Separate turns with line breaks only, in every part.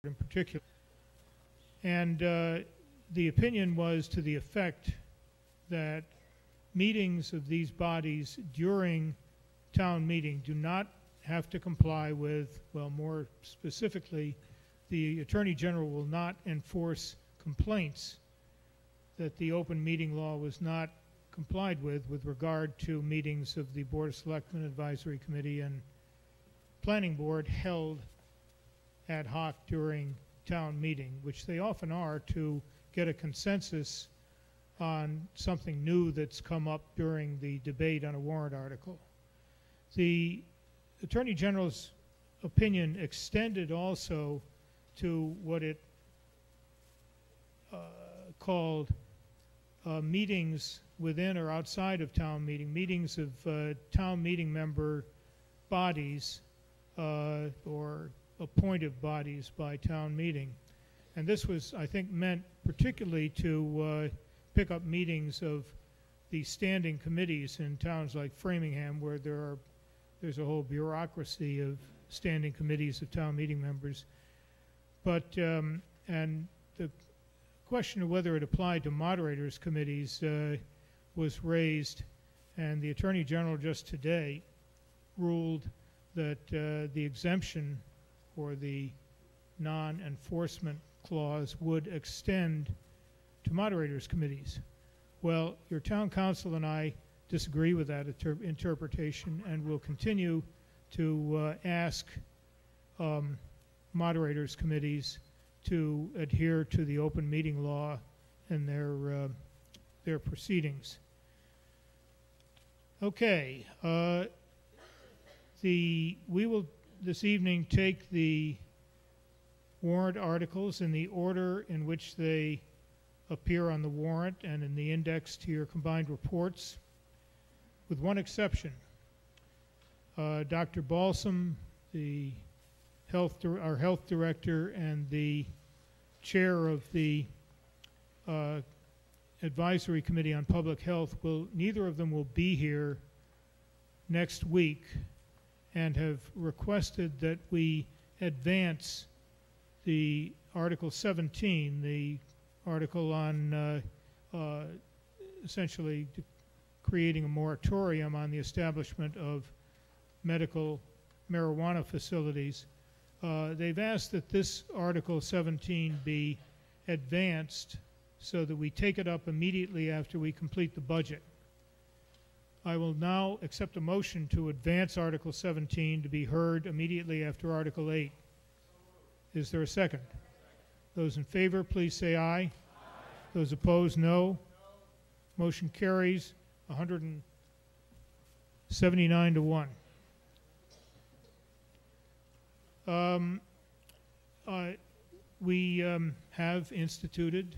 in particular. And the opinion was to the effect that meetings of these bodies during town meeting do not have to comply with, well, more specifically, the Attorney General will not enforce complaints that the open meeting law was not complied with regard to meetings of the Board of Selectmen Advisory Committee and Planning Board held ad hoc during town meeting, which they often are to get a consensus on something new that's come up during the debate on a warrant article. The Attorney General's opinion extended also to what it called meetings within or outside of town meeting, meetings of town meeting member bodies or appointed bodies by town meeting. And this was, I think, meant particularly to pick up meetings of the standing committees in towns like Framingham, where there's a whole bureaucracy of standing committees of town meeting members. But, and the question of whether it applied to moderators' committees was raised, and the Attorney General just today ruled that the exemption or the non-enforcement clause would extend to moderators' committees. Well, your town council and I disagree with that interpretation, and will continue to ask moderators' committees to adhere to the open meeting law in their proceedings. Okay, we will this evening take the warrant articles in the order in which they appear on the warrant and in the index to your combined reports, with one exception. Dr. Balsam, our health director, and the chair of the advisory committee on public health neither of them will be here next week, and have requested that we advance the Article 17, the article on essentially creating a moratorium on the establishment of medical marijuana facilities. They've asked that this Article 17 be advanced so that we take it up immediately after we complete the budget. I will now accept a motion to advance Article 17 to be heard immediately after Article 8. Is there a second? Those in favor, please say aye. Aye. Those opposed, no. Motion carries 179 to 1. We have instituted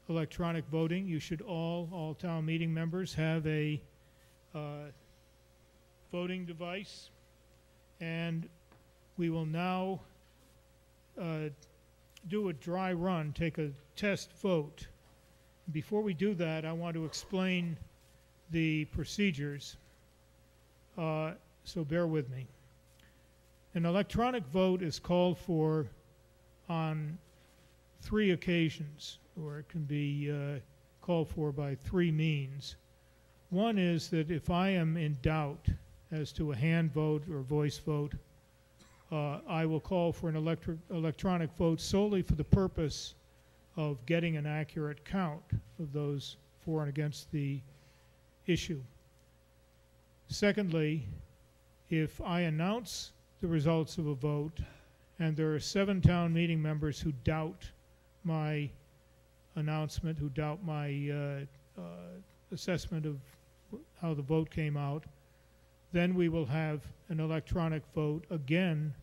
electronic voting. You should all town meeting members have a voting device, and we will now do a dry run, take a test vote. Before we do that, I want to explain the procedures, so bear with me. An electronic vote is called for on 3 occasions, or it can be called for by 3 means. One is that if I am in doubt as to a hand vote or voice vote, I will call for an electronic vote solely for the purpose of getting an accurate count of those for and against the issue. Secondly, if I announce the results of a vote and there are 7 town meeting members who doubt my announcement, who doubt my assessment of how the vote came out, then we will have an electronic vote again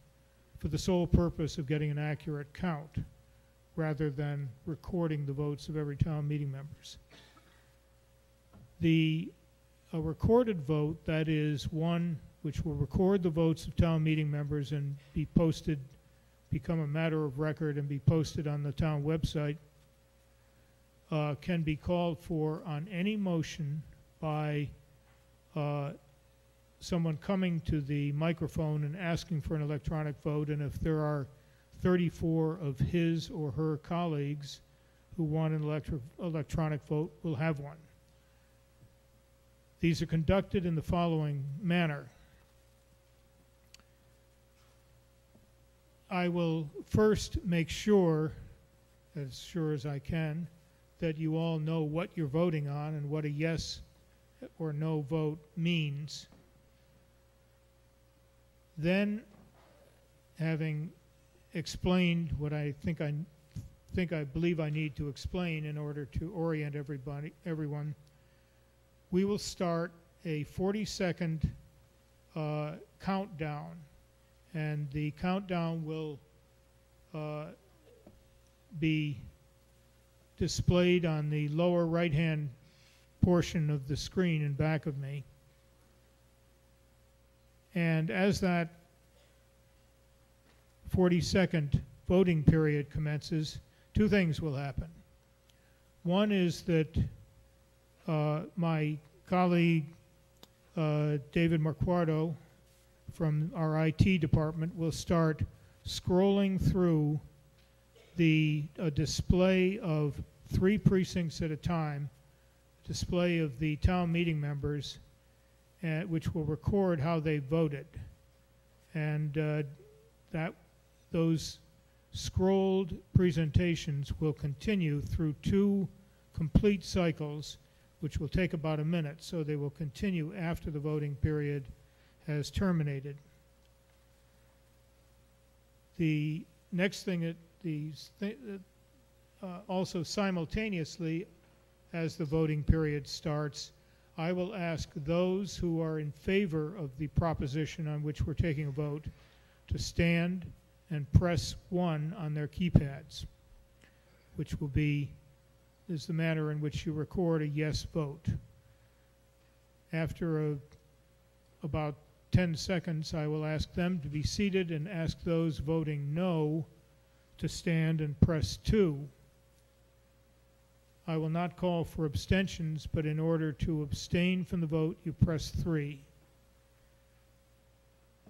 for the sole purpose of getting an accurate count rather than recording the votes of every town meeting members. A recorded vote, that is one which will record the votes of town meeting members and be posted, become a matter of record and be posted on the town website, can be called for on any motion by someone coming to the microphone and asking for an electronic vote, and if there are 34 of his or her colleagues who want an electronic vote will have one. These are conducted in the following manner. I will first make sure as I can, that you all know what you're voting on and what a yes or no vote means. Then, having explained what I believe I need to explain in order to orient everyone, we will start a 40-second countdown, and the countdown will be displayed on the lower right-hand portion of the screen in back of me. And as that 40-second voting period commences, two things will happen. One is that my colleague David Marquardo from our IT department will start scrolling through the display of 3 precincts at a time, display of the town meeting members, which will record how they voted. And those scrolled presentations will continue through 2 complete cycles, which will take about a minute, so they will continue after the voting period has terminated. The next thing that also simultaneously, as the voting period starts, I will ask those who are in favor of the proposition on which we're taking a vote to stand and press 1 on their keypads, which is the manner in which you record a yes vote. After about 10 seconds, I will ask them to be seated and ask those voting no to stand and press 2. I will not call for abstentions, but in order to abstain from the vote, you press 3.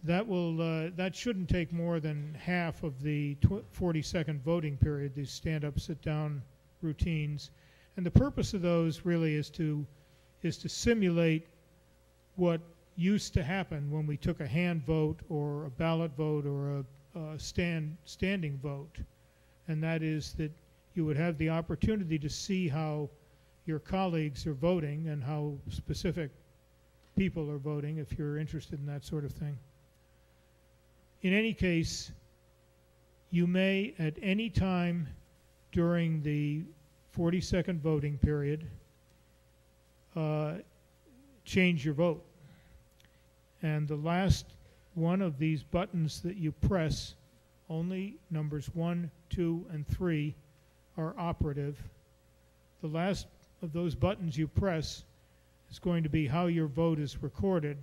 That shouldn't take more than half of the 40-second voting period, these stand-up, sit-down routines. And the purpose of those really is to simulate what used to happen when we took a hand vote or a ballot vote or a standing vote, and that is that you would have the opportunity to see how your colleagues are voting and how specific people are voting, if you're interested in that sort of thing. In any case, you may at any time during the 40-second voting period change your vote. And the last one of these buttons that you press, only numbers 1, 2, and 3 are operative. The last of those buttons you press is going to be how your vote is recorded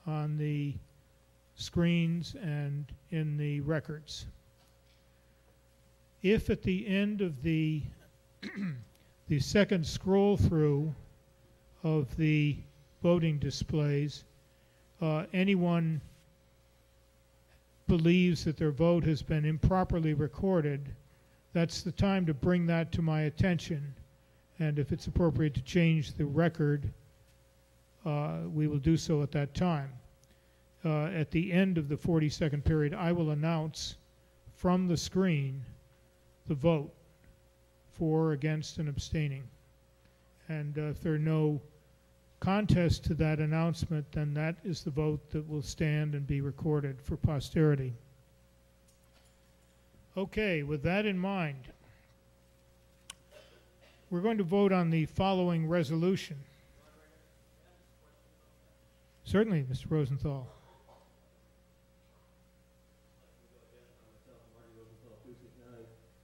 on the screens and in the records. If at the end of the the second scroll through of the voting displays, anyone believes that their vote has been improperly recorded, that's the time to bring that to my attention. And if it's appropriate to change the record, we will do so at that time. At the end of the 40-second period, I will announce from the screen the vote for, against, and abstaining. And if there are no contest to that announcement, then that is the vote that will stand and be recorded for posterity. Okay, with that in mind, we're going to vote on the following resolution. Certainly, Mr. Rosenthal.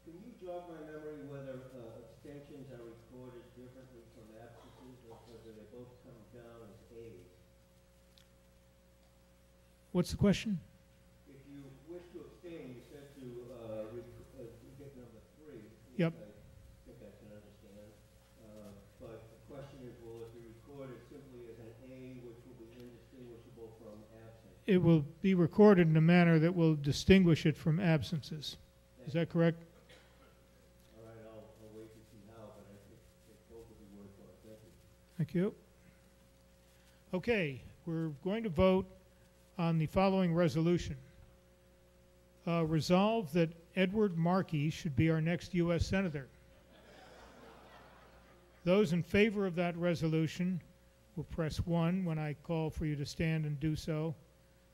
Can you jog my memory whether abstentions are recorded differently from absences, or whether they both come down as A's?
What's the question?
If you wish to abstain, you said to get number 3.
Yep.
I think I can understand. But the question is, will it be recorded simply as an A, which will be indistinguishable from absence?
It will be recorded in a manner that will distinguish it from absences. Is that correct?
All right, I'll wait to see how, but I think both will be worthwhile.
Thank
Thank you.
you. Okay, we're going to vote on the following resolution. Resolve that Edward Markey should be our next U.S. Senator. Those in favor of that resolution will press 1 when I call for you to stand and do so.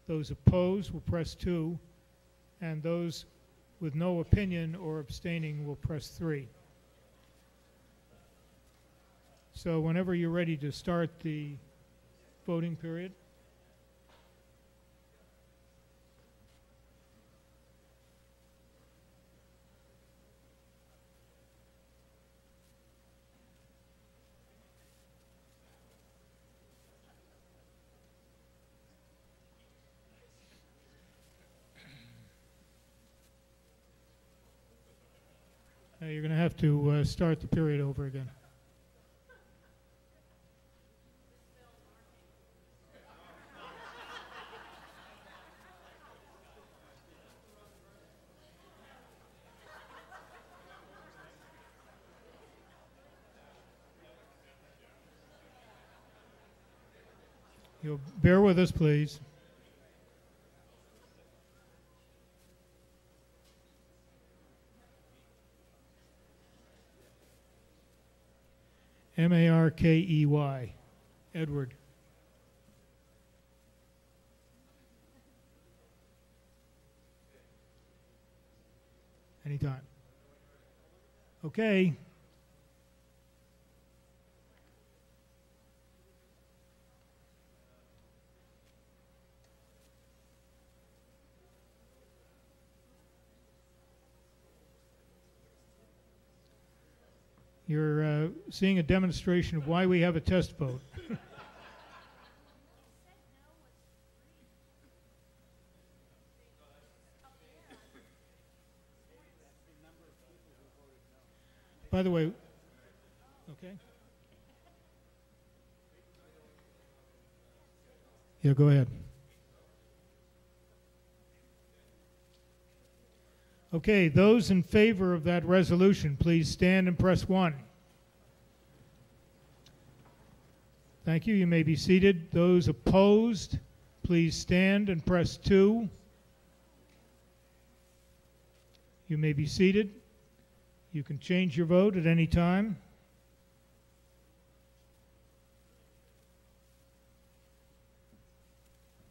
Those opposed will press 2, and those with no opinion or abstaining will press 3. So whenever you're ready to start the voting period. You're going to have to start the period over again. You'll bear with us, please. M-A-R-K-E-Y, Edward. Anytime. Okay. You're seeing a demonstration of why we have a test vote. By the way, okay. Yeah, go ahead. Okay, those in favor of that resolution, please stand and press 1. Thank you. You may be seated. Those opposed, please stand and press 2. You may be seated. You can change your vote at any time.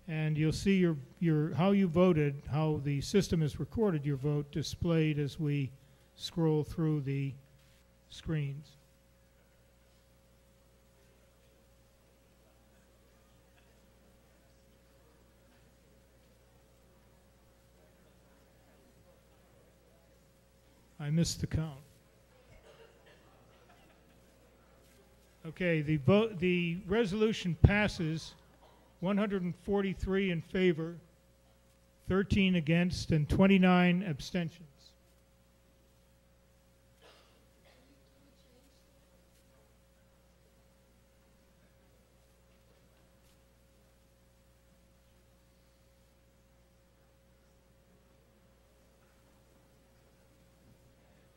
And you'll see your how you voted, how the system has recorded your vote displayed as we scroll through the screens. I missed the count. Okay, the resolution passes. 143 in favor, 13 against, and 29 abstentions.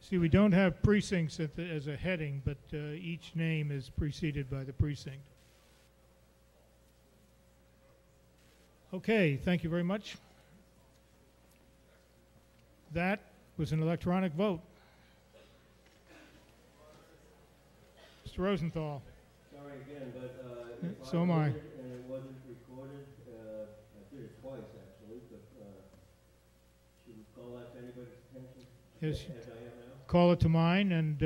See, we don't have precincts as a heading, but each name is preceded by the precinct. Okay, thank you very much. That was an electronic vote. Mr. Rosenthal.
Sorry again, but if
so am I.
voted and it wasn't recorded, I did it twice actually, but should we call that to anybody's attention?
Yes.
As I am now?
Call it to mine, and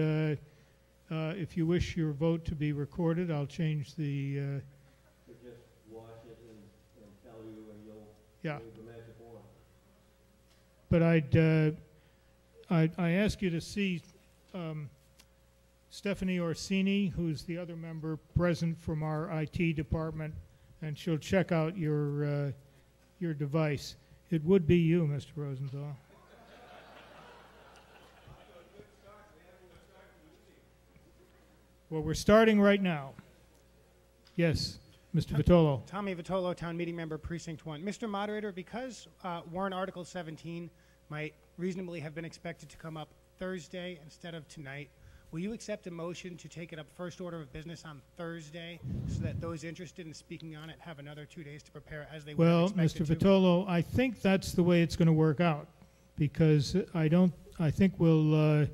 if you wish your vote to be recorded, I'll change the.
So just watch it and tell you, and you'll
Yeah.
leave the magic wand.
But I ask you to see Stephanie Orsini, who's the other member present from our IT department, and she'll check out your device. It would be you, Mr. Rosenthal. Well, we're starting right now. Yes, Mr. Vitolo.
Tommy Vitolo, Town Meeting Member, Precinct 1. Mr. Moderator, because warrant Article 17 might reasonably have been expected to come up Thursday instead of tonight. Will you accept a motion to take it up first order of business on Thursday so that those interested in speaking on it have another 2 days to prepare as they would have
Well,
expected
Mr.
to?
Vitolo, I think that's the way it's going to work out, because I think we'll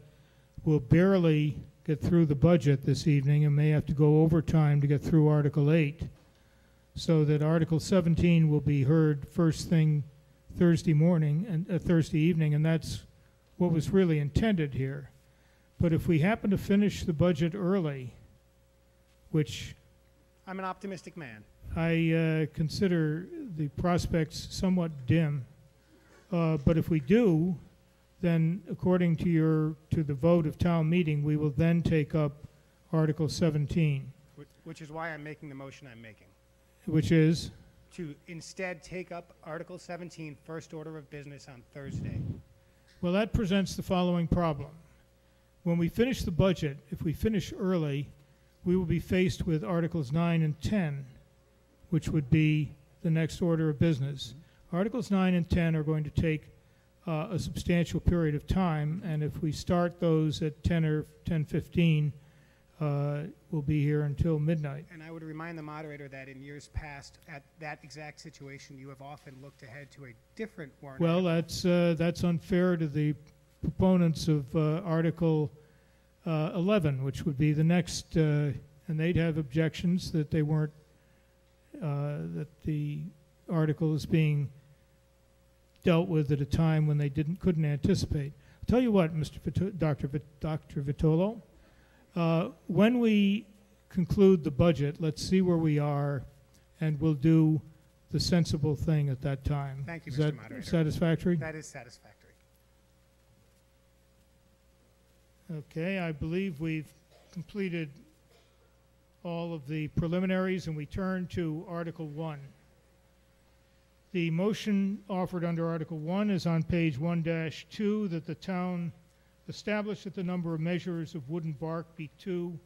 barely get through the budget this evening and may have to go overtime to get through Article 8, so that Article 17 will be heard first thing Thursday morning and Thursday evening, and that's what was really intended here. But if we happen to finish the budget early, which
I'm an optimistic man.
I consider the prospects somewhat dim, but if we do, then according to the vote of town meeting, we will then take up Article 17,
Which is why I'm making the motion I'm making.
which is,
To instead take up Article 17, first order of business on Thursday.
well, that presents the following problem. When we finish the budget, if we finish early, we will be faced with Articles 9 and 10, which would be the next order of business. Articles 9 and 10 are going to take a substantial period of time, and if we start those at 10 or 10:15, we'll be here until midnight.
And I would remind the moderator that in years past, at that exact situation, you have often looked ahead to a different warrant
Well,
article.
that's unfair to the proponents of Article 11, which would be the next, and they'd have objections that they weren't, that the article is being dealt with at a time when they couldn't anticipate. I'll tell you what, Dr. Vitolo, when we conclude the budget, let's see where we are, and we'll do the sensible thing at that time.
Thank you,
Is
Mr.
that
Moderator.
satisfactory?
That is satisfactory.
Okay, I believe we've completed all of the preliminaries, and we turn to Article 1. The motion offered under Article 1 is on page 1-2, that the town establish that the number of measures of wood and bark be 2,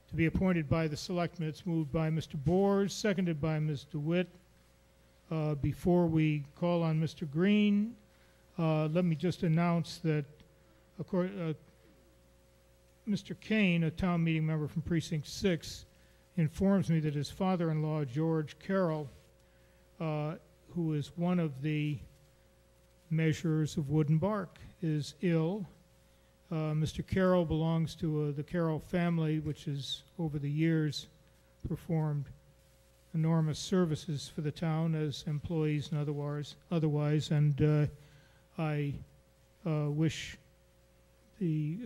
to be appointed by the selectmen. It's moved by Mr. Bors, seconded by Ms. DeWitt. Before we call on Mr. Green, let me just announce that Mr. Kane, a town meeting member from Precinct 6, informs me that his father-in-law, George Carroll, who is one of the measurers of wood and bark, is ill. Mr. Carroll belongs to the Carroll family, which has, over the years, performed enormous services for the town as employees and otherwise, and I wish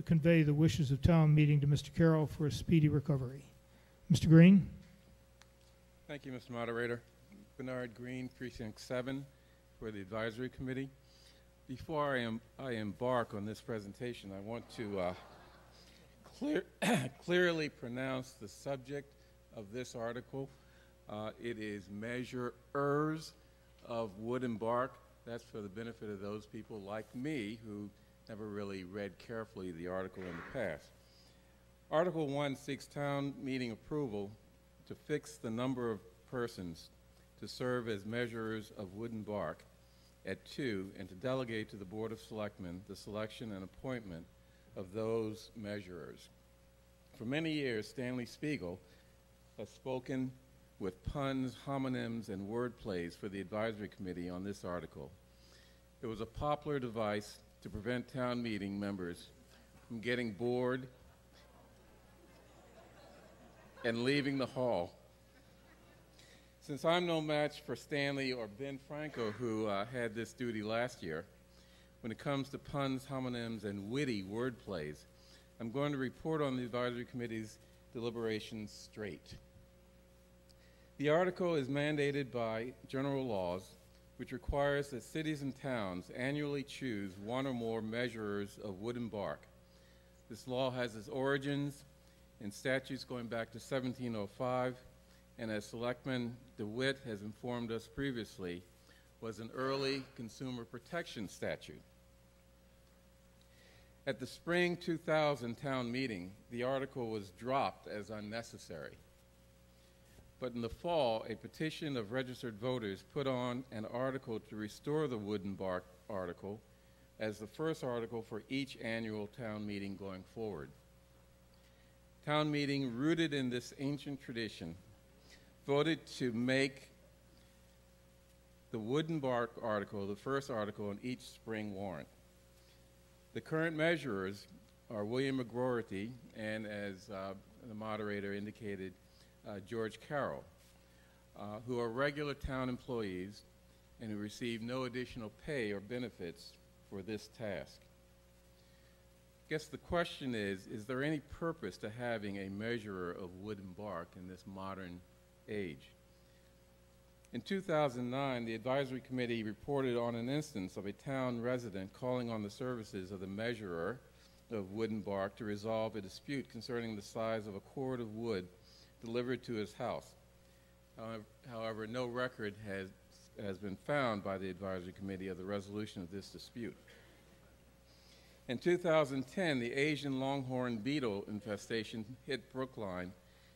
convey the wishes of town meeting to Mr. Carroll for a speedy recovery. Mr. Green?
Thank you, Mr. Moderator. Bernard Green, Precinct 7, for the Advisory Committee. Before I embark on this presentation, I want to clearly pronounce the subject of this article. It is measurers of wood and bark. That's for the benefit of those people like me who never really read carefully the article in the past. Article 1 seeks town meeting approval to fix the number of persons to serve as measurers of wood and bark at 2, and to delegate to the Board of Selectmen the selection and appointment of those measurers. For many years, Stanley Spiegel has spoken with puns, homonyms, and wordplays for the Advisory Committee on this article. It was a popular device to prevent town meeting members from getting bored and leaving the hall. Since I'm no match for Stanley or Ben Franco, who had this duty last year, when it comes to puns, homonyms, and witty wordplays, I'm going to report on the Advisory Committee's deliberations straight. The article is mandated by general laws, which requires that cities and towns annually choose one or more measurers of wood and bark. This law has its origins in statutes going back to 1705, and as Selectman DeWitt has informed us previously, was an early consumer protection statute. At the spring 2000 town meeting, the article was dropped as unnecessary. But in the fall, a petition of registered voters put on an article to restore the wood and bark article as the first article for each annual town meeting going forward. Town meeting, rooted in this ancient tradition, voted to make the wood and bark article the first article on each spring warrant. The current measurers are William McGroarty and, as the moderator indicated, George Carroll, who are regular town employees and who receive no additional pay or benefits for this task. I guess the question is there any purpose to having a measurer of wood and bark in this modern age? In 2009, the advisory committee reported on an instance of a town resident calling on the services of the measurer of wood and bark to resolve a dispute concerning the size of a cord of wood delivered to his house. However, no record has been found by the advisory committee of the resolution of this dispute. In 2010, the Asian longhorn beetle infestation hit Brookline,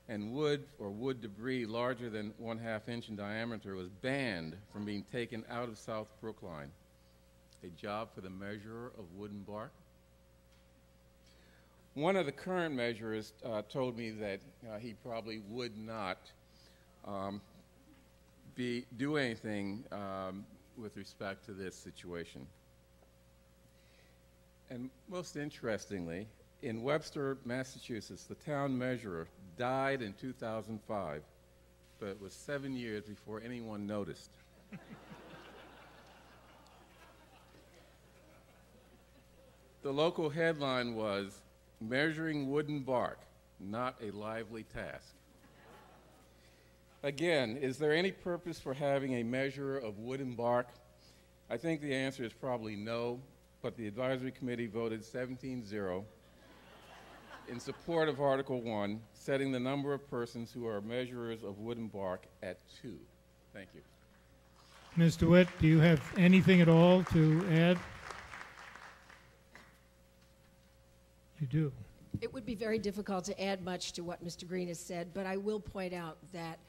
and wood or wood debris larger than 1/2 inch in diameter was banned from being taken out of South Brookline. A job for the measurer of wood and bark? One of the current measurers told me that he probably would not do anything with respect to this situation. And most interestingly, in Webster, Massachusetts, the town measurer died in 2005, but it was 7 years before anyone noticed. The local headline was, "Measuring wood and bark, not a lively task." Again, is there any purpose for having a measurer of wood and bark? I think the answer is probably no, but the advisory committee voted 17-0 in support of Article 1, setting the number of persons who are measurers of wood and bark at 2. Thank you.
Ms. DeWitt, do you have anything at all to add? You do.
It would be very difficult to add much to what Mr. Green has said, but I will point out that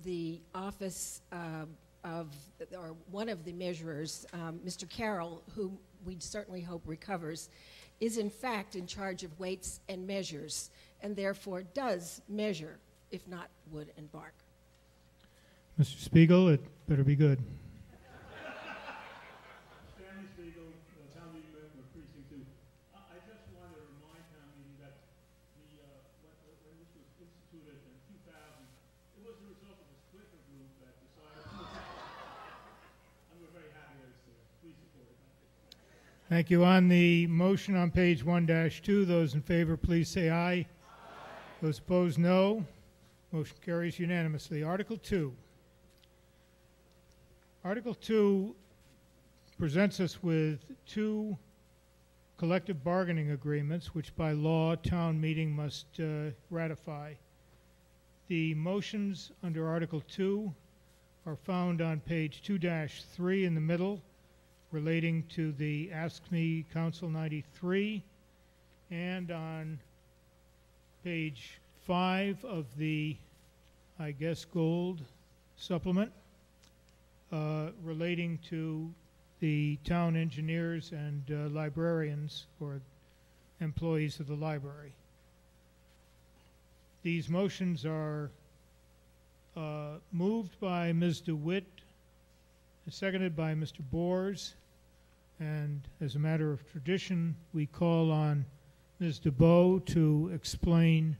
the office or one of the measurers, Mr. Carroll, whom we certainly hope recovers, is in fact in charge of weights and measures, and therefore does measure, if not wood and bark.
Mr. Spiegel, it better be good.
Stanley Spiegel, town meeting member, precinct 2. I just wanted to remind town meeting that when this was instituted in 2000, it was a result of a splinter group that decided, and we're very happy that it's there. Please support it.
Thank you. On the motion on page 1-2, those in favor, please say aye. Aye. Those opposed, no. Motion carries unanimously. Article 2. Article 2 presents us with 2 collective bargaining agreements, which by law town meeting must ratify. The motions under Article 2 are found on page 2-3 in the middle, relating to the Ask Me Council 93, and on page 5 of the, I guess, gold supplement, relating to the town engineers and librarians or employees of the library. These motions are moved by Ms. DeWitt, seconded by Mr. Bors, and as a matter of tradition, we call on Ms. DeBow to explain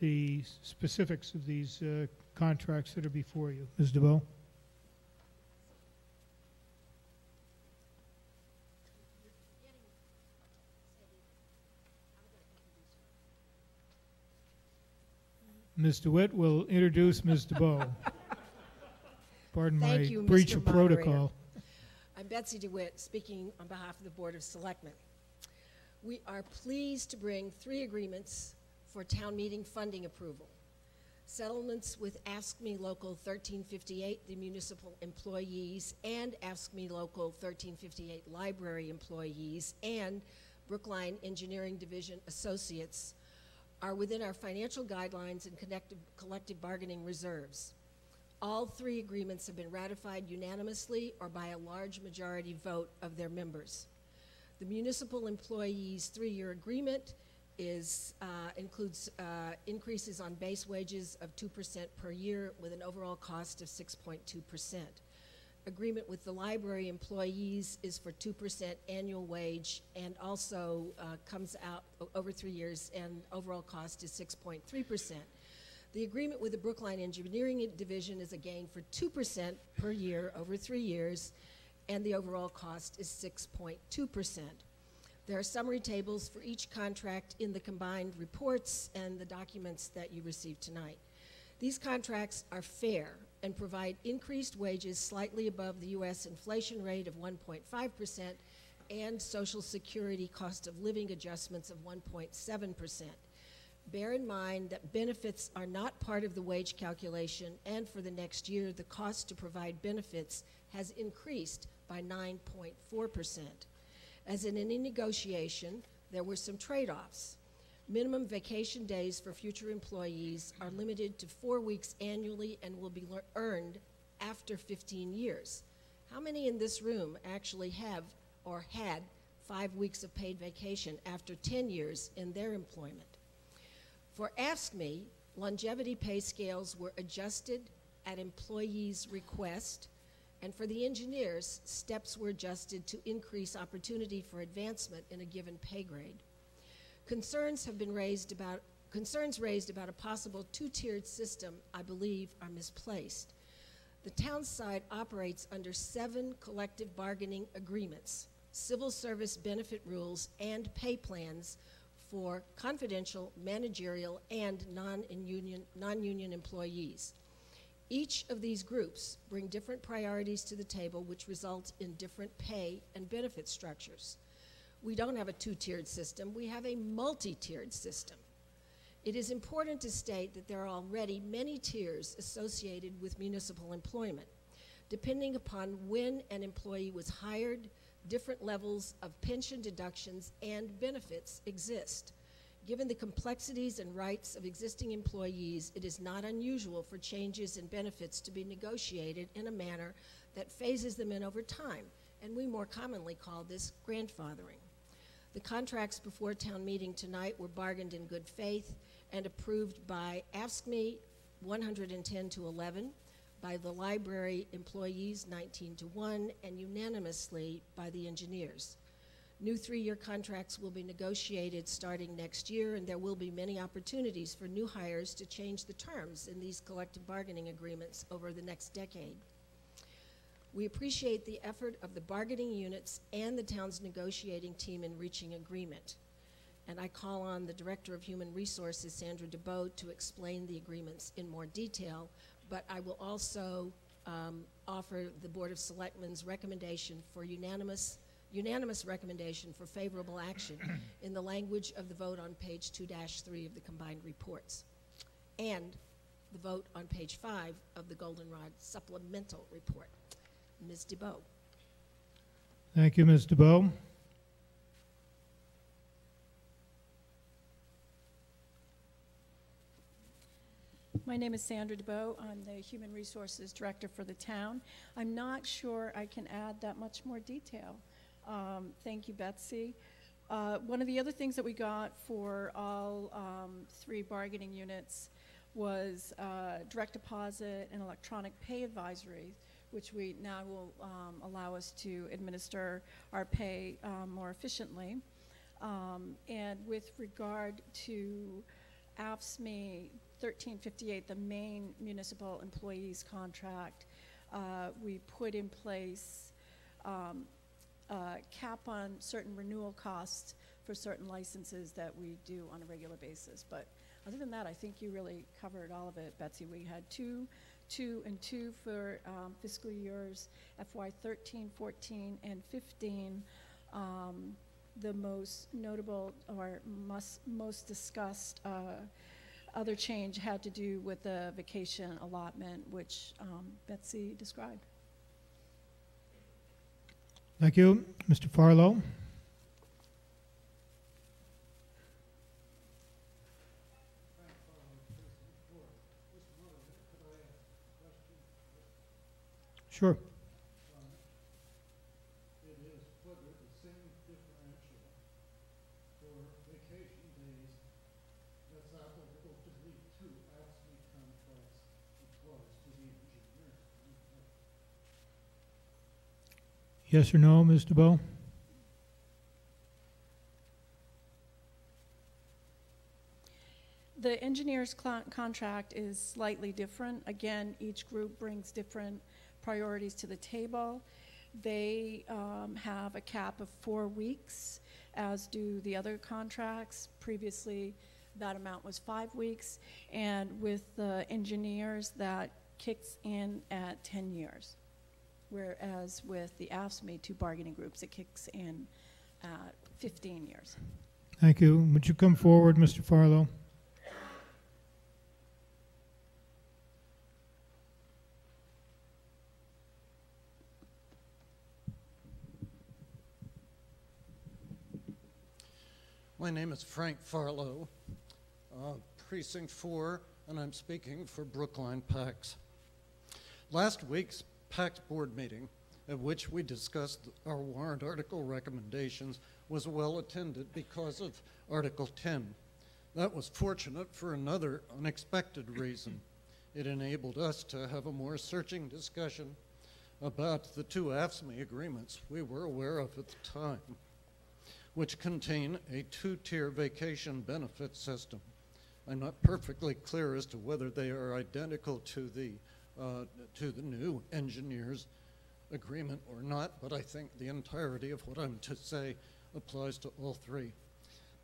the specifics of these contracts that are before you. Ms. DeBow. Ms. DeWitt will introduce Ms. DeBow. Pardon my breach of protocol.
I'm Betsy DeWitt, speaking on behalf of the Board of Selectmen. We are pleased to bring 3 agreements for town meeting funding approval. Settlements with Ask Me Local 1358, the municipal employees, and Ask Me Local 1358 library employees, and Brookline Engineering Division Associates are within our financial guidelines and collective bargaining reserves. All 3 agreements have been ratified unanimously or by a large majority vote of their members. The municipal employees' 3-year agreement includes increases on base wages of 2% per year with an overall cost of 6.2%. Agreement with the library employees is for 2% annual wage and also comes out over 3 years, and overall cost is 6.3%. The agreement with the Brookline Engineering Division is again for 2% per year over 3 years, and the overall cost is 6.2%. There are summary tables for each contract in the combined reports and the documents that you received tonight. These contracts are fair and provide increased wages slightly above the U.S. inflation rate of 1.5% and Social Security cost of living adjustments of 1.7%. Bear in mind that benefits are not part of the wage calculation, and for the next year, the cost to provide benefits has increased by 9.4%. As in any negotiation, there were some trade-offs. Minimum vacation days for future employees are limited to 4 weeks annually and will be earned after 15 years. How many in this room actually have or had 5 weeks of paid vacation after 10 years in their employment? For AFSCME, longevity pay scales were adjusted at employees' request, and for the engineers, steps were adjusted to increase opportunity for advancement in a given pay grade. Concerns raised about a possible 2-tiered system, I believe, are misplaced. The town side operates under 7 collective bargaining agreements, civil service benefit rules, and pay plans for confidential, managerial, and non-union employees. Each of these groups bring different priorities to the table, which result in different pay and benefit structures. We don't have a 2-tiered system, we have a multi-tiered system. It is important to state that there are already many tiers associated with municipal employment. Depending upon when an employee was hired, different levels of pension deductions and benefits exist. Given the complexities and rights of existing employees, it is not unusual for changes in benefits to be negotiated in a manner that phases them in over time, and we more commonly call this grandfathering. The contracts before town meeting tonight were bargained in good faith and approved by AFSCME 110-11, by the library employees 19-1, and unanimously by the engineers. New 3-year contracts will be negotiated starting next year, and there will be many opportunities for new hires to change the terms in these collective bargaining agreements over the next decade. We appreciate the effort of the bargaining units and the town's negotiating team in reaching agreement. And I call on the Director of Human Resources, Sandra DeBoe, to explain the agreements in more detail, but I will also offer the Board of Selectmen's recommendation for unanimous recommendation for favorable action in the language of the vote on page 2-3 of the combined reports, and the vote on page 5 of the Goldenrod supplemental report. Ms. DeBoe.
Thank you, Ms. DeBoe.
My name is Sandra DeBoe. I'm the Human Resources Director for the town. I'm not sure I can add that much more detail. Thank you, Betsy. One of the other things that we got for all 3 bargaining units was direct deposit and electronic pay advisory, which we now will allow us to administer our pay more efficiently. And with regard to AFSCME 1358, the main municipal employees contract, we put in place cap on certain renewal costs for certain licenses that we do on a regular basis. But other than that, I think you really covered all of it, Betsy. We had 2 and 2 for fiscal years FY 13, 14, and 15. The most notable or most discussed other change had to do with the vacation allotment, which Betsy described.
Thank you. Mr. Farlow. Sure.
It is whether the same differential
two AFSCME contracts applies to the engineers.
Yes or no, Ms. DeBoe?
The engineer's contract is slightly different. Again, each group brings different priorities to the table. They have a cap of 4 weeks, as do the other contracts. Previously, that amount was 5 weeks. And with the engineers, that kicks in at 10 years. Whereas with the AFSCME, two bargaining groups, it kicks in at 15 years.
Thank you. Would you come forward, Mr. Farlow?
My name is Frank Farlow, Precinct 4, and I'm speaking for Brookline PACS. Last week's PACS board meeting, at which we discussed our warrant article recommendations, was well attended because of Article 10. That was fortunate for another unexpected reason. It enabled us to have a more searching discussion about the two AFSCME agreements we were aware of at the time, which contain a two-tier vacation benefit system. I'm not perfectly clear as to whether they are identical to the new engineers agreement or not, but I think the entirety of what I'm to say applies to all three.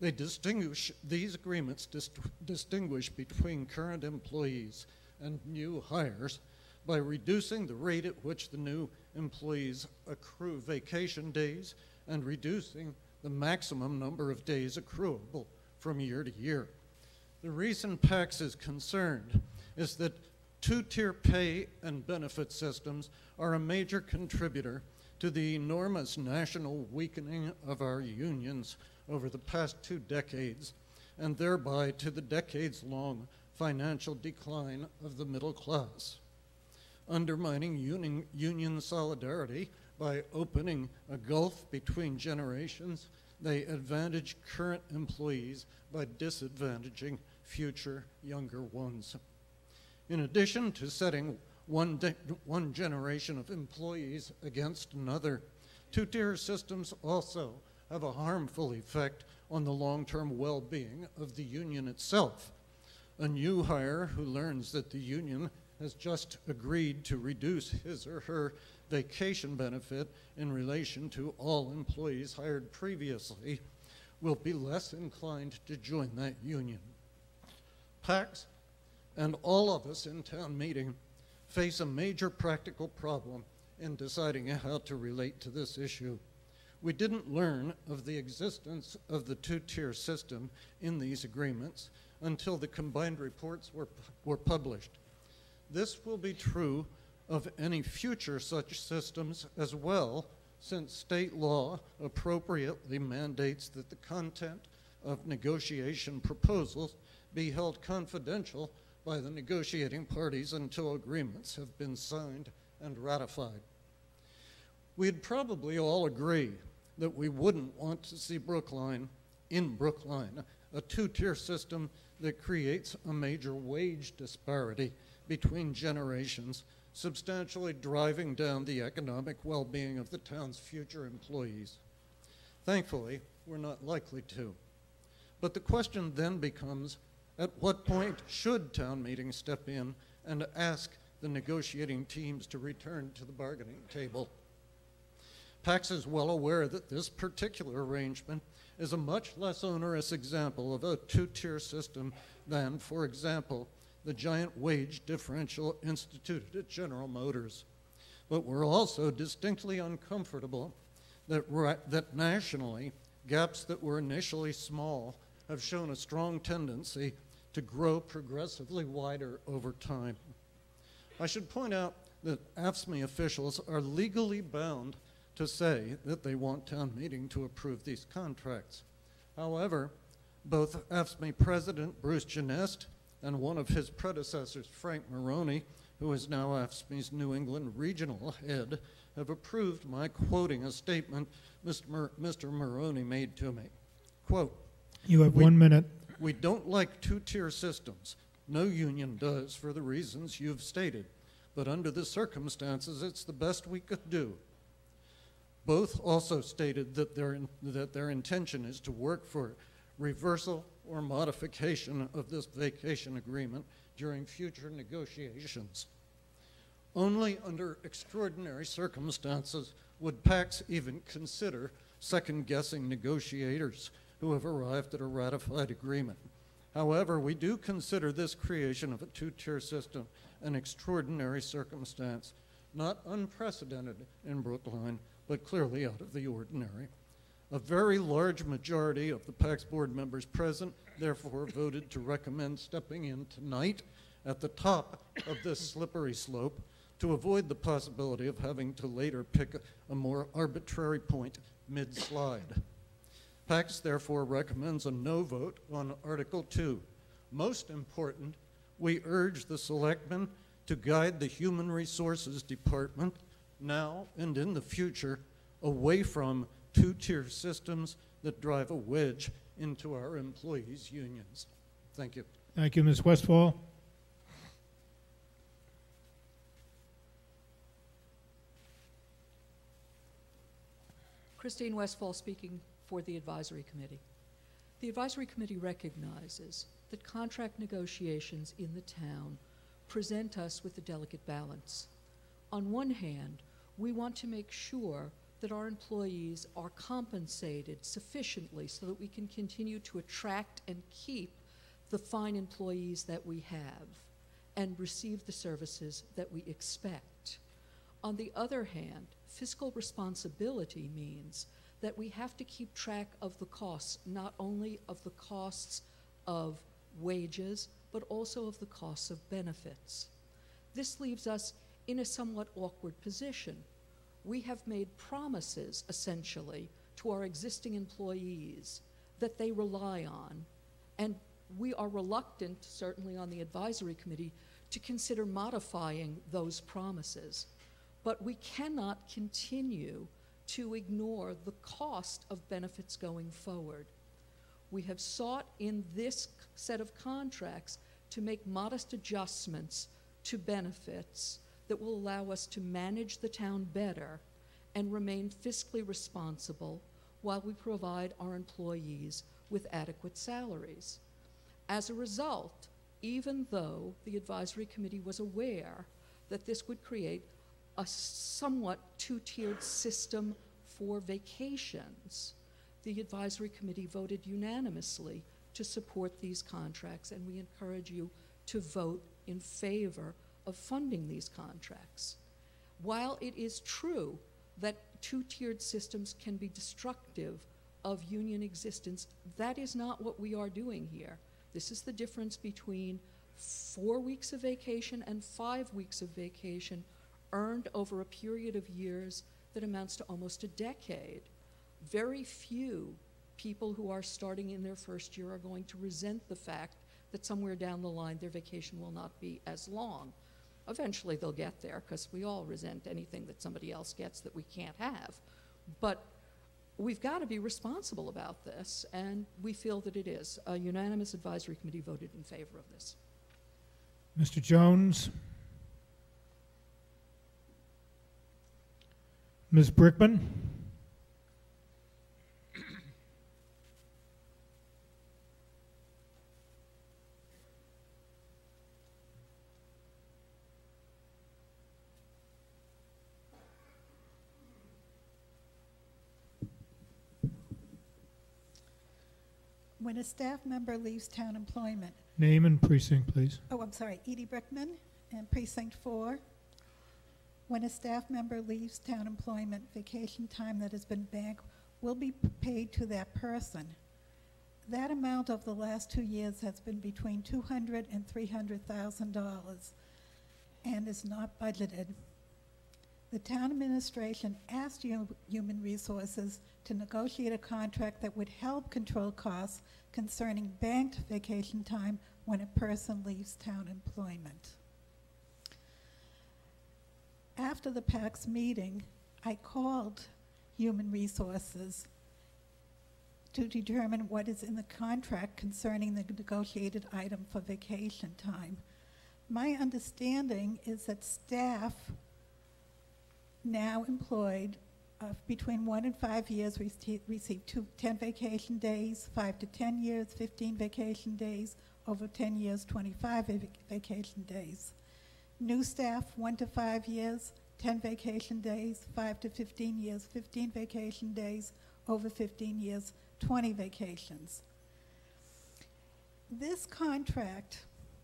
These agreements distinguish between current employees and new hires by reducing the rate at which the new employees accrue vacation days and reducing the maximum number of days accruable from year to year. The reason PACS is concerned is that two-tier pay and benefit systems are a major contributor to the enormous national weakening of our unions over the past 2 decades, and thereby to the decades-long financial decline of the middle class. Undermining union solidarity by opening a gulf between generations, they advantage current employees by disadvantaging future younger ones. In addition to setting one generation of employees against another, two-tier systems also have a harmful effect on the long-term well-being of the union itself. A new hire who learns that the union has just agreed to reduce his or her vacation benefit in relation to all employees hired previously will be less inclined to join that union. PACS and all of us in town meeting face a major practical problem in deciding how to relate to this issue. We didn't learn of the existence of the two-tier system in these agreements until the combined reports were published. This will be true of any future such systems as well, since state law appropriately mandates that the content of negotiation proposals be held confidential by the negotiating parties until agreements have been signed and ratified. We'd probably all agree that we wouldn't want to see Brookline, a two-tier system that creates a major wage disparity between generations, substantially driving down the economic well-being of the town's future employees. Thankfully, we're not likely to. But the question then becomes, at what point should town meetings step in and ask the negotiating teams to return to the bargaining table? PACS is well aware that this particular arrangement is a much less onerous example of a two-tier system than, for example, the giant wage differential instituted at General Motors. But we're also distinctly uncomfortable that nationally, gaps that were initially small have shown a strong tendency to grow progressively wider over time. I should point out that AFSCME officials are legally bound to say that they want town meeting to approve these contracts. However, both AFSCME President Bruce Genest and one of his predecessors, Frank Maroney, who is now AFSCME's New England regional head, have approved my quoting a statement Mr. Maroney made to me. Quote,
You have 1 minute.
We don't like two-tier systems. No union does for the reasons you've stated, but under the circumstances, it's the best we could do. Both also stated that their intention is to work for reversal or modification of this vacation agreement during future negotiations. Only under extraordinary circumstances would PACS even consider second-guessing negotiators who have arrived at a ratified agreement. However, we do consider this creation of a two-tier system an extraordinary circumstance, not unprecedented in Brookline, but clearly out of the ordinary. A very large majority of the PACS board members present therefore voted to recommend stepping in tonight at the top of this slippery slope to avoid the possibility of having to later pick a more arbitrary point mid-slide. PACS therefore recommends a no vote on Article 2. Most important, we urge the selectmen to guide the Human Resources Department now and in the future away from two-tier systems that drive a wedge into our employees' unions. Thank you.
Thank you, Ms. Westfall.
Christine Westfall speaking for the Advisory Committee. The Advisory Committee recognizes that contract negotiations in the town present us with a delicate balance. On one hand, we want to make sure that our employees are compensated sufficiently so that we can continue to attract and keep the fine employees that we have and receive the services that we expect. On the other hand, fiscal responsibility means that we have to keep track of the costs, not only of the costs of wages, but also of the costs of benefits. This leaves us in a somewhat awkward position. We have made promises, essentially, to our existing employees that they rely on, and we are reluctant, certainly on the Advisory Committee, to consider modifying those promises. But we cannot continue to ignore the cost of benefits going forward. We have sought in this set of contracts to make modest adjustments to benefits that will allow us to manage the town better and remain fiscally responsible while we provide our employees with adequate salaries. As a result, even though the Advisory Committee was aware that this would create a somewhat two-tiered system for vacations, the Advisory Committee voted unanimously to support these contracts, and we encourage you to vote in favor of funding these contracts. While it is true that two-tiered systems can be destructive of union existence, that is not what we are doing here. This is the difference between 4 weeks of vacation and 5 weeks of vacation earned over a period of years that amounts to almost a decade. Very few people who are starting in their first year are going to resent the fact that somewhere down the line their vacation will not be as long. Eventually they'll get there, because we all resent anything that somebody else gets that we can't have. But we've got to be responsible about this, and we feel that it is. A unanimous Advisory Committee voted in favor of this.
Mr. Jones. Ms. Brickman.
When a staff member leaves town employment.
Name and precinct, please.
Oh, I'm sorry, Edie Brickman, and precinct 4. When a staff member leaves town employment, vacation time that has been banked will be paid to that person. That amount over the last 2 years has been between $200,000 and $300,000 and is not budgeted. The town administration asked Human Resources to negotiate a contract that would help control costs concerning banked vacation time when a person leaves town employment. After the PACS meeting, I called Human Resources to determine what is in the contract concerning the negotiated item for vacation time. My understanding is that staff now employed between 1 and 5 years receive 10 vacation days, 5 to 10 years, 15 vacation days, over 10 years, 25 vacation days. New staff, 1 to 5 years, 10 vacation days, 5 to 15 years, 15 vacation days, over 15 years, 20 vacations. This contract,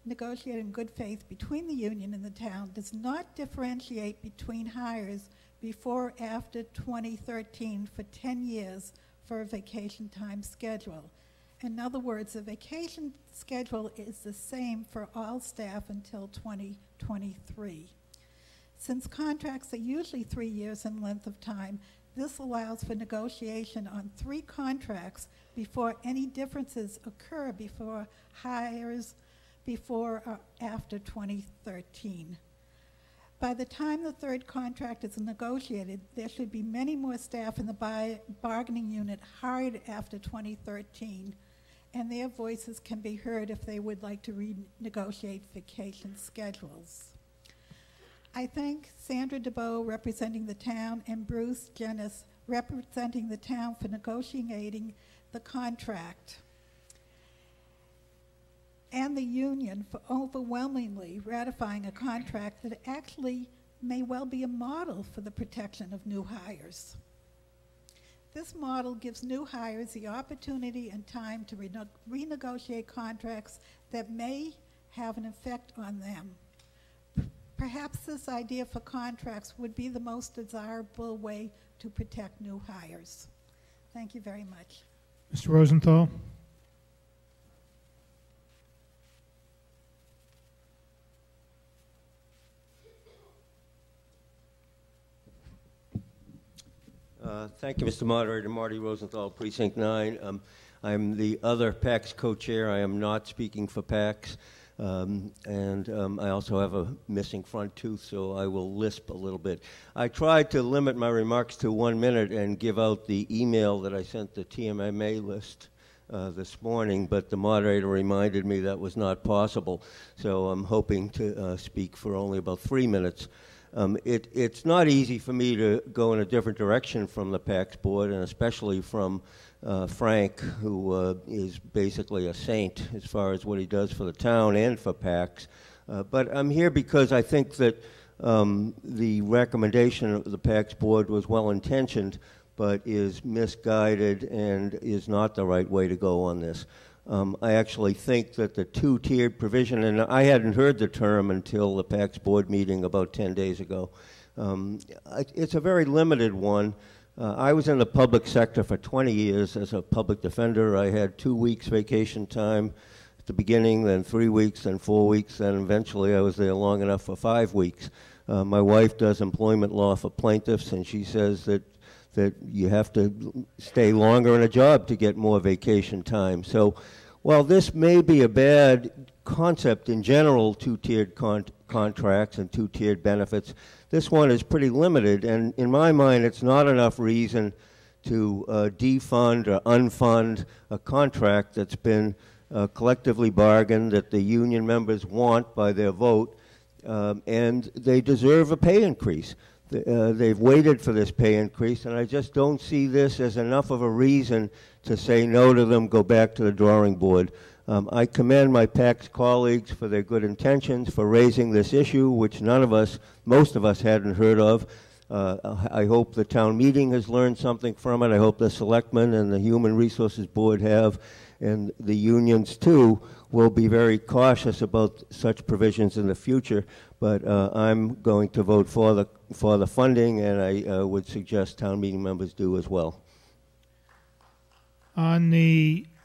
negotiated in good faith between the union and the town, does not differentiate between hires before or after 2013 for 10 years for a vacation time schedule. In other words, the vacation schedule is the same for all staff until 2023. Since contracts are usually 3 years in length of time, this allows for negotiation on 3 contracts before any differences occur before hires before or after 2013. By the time the 3rd contract is negotiated, there should be many more staff in the bargaining unit hired after 2013, and their voices can be heard if they would like to renegotiate vacation schedules. I thank Sandra DeBow representing the town and Bruce Jennis representing the town for negotiating the contract, and the union for overwhelmingly ratifying a contract that actually may well be a model for the protection of new hires. This model gives new hires the opportunity and time to renegotiate contracts that may have an effect on them. Perhaps this idea for contracts would be the most desirable way to protect new hires. Thank you very much.
Mr. Rosenthal?
Thank you, Mr. Moderator. Marty Rosenthal, Precinct 9. I'm the other PACS co-chair. I am not speaking for PACS. I also have a missing front tooth, so I will lisp a little bit. I tried to limit my remarks to 1 minute and give out the email that I sent the TMMA list this morning, but the moderator reminded me that was not possible. So I'm hoping to speak for only about 3 minutes. It's not easy for me to go in a different direction from the PACS board, and especially from Frank, who is basically a saint as far as what he does for the town and for PACS. But I'm here because I think that the recommendation of the PACS board was well-intentioned, but is misguided and is not the right way to go on this. I actually think that the 2-tiered provision, and I hadn't heard the term until the PACS board meeting about 10 days ago. It's a very limited one. I was in the public sector for 20 years as a public defender. I had 2 weeks vacation time at the beginning, then 3 weeks, then 4 weeks, then eventually I was there long enough for 5 weeks. My wife does employment law for plaintiffs, and she says that you have to stay longer in a job to get more vacation time. So while this may be a bad concept in general, 2-tiered contracts and 2-tiered benefits, this one is pretty limited, and in my mind it's not enough reason to defund or unfund a contract that's been collectively bargained, that the union members want by their vote, and they deserve a pay increase. They've waited for this pay increase, and I just don't see this as enough of a reason to say no to them, go back to the drawing board. I commend my PACS colleagues for their good intentions, for raising this issue, which most of us hadn't heard of. I hope the town meeting has learned something from it. I hope the selectmen and the Human Resources Board have, and the unions too will be very cautious about such provisions in the future. But I'm going to vote for the funding, and I would suggest town meeting members do as well.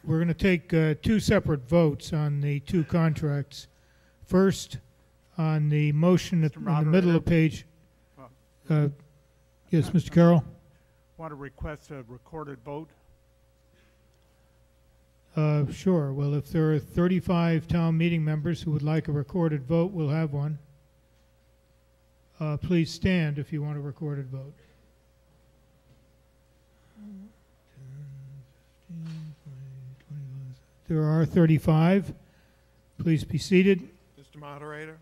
We're going to take 2 separate votes on the 2 contracts. First, on the motion in the middle of the page. Yes, Mr. Carroll?
Want to request a recorded vote?
Sure. Well, if there are 35 town meeting members who would like a recorded vote, we'll have one. Please stand if you want a recorded vote. 10, There are 35. Please be seated.
Mr. Moderator?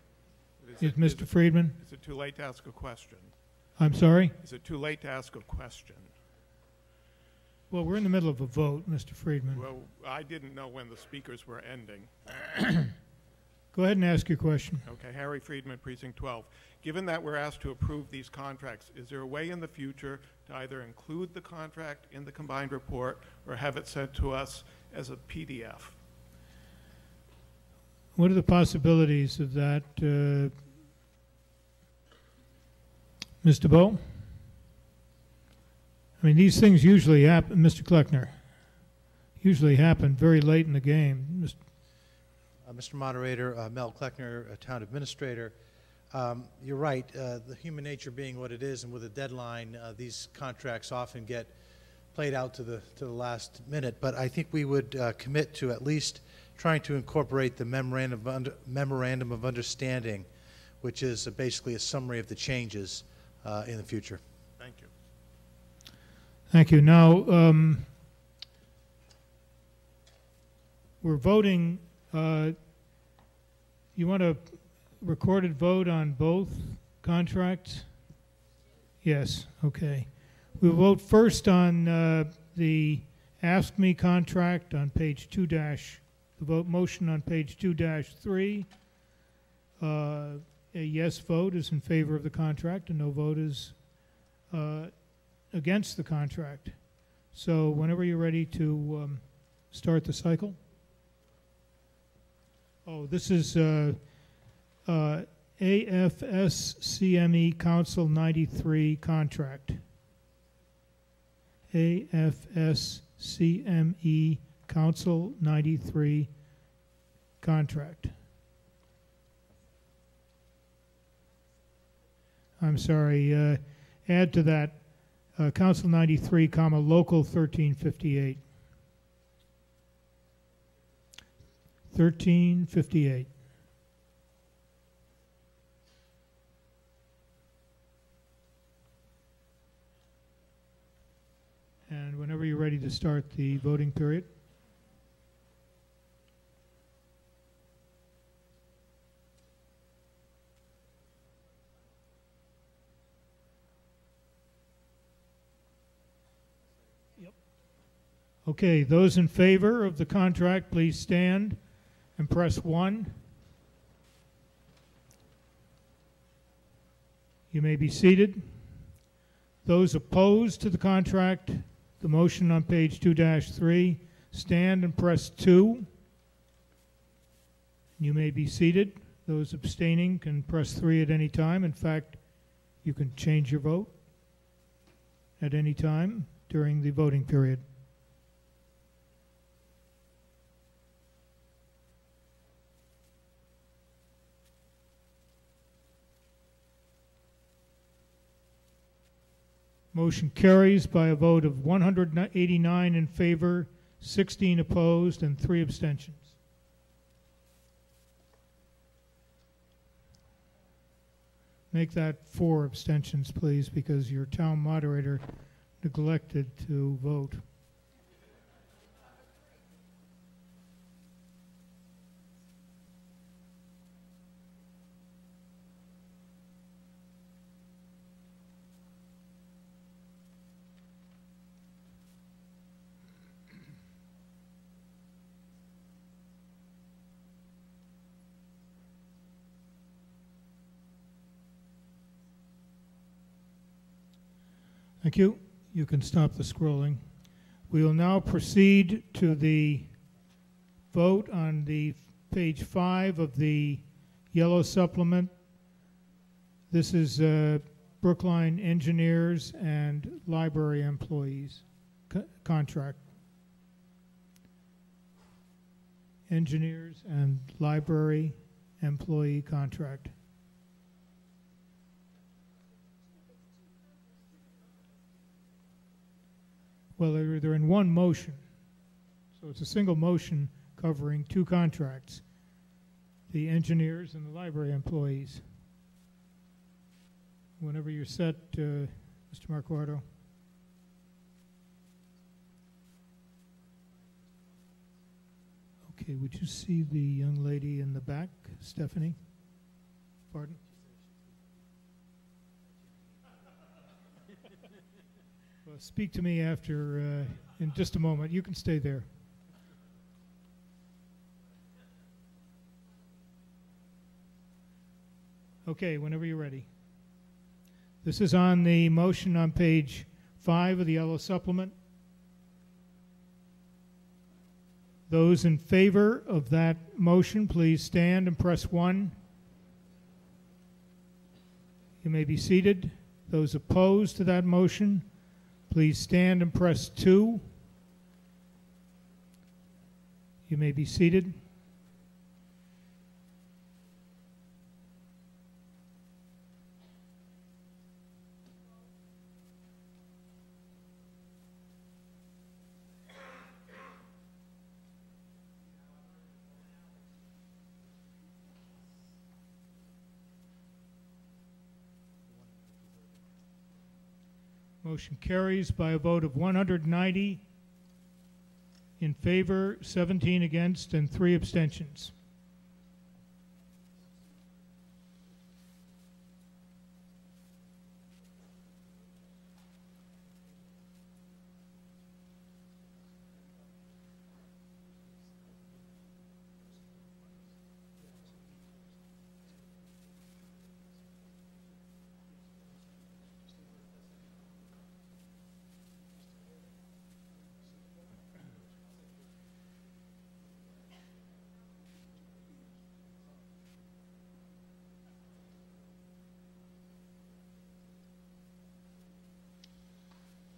Is Mr. Friedman?
Is it too late to ask a question?
I'm sorry?
Is it too late to ask a question?
Well, we're in the middle of a vote, Mr. Friedman.
Well, I didn't know when the speakers were ending.
Go ahead and ask your question.
Okay, Harry Friedman, Precinct 12. Given that we're asked to approve these contracts, is there a way in the future to either include the contract in the combined report or have it sent to us as a PDF?
What are the possibilities of that, Mr. Bowe? I mean, these things usually happen, Mr. Kleckner, usually happen very late in the game.
Mr. Moderator, Mel Kleckner, Town Administrator. You're right, the human nature being what it is, and with a deadline, these contracts often get played out to the last minute. But I think we would commit to at least trying to incorporate the memorandum of understanding, which is basically a summary of the changes in the future.
Thank you.
Thank you. Now, we're voting. You want a recorded vote on both contracts? Yes. Okay. We'll vote first on the Ask Me contract on page 2 dash. The vote motion on page 2-3. A yes vote is in favor of the contract, and no vote is against the contract. So whenever you're ready to start the cycle. Oh, this is AFSCME Council 93 contract. AFSCME Council 93 contract. I'm sorry, add to that Council 93, comma, Local 1358. 1358. And whenever you're ready to start the voting period. Okay, those in favor of the contract, please stand and press 1. You may be seated. Those opposed to the contract, the motion on page 2-3, stand and press 2. You may be seated. Those abstaining can press 3 at any time. In fact, you can change your vote at any time during the voting period. Motion carries by a vote of 189 in favor, 16 opposed, and 3 abstentions. Make that 4 abstentions, please, because your town moderator neglected to vote. Thank you. You can stop the scrolling. We will now proceed to the vote on the page 5 of the yellow supplement. This is Brookline engineers and library employees contract. Engineers and library employee contract. Well, they're in one motion. So it's a single motion covering 2 contracts, the engineers and the library employees. Whenever you're set, Mr. Marquardo. Okay, would you see the young lady in the back, Stephanie? Pardon? Well, speak to me after, in just a moment. You can stay there. Okay, whenever you're ready. This is on the motion on page 5 of the yellow supplement. Those in favor of that motion, please stand and press 1. You may be seated. Those opposed to that motion, please stand and press 2. You may be seated. Motion carries by a vote of 190 in favor, 17 against, and 3 abstentions.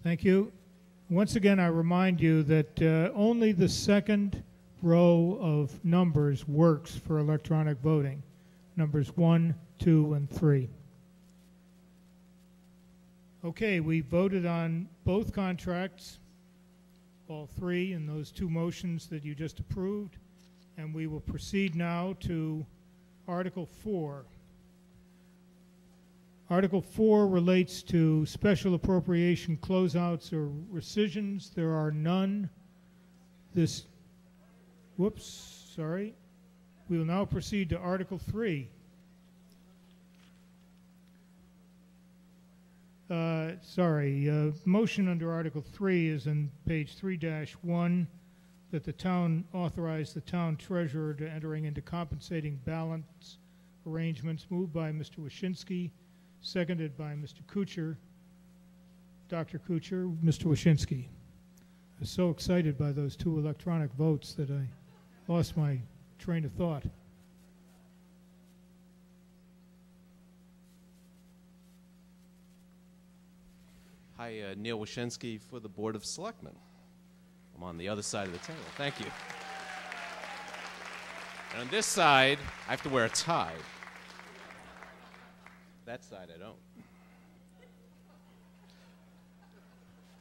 Thank you. Once again, I remind you that only the second row of numbers works for electronic voting. Numbers 1, 2, and 3. Okay, we voted on both contracts, all 3 in those 2 motions that you just approved, and we will proceed now to Article 4. Article 4 relates to special appropriation closeouts or rescissions. There are none. We will now proceed to Article 3. Motion under Article 3 is on page 3-1, that the town authorize the town treasurer to entering into compensating balance arrangements, moved by Mr. Wyszynski, seconded by Mr. Kuchar. Dr. Kuchar, Mr. Wyszynski. I was so excited by those 2 electronic votes that I lost my train of thought.
Hi, Neil Wyszynski for the Board of Selectmen. I'm on the other side of the table. Thank you. And on this side, I have to wear a tie. That side I don't.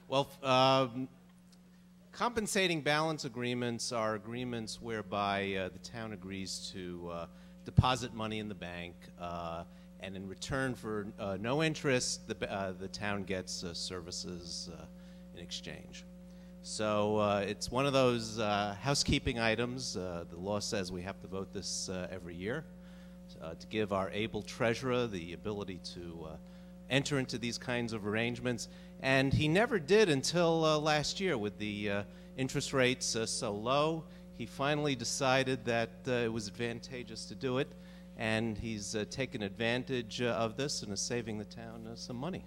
Well, compensating balance agreements are agreements whereby the town agrees to deposit money in the bank, and in return for no interest, the town gets services in exchange. So it's one of those housekeeping items. The law says we have to vote this every year. To give our able treasurer the ability to enter into these kinds of arrangements. And he never did until last year with the interest rates so low. He finally decided that it was advantageous to do it, and he's taken advantage of this and is saving the town some money.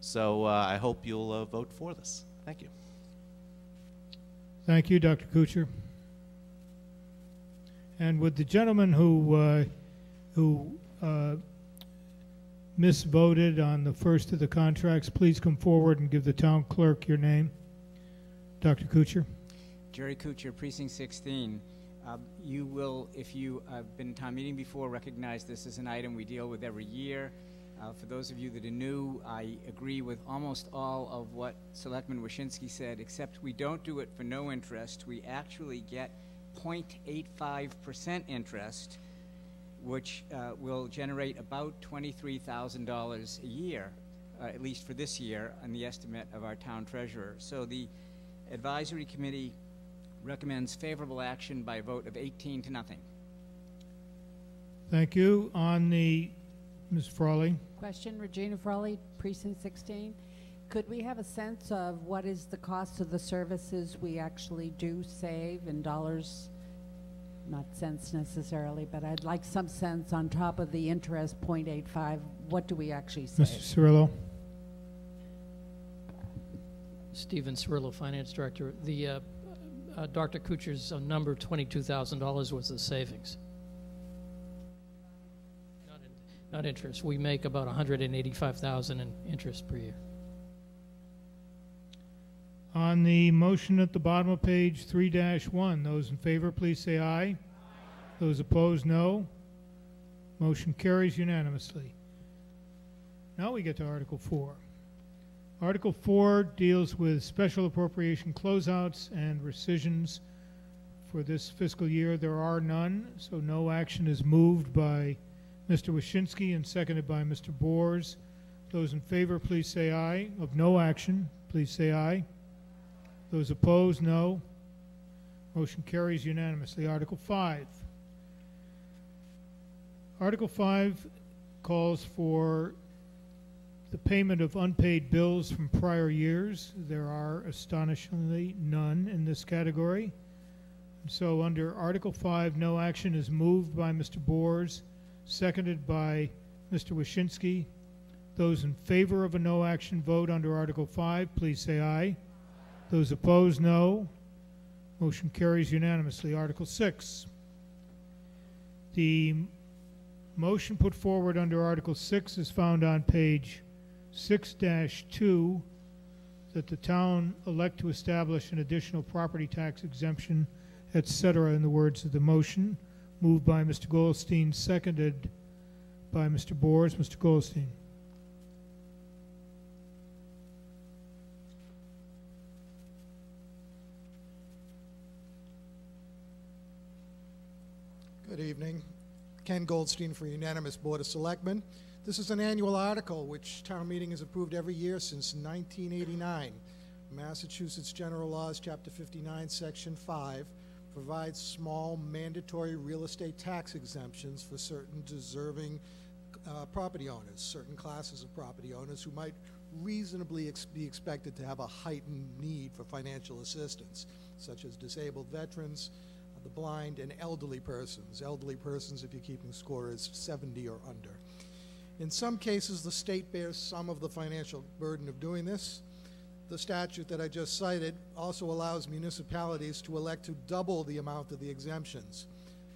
So I hope you'll vote for this. Thank you.
Thank you, Dr. Kuchar. And would the gentleman who misvoted on the first of the contracts please come forward and give the town clerk your name? Dr. Kuchar.
Jerry Kuchar, Precinct 16. You will, if you have been to town meeting before, recognize this is an item we deal with every year. For those of you that are new, I agree with almost all of what Selectman Wyszynski said, except we don't do it for no interest. We actually get 0.85% interest, which will generate about $23,000 a year, at least for this year, on the estimate of our town treasurer. So the advisory committee recommends favorable action by a vote of 18 to nothing.
Thank you. On the, Ms. Frawley.
Question, Regina Frawley, Precinct 16. Could we have a sense of what is the cost of the services we actually do save in dollars? Not cents necessarily, but I'd like some sense on top of the interest, 0.85, what do we actually save?
Mr. Cirillo.
Stephen Cirillo, Finance Director. The Dr. Kuchar's number, $22,000 was the savings. Not interest. We make about $185,000 in interest per year.
On the motion at the bottom of page 3-1, those in favor, please say aye. Those opposed, no. Motion carries unanimously. Now we get to Article 4. Article 4 deals with special appropriation closeouts and rescissions. For this fiscal year, there are none, so no action is moved by Mr. Wyszynski and seconded by Mr. Bors. Those in favor, please say aye. Of no action, please say aye. Those opposed, no. Motion carries unanimously. Article 5. Article 5 calls for the payment of unpaid bills from prior years. There are astonishingly none in this category. So under Article 5, no action is moved by Mr. Bors, seconded by Mr. Wyszynski. Those in favor of a no action vote under Article 5, please say aye. Those opposed, no. Motion carries unanimously. Article 6. The motion put forward under Article 6 is found on page 6-2, that the town elect to establish an additional property tax exemption, etc., in the words of the motion. Moved by Mr. Goldstein, seconded by Mr. Bors. Mr. Goldstein.
Good evening. Ken Goldstein for Unanimous Board of Selectmen. This is an annual article which town meeting has approved every year since 1989. Massachusetts General Laws, Chapter 59, Section 5, provides small mandatory real estate tax exemptions for certain deserving property owners, certain classes of property owners who might reasonably be expected to have a heightened need for financial assistance, such as disabled veterans, the blind, and elderly persons. Elderly persons, if you're keeping score, is 70 or under. In some cases, the state bears some of the financial burden of doing this. The statute that I just cited also allows municipalities to elect to double the amount of the exemptions.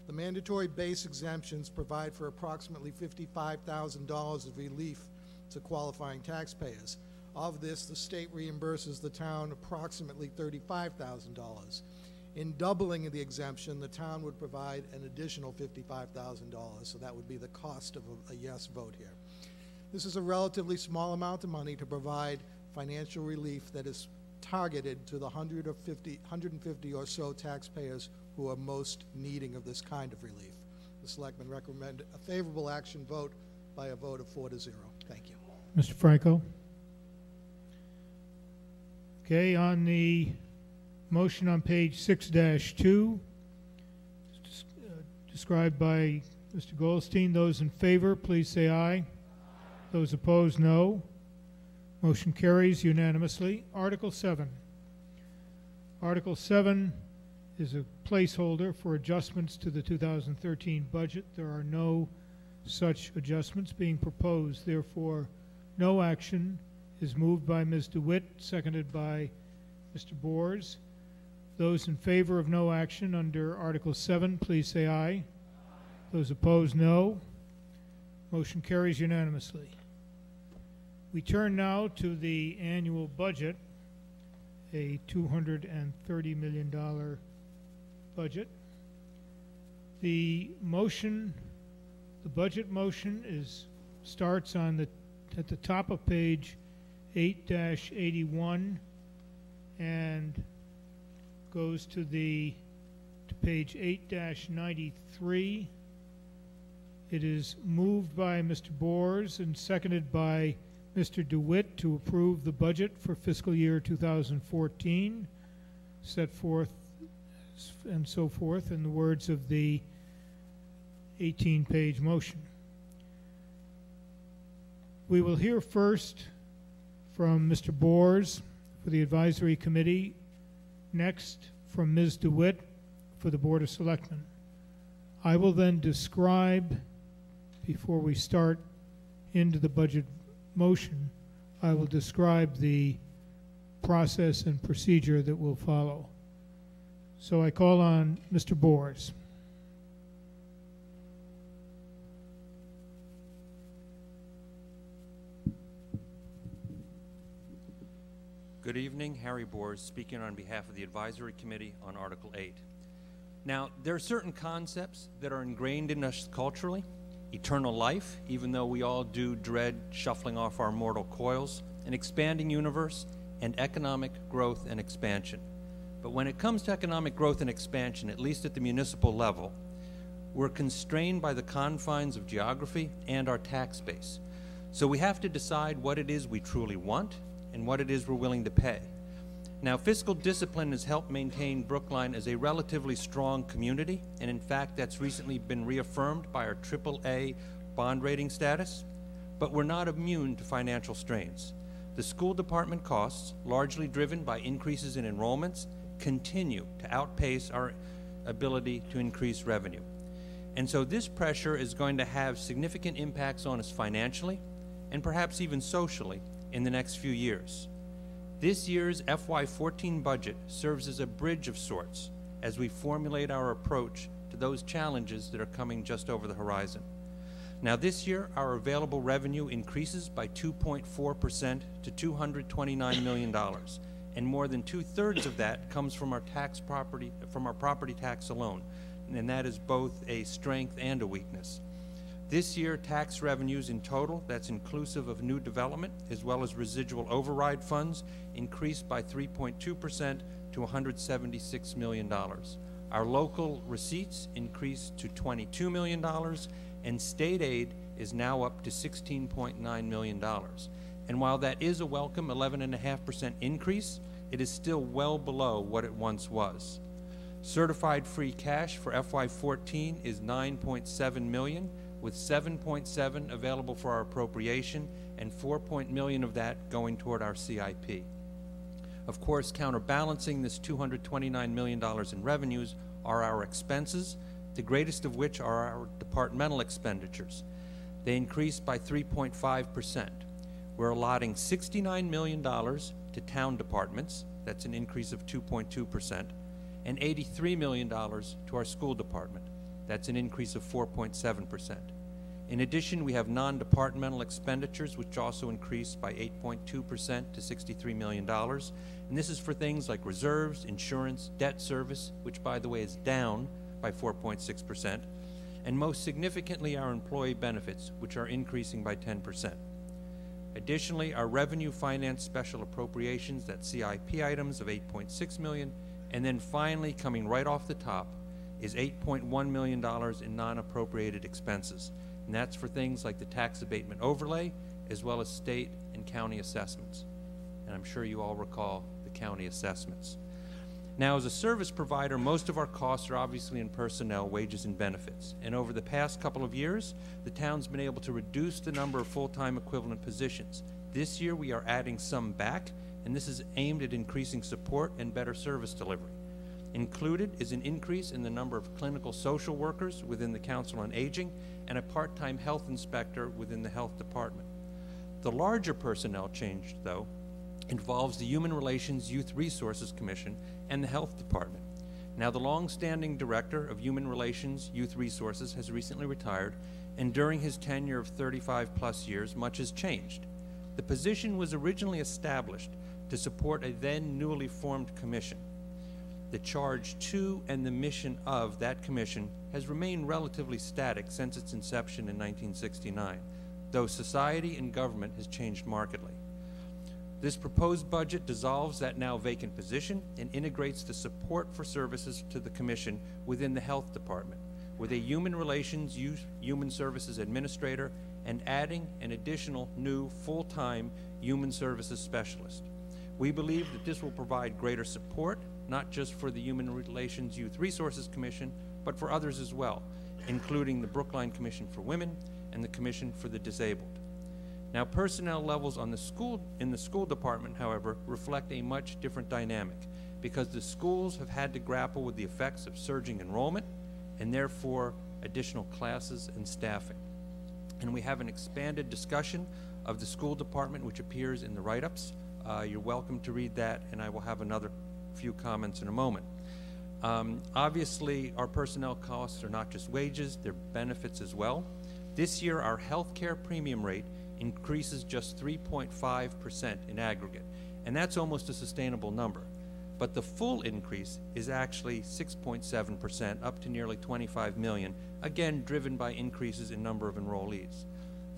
The mandatory base exemptions provide for approximately $55,000 of relief to qualifying taxpayers. Of this, the state reimburses the town approximately $35,000. In doubling the exemption, the town would provide an additional $55,000, so that would be the cost of a yes vote here. This is a relatively small amount of money to provide financial relief that is targeted to the 150 or so taxpayers who are most needing of this kind of relief. The selectmen recommend a favorable action vote by a vote of 4-0. Thank you.
Mr. Franco. Okay, on the motion on page 6-2, described by Mr. Goldstein. Those in favor, please say aye. Those opposed, no. Motion carries unanimously. Article 7. Article 7 is a placeholder for adjustments to the 2013 budget. There are no such adjustments being proposed. Therefore, no action is moved by Ms. DeWitt, seconded by Mr. Bors. Those in favor of no action under Article 7, please say aye. Those opposed, no. Motion carries unanimously. We turn now to the annual budget, a $230 million budget. The motion, the budget motion starts on at the top of page 8-81 and goes to page 8-93. It is moved by Mr. Bors and seconded by Mr. DeWitt to approve the budget for fiscal year 2014, set forth and so forth, in the words of the 18-page motion. We will hear first from Mr. Bors for the Advisory Committee, next from Ms. DeWitt for the Board of Selectmen. I will then describe, before we start into the budget motion, I will describe the process and procedure that will follow. So I call on Mr. Bors.
Good evening, Harry Bors, speaking on behalf of the Advisory Committee on Article 8. Now, there are certain concepts that are ingrained in us culturally. Eternal life, even though we all do dread shuffling off our mortal coils, an expanding universe, and economic growth and expansion. But when it comes to economic growth and expansion, at least at the municipal level, we're constrained by the confines of geography and our tax base. So we have to decide what it is we truly want and what it is we're willing to pay. Now, fiscal discipline has helped maintain Brookline as a relatively strong community, and in fact, that's recently been reaffirmed by our AAA bond rating status, but we're not immune to financial strains. The school department costs, largely driven by increases in enrollments, continue to outpace our ability to increase revenue. And so this pressure is going to have significant impacts on us financially, and perhaps even socially, in the next few years. This year's FY14 budget serves as a bridge of sorts as we formulate our approach to those challenges that are coming just over the horizon. Now this year, our available revenue increases by 2.4% to $229 million, and more than 2/3 of that comes from our property tax alone, and that is both a strength and a weakness. This year, tax revenues in total, that's inclusive of new development, as well as residual override funds, increased by 3.2% to $176 million. Our local receipts increased to $22 million, and state aid is now up to $16.9 million. And while that is a welcome 11.5% increase, it is still well below what it once was. Certified free cash for FY14 is $9.7 million, with $7.7 available for our appropriation and $4 million of that going toward our CIP. Of course, counterbalancing this $229 million in revenues are our expenses, the greatest of which are our departmental expenditures. They increased by 3.5%. We're allotting $69 million to town departments, that's an increase of 2.2%, and $83 million to our school department. That's an increase of 4.7%. In addition, we have non-departmental expenditures, which also increased by 8.2% to $63 million. And this is for things like reserves, insurance, debt service, which, by the way, is down by 4.6%, and most significantly, our employee benefits, which are increasing by 10%. Additionally, our revenue finance special appropriations, that's CIP items of $8.6 million, and then finally, coming right off the top, is $8.1 million in non-appropriated expenses. And that's for things like the tax abatement overlay, as well as state and county assessments. And I'm sure you all recall the county assessments. Now, as a service provider, most of our costs are obviously in personnel, wages, and benefits. And over the past couple of years, the town's been able to reduce the number of full-time equivalent positions. This year, we are adding some back, and this is aimed at increasing support and better service delivery. Included is an increase in the number of clinical social workers within the Council on Aging and a part-time health inspector within the health department. The larger personnel change, though, involves the Human Relations Youth Resources Commission and the health department. Now, the long-standing director of Human Relations Youth Resources has recently retired, and during his tenure of 35+ years, much has changed. The position was originally established to support a then newly formed commission. The charge to and the mission of that commission has remained relatively static since its inception in 1969, though society and government has changed markedly. This proposed budget dissolves that now vacant position and integrates the support for services to the commission within the health department, with a Human Relations Human Services Administrator and adding an additional new full-time Human Services Specialist. We believe that this will provide greater support not just for the Human Relations Youth Resources Commission, but for others as well, including the Brookline Commission for Women and the Commission for the Disabled. Now, personnel levels in the school department, however, reflect a much different dynamic, because the schools have had to grapple with the effects of surging enrollment and therefore additional classes and staffing. And we have an expanded discussion of the school department, which appears in the write-ups. You're welcome to read that, and I will have another few comments in a moment. Obviously, our personnel costs are not just wages, they're benefits as well. This year, our health care premium rate increases just 3.5% in aggregate, and that's almost a sustainable number. But the full increase is actually 6.7%, up to nearly 25 million, again driven by increases in number of enrollees.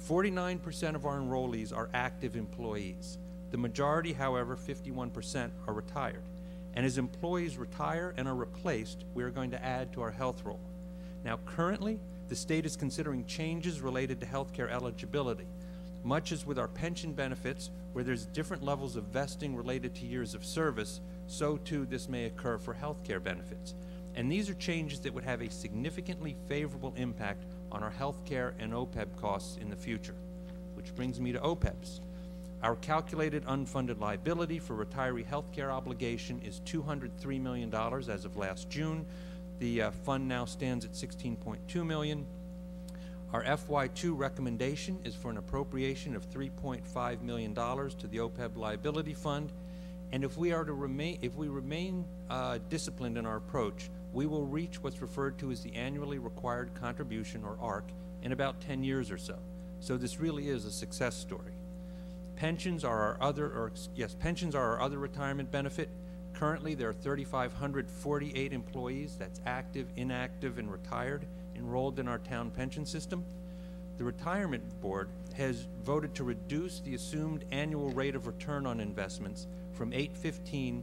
49% of our enrollees are active employees. The majority, however, 51%, are retired. And as employees retire and are replaced, we are going to add to our health roll. Now, currently, the state is considering changes related to healthcare eligibility. Much as with our pension benefits, where there's different levels of vesting related to years of service, so too this may occur for healthcare benefits. And these are changes that would have a significantly favorable impact on our healthcare and OPEB costs in the future. Which brings me to OPEBs. Our calculated unfunded liability for retiree healthcare obligation is $203 million as of last June. The fund now stands at $16.2 million. Our FY2 recommendation is for an appropriation of $3.5 million to the OPEB liability fund. And if we remain disciplined in our approach, we will reach what's referred to as the annually required contribution, or ARC, in about 10 years or so. So this really is a success story. Pensions are our other retirement benefit. Currently, there are 3,548 employees, that's active, inactive, and retired, enrolled in our town pension system. The Retirement Board has voted to reduce the assumed annual rate of return on investments from 8.15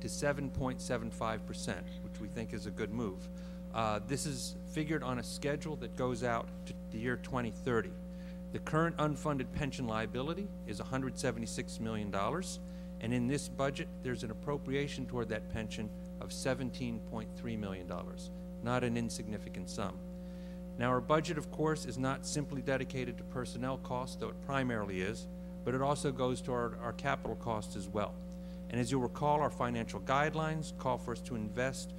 to 7.75%, which we think is a good move. This is figured on a schedule that goes out to the year 2030. The current unfunded pension liability is $176 million, and in this budget, there's an appropriation toward that pension of $17.3 million, not an insignificant sum. Now, our budget, of course, is not simply dedicated to personnel costs, though it primarily is, but it also goes to our capital costs as well. And as you'll recall, our financial guidelines call for us to invest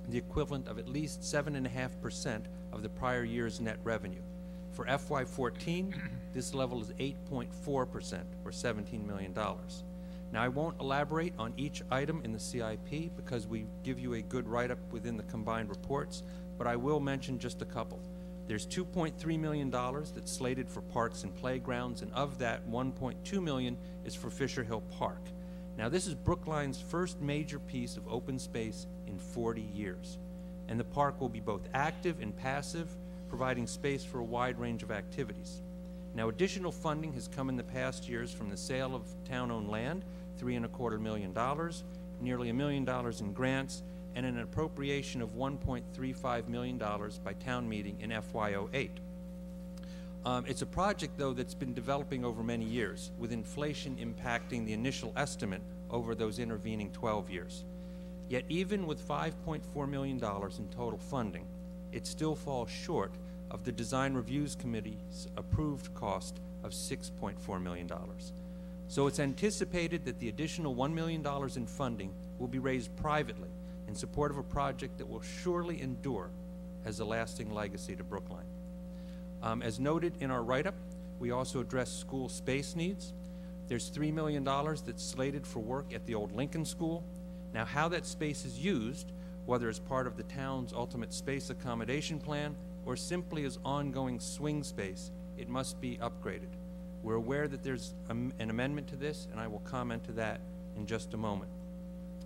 the equivalent of at least 7.5% of the prior year's net revenue. For FY14, this level is 8.4%, or $17 million. Now, I won't elaborate on each item in the CIP because we give you a good write-up within the combined reports, but I will mention just a couple. There's $2.3 million that's slated for parks and playgrounds, and of that, $1.2 million is for Fisher Hill Park. Now, this is Brookline's first major piece of open space in 40 years, and the park will be both active and passive, providing space for a wide range of activities. Now, additional funding has come in the past years from the sale of town-owned land, $3.25 million, nearly $1 million in grants, and an appropriation of $1.35 million by town meeting in FY08. It's a project, though, that's been developing over many years, with inflation impacting the initial estimate over those intervening 12 years. Yet even with $5.4 million in total funding, it still falls short of the Design Reviews Committee's approved cost of $6.4 million. So it's anticipated that the additional $1 million in funding will be raised privately in support of a project that will surely endure as a lasting legacy to Brookline. As noted in our write-up, we also address school space needs. There's $3 million that's slated for work at the old Lincoln School. Now, how that space is used, whether as part of the town's ultimate space accommodation plan or simply as ongoing swing space, it must be upgraded. We're aware that there's an amendment to this, and I will comment to that in just a moment.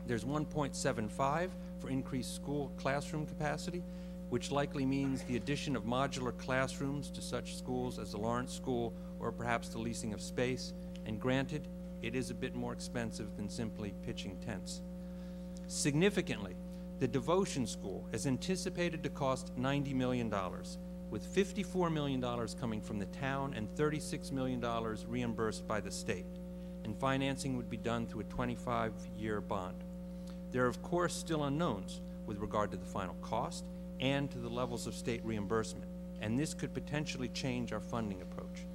There's 1.75 for increased school classroom capacity, which likely means the addition of modular classrooms to such schools as the Lawrence School or perhaps the leasing of space. And granted, it is a bit more expensive than simply pitching tents. Significantly, the Devotion School is anticipated to cost $90 million, with $54 million coming from the town and $36 million reimbursed by the state. And financing would be done through a 25-year bond. There are, of course, still unknowns with regard to the final cost and to the levels of state reimbursement, and this could potentially change our funding approach.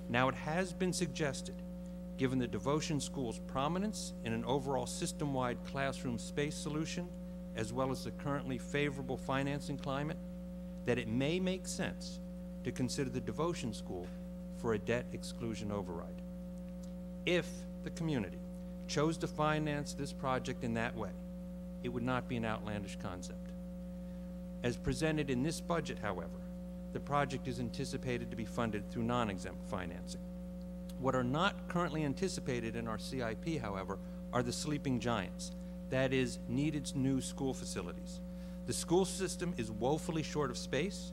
Now, it has been suggested, given the devotion school's prominence in an overall system-wide classroom space solution, as well as the currently favorable financing climate, that it may make sense to consider the devotion school for a debt exclusion override. If the community chose to finance this project in that way, it would not be an outlandish concept. As presented in this budget, however, the project is anticipated to be funded through non-exempt financing. What are not currently anticipated in our CIP, however, are the sleeping giants, that is, needed new school facilities. The school system is woefully short of space,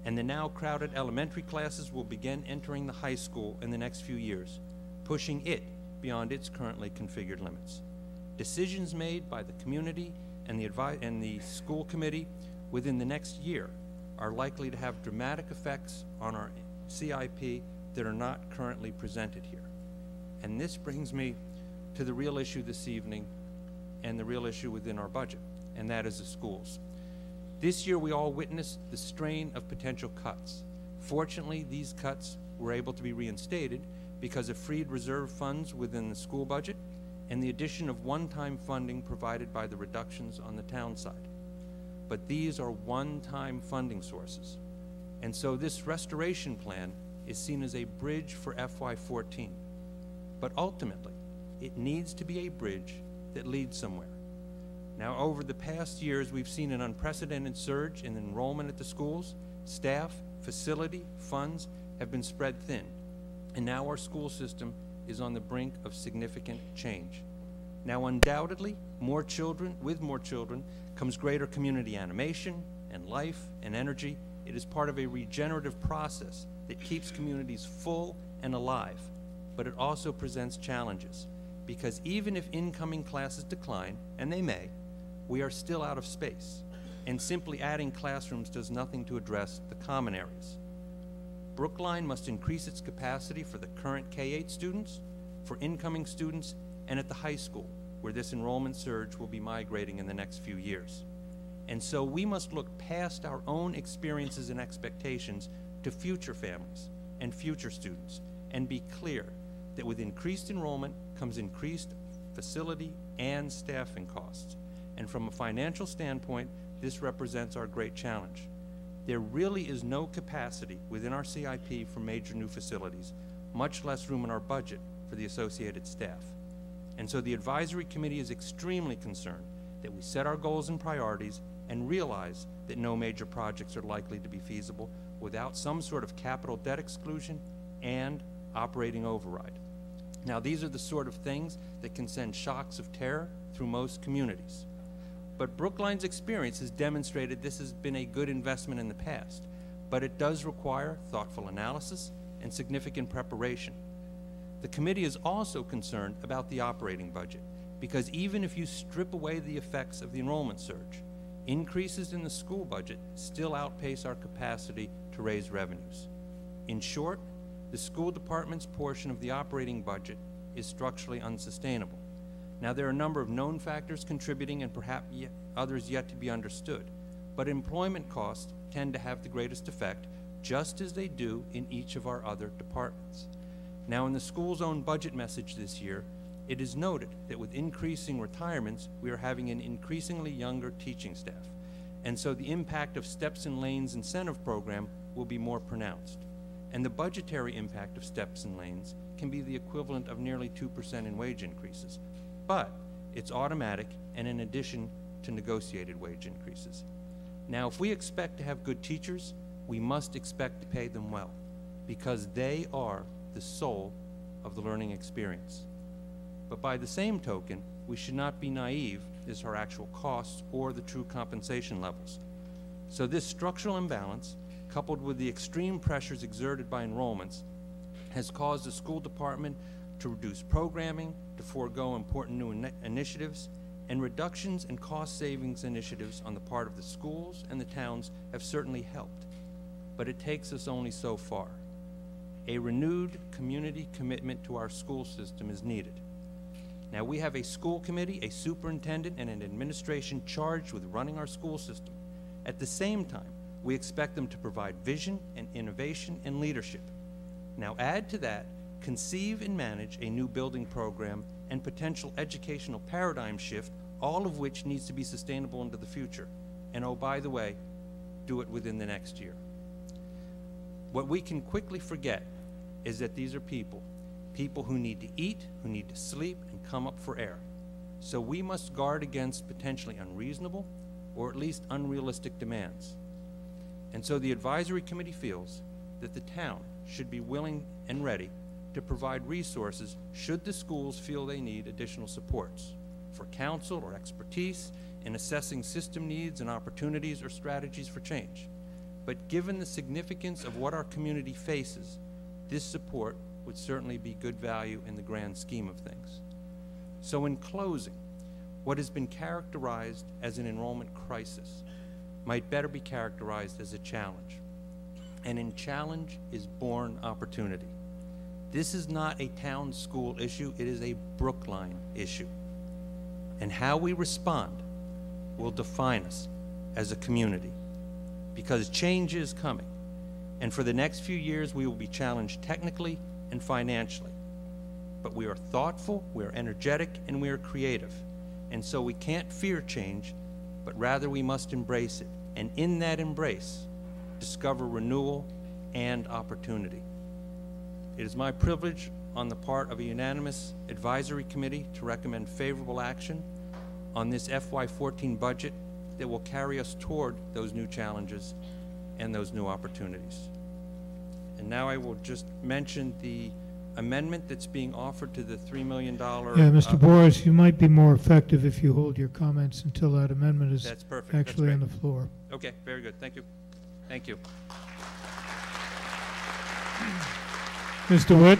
and the now crowded elementary classes will begin entering the high school in the next few years, pushing it beyond its currently configured limits. Decisions made by the community and the school committee within the next year are likely to have dramatic effects on our CIP that are not currently presented here. And this brings me to the real issue this evening and the real issue within our budget, and that is the schools. This year we all witnessed the strain of potential cuts. Fortunately, these cuts were able to be reinstated because of freed reserve funds within the school budget and the addition of one-time funding provided by the reductions on the town side. But these are one-time funding sources. And so this restoration plan is seen as a bridge for FY14. But ultimately, it needs to be a bridge that leads somewhere. Now, over the past years, we've seen an unprecedented surge in enrollment at the schools. Staff, facility, funds have been spread thin. And now our school system is on the brink of significant change. Now, undoubtedly, with more children comes greater community animation and life and energy. It is part of a regenerative process that keeps communities full and alive. But it also presents challenges, because even if incoming classes decline, and they may, we are still out of space, and simply adding classrooms does nothing to address the common areas. Brookline must increase its capacity for the current K-8 students, for incoming students, and at the high school, where this enrollment surge will be migrating in the next few years. And so we must look past our own experiences and expectations to future families and future students, and be clear that with increased enrollment comes increased facility and staffing costs. And from a financial standpoint, this represents our great challenge. There really is no capacity within our CIP for major new facilities, much less room in our budget for the associated staff. And so the advisory committee is extremely concerned that we set our goals and priorities and realize that no major projects are likely to be feasible without some sort of capital debt exclusion and operating override. Now, these are the sort of things that can send shocks of terror through most communities. But Brookline's experience has demonstrated this has been a good investment in the past, but it does require thoughtful analysis and significant preparation. The committee is also concerned about the operating budget, because even if you strip away the effects of the enrollment surge, increases in the school budget still outpace our capacity to raise revenues. In short, the school department's portion of the operating budget is structurally unsustainable. Now, there are a number of known factors contributing and perhaps others yet to be understood, but employment costs tend to have the greatest effect, just as they do in each of our other departments. Now, in the school's own budget message this year, it is noted that with increasing retirements, we are having an increasingly younger teaching staff, and so the impact of Steps in Lanes incentive program will be more pronounced. And the budgetary impact of Steps in Lanes can be the equivalent of nearly 2% in wage increases, but it's automatic and in addition to negotiated wage increases. Now, if we expect to have good teachers, we must expect to pay them well, because they are the soul of the learning experience. But by the same token, we should not be naive as to our actual costs or the true compensation levels. So this structural imbalance, coupled with the extreme pressures exerted by enrollments, has caused the school department to reduce programming, to forego important new initiatives, and reductions in cost savings initiatives on the part of the schools and the towns have certainly helped. But it takes us only so far. A renewed community commitment to our school system is needed. Now, we have a school committee, a superintendent, and an administration charged with running our school system. At the same time, we expect them to provide vision and innovation and leadership. Now, add to that, conceive and manage a new building program and potential educational paradigm shift, all of which needs to be sustainable into the future. And oh, by the way, do it within the next year. What we can quickly forget is that these are people who need to eat, who need to sleep, and come up for air. So we must guard against potentially unreasonable or at least unrealistic demands. And so the advisory committee feels that the town should be willing and ready to provide resources should the schools feel they need additional supports for counsel or expertise in assessing system needs and opportunities or strategies for change. But given the significance of what our community faces, this support would certainly be good value in the grand scheme of things. So in closing, what has been characterized as an enrollment crisis might better be characterized as a challenge. And in challenge is born opportunity. This is not a town school issue, it is a Brookline issue. And how we respond will define us as a community, because change is coming. And for the next few years, we will be challenged technically and financially. But we are thoughtful, we are energetic, and we are creative. And so we can't fear change, but rather we must embrace it. And in that embrace, discover renewal and opportunity. It is my privilege on the part of a unanimous advisory committee to recommend favorable action on this FY14 budget that will carry us toward those new challenges and those new opportunities. And now I will just mention the amendment that's being offered to the $3 million.
Yeah, Mr. Boris, you might be more effective if you hold your comments until that amendment is
That's perfect.
actually
That's
on the floor.
Okay, very good. Thank you. Thank you.
Mr. Witt?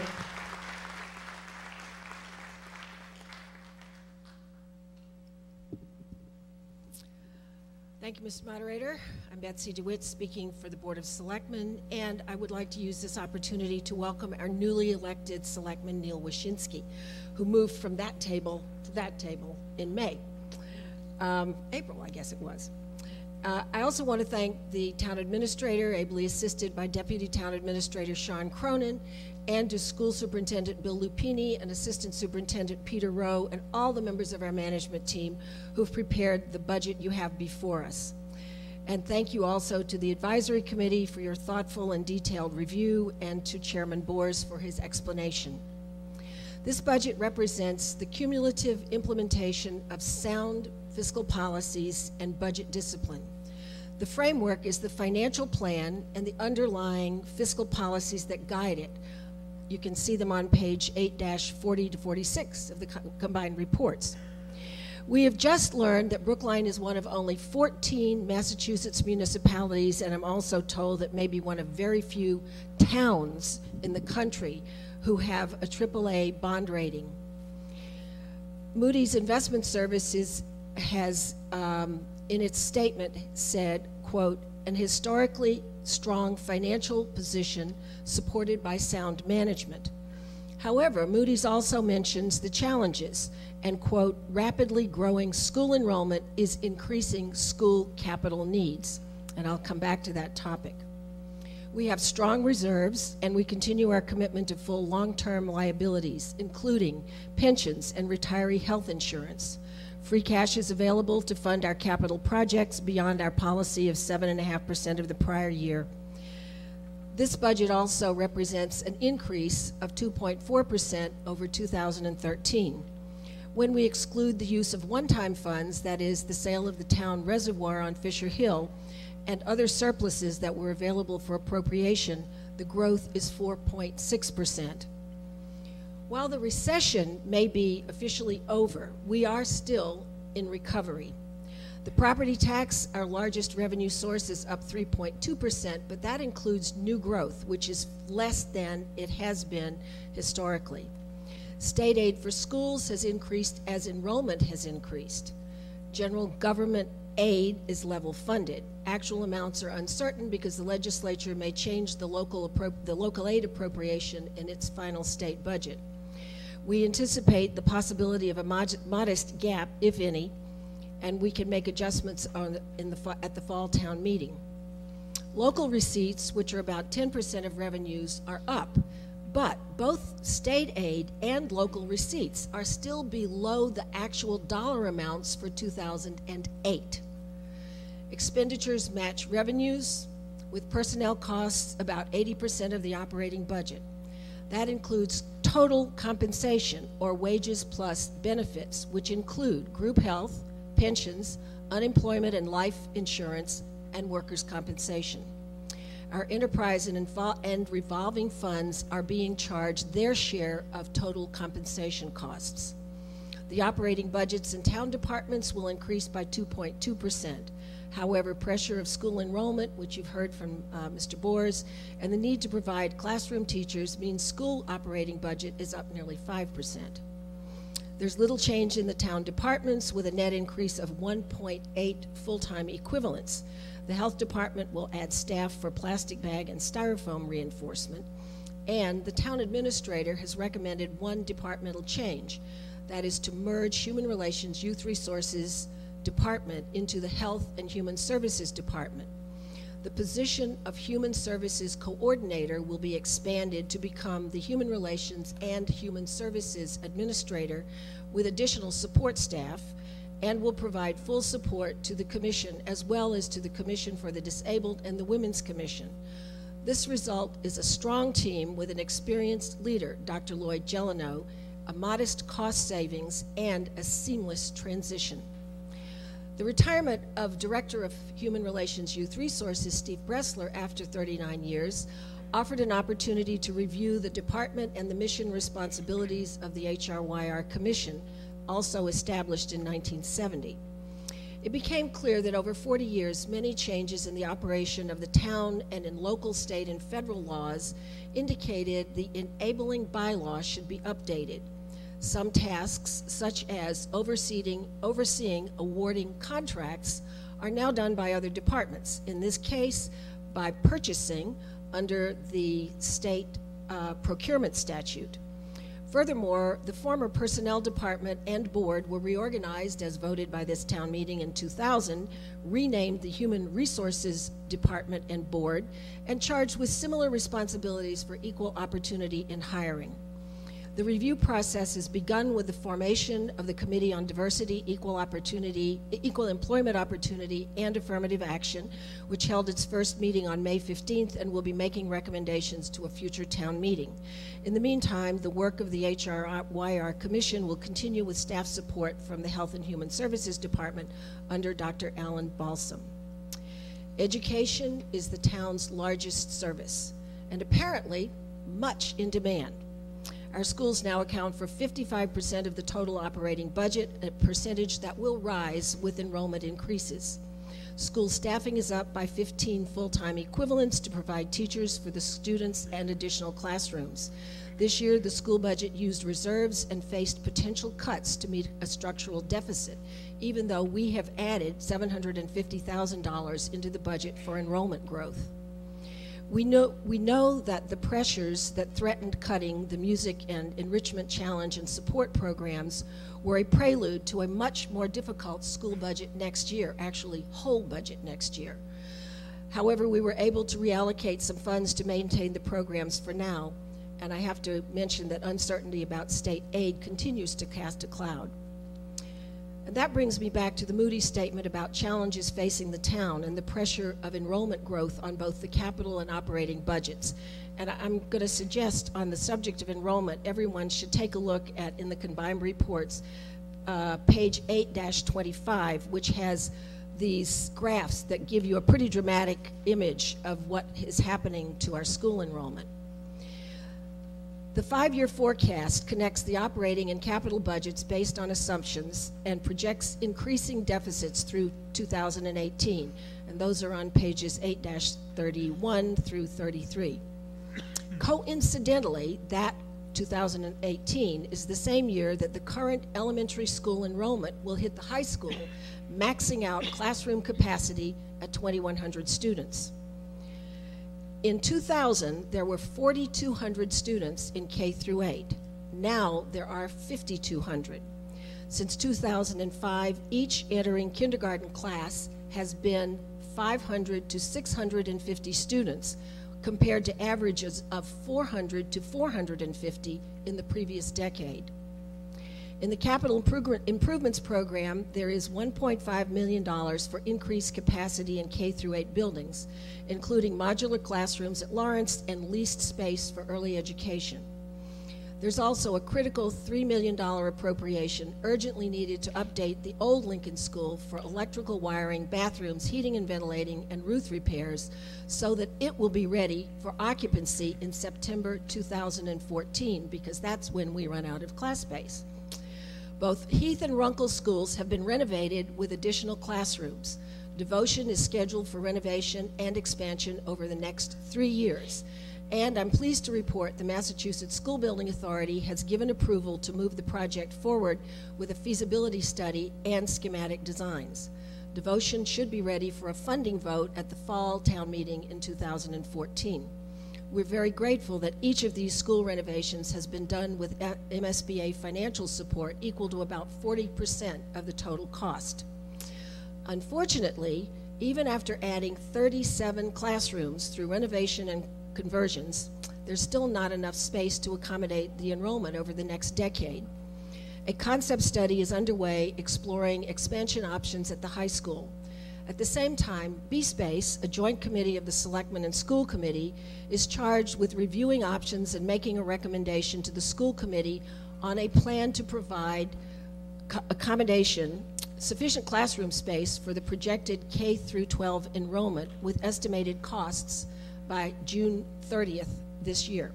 Thank you, Mr. Moderator. I'm Betsy DeWitt, speaking for the Board of Selectmen, and I would like to use this opportunity to welcome our newly elected Selectman Neil Wyshynski, who moved from that table to that table in May. April, I guess it was. I also want to thank the Town Administrator, ably assisted by Deputy Town Administrator Sean Cronin, and to School Superintendent Bill Lupini and Assistant Superintendent Peter Rowe, and all the members of our management team who've prepared the budget you have before us. And thank you also to the Advisory Committee for your thoughtful and detailed review, and to Chairman Bors for his explanation. This budget represents the cumulative implementation of sound fiscal policies and budget discipline. The framework is the financial plan and the underlying fiscal policies that guide it. You can see them on page 8-40 to 46 of the combined reports. We have just learned that Brookline is one of only 14 Massachusetts municipalities, and I'm also told that maybe one of very few towns in the country who have a AAA bond rating. Moody's Investment Services has, in its statement, said, quote, an historically strong financial position supported by sound management. However, Moody's also mentions the challenges and, quote, rapidly growing school enrollment is increasing school capital needs. And I'll come back to that topic. We have strong reserves, and we continue our commitment to full long-term liabilities, including pensions and retiree health insurance. Free cash is available to fund our capital projects beyond our policy of 7.5% of the prior year. This budget also represents an increase of 2.4% over 2013. When we exclude the use of one-time funds, that is, the sale of the town reservoir on Fisher Hill, and other surpluses that were available for appropriation, the growth is 4.6%. While the recession may be officially over, we are still in recovery. The property tax, our largest revenue source, is up 3.2%, but that includes new growth, which is less than it has been historically. State aid for schools has increased as enrollment has increased. General government aid is level funded. Actual amounts are uncertain because the legislature may change the local aid appropriation in its final state budget. We anticipate the possibility of a modest gap, if any, and we can make adjustments at the fall town meeting. Local receipts, which are about 10% of revenues, are up, but both state aid and local receipts are still below the actual dollar amounts for 2008. Expenditures match revenues, with personnel costs about 80% of the operating budget. That includes total compensation, or wages plus benefits, which include group health, pensions, unemployment and life insurance, and workers' compensation. Our enterprise and revolving funds are being charged their share of total compensation costs. The operating budgets in town departments will increase by 2.2%. However, pressure of school enrollment, which you've heard from Mr. Bors, and the need to provide classroom teachers means school operating budget is up nearly 5%. There's little change in the town departments, with a net increase of 1.8 full-time equivalents. The health department will add staff for plastic bag and styrofoam reinforcement, and the town administrator has recommended one departmental change. That is to merge Human Relations Youth Resources Department into the Health and Human Services Department. The position of Human Services Coordinator will be expanded to become the Human Relations and Human Services Administrator, with additional support staff, and will provide full support to the Commission as well as to the Commission for the Disabled and the Women's Commission. This result is a strong team with an experienced leader, Dr. Lloyd Gelano, a modest cost savings, and a seamless transition. The retirement of Director of Human Relations Youth Resources, Steve Bressler, after 39 years, offered an opportunity to review the department and the mission responsibilities of the HRYR Commission, also established in 1970. It became clear that over 40 years, many changes in the operation of the town and in local, state, and federal laws indicated the enabling bylaw should be updated. Some tasks, such as overseeing awarding contracts, are now done by other departments. In this case, by purchasing under the state procurement statute. Furthermore, the former Personnel Department and Board were reorganized as voted by this town meeting in 2000, renamed the Human Resources Department and Board, and charged with similar responsibilities for equal opportunity in hiring. The review process has begun with the formation of the Committee on Diversity, Equal Employment Opportunity, and Affirmative Action, which held its first meeting on May 15th and will be making recommendations to a future town meeting. In the meantime, the work of the HRYR Commission will continue with staff support from the Health and Human Services Department under Dr. Alan Balsam. Education is the town's largest service, and apparently much in demand. Our schools now account for 55% of the total operating budget, a percentage that will rise with enrollment increases. School staffing is up by 15 full-time equivalents to provide teachers for the students and additional classrooms. This year, the school budget used reserves and faced potential cuts to meet a structural deficit, even though we have added $750,000 into the budget for enrollment growth. We know that the pressures that threatened cutting the music and enrichment challenge and support programs were a prelude to a much more difficult school budget next year, actually whole budget next year. However, we were able to reallocate some funds to maintain the programs for now, and I have to mention that uncertainty about state aid continues to cast a cloud. And that brings me back to the Moody statement about challenges facing the town and the pressure of enrollment growth on both the capital and operating budgets. And I'm going to suggest on the subject of enrollment, everyone should take a look at, in the combined reports, page 8-25, which has these graphs that give you a pretty dramatic image of what is happening to our school enrollment. The 5-year forecast connects the operating and capital budgets based on assumptions and projects increasing deficits through 2018, and those are on pages 8-31 through 33. Coincidentally, that 2018 is the same year that the current elementary school enrollment will hit the high school, maxing out classroom capacity at 2,100 students. In 2000, there were 4,200 students in K through 8. Now there are 5,200. Since 2005, each entering kindergarten class has been 500 to 650 students, compared to averages of 400 to 450 in the previous decade. In the Capital Improvements Program, there is $1.5 million for increased capacity in K-8 buildings, including modular classrooms at Lawrence and leased space for early education. There's also a critical $3 million appropriation urgently needed to update the old Lincoln School for electrical wiring, bathrooms, heating and ventilating, and roof repairs so that it will be ready for occupancy in September 2014, because that's when we run out of class space. Both Heath and Runkle schools have been renovated with additional classrooms. Devotion is scheduled for renovation and expansion over the next 3 years. And I'm pleased to report the Massachusetts School Building Authority has given approval to move the project forward with a feasibility study and schematic designs. Devotion should be ready for a funding vote at the fall town meeting in 2014. We're very grateful that each of these school renovations has been done with MSBA financial support equal to about 40% of the total cost. Unfortunately, even after adding 37 classrooms through renovation and conversions, there's still not enough space to accommodate the enrollment over the next decade. A concept study is underway exploring expansion options at the high school. At the same time, B-Space, a joint committee of the Selectmen and School Committee, is charged with reviewing options and making a recommendation to the school committee on a plan to provide accommodation, sufficient classroom space for the projected K-12 enrollment with estimated costs by June 30th this year.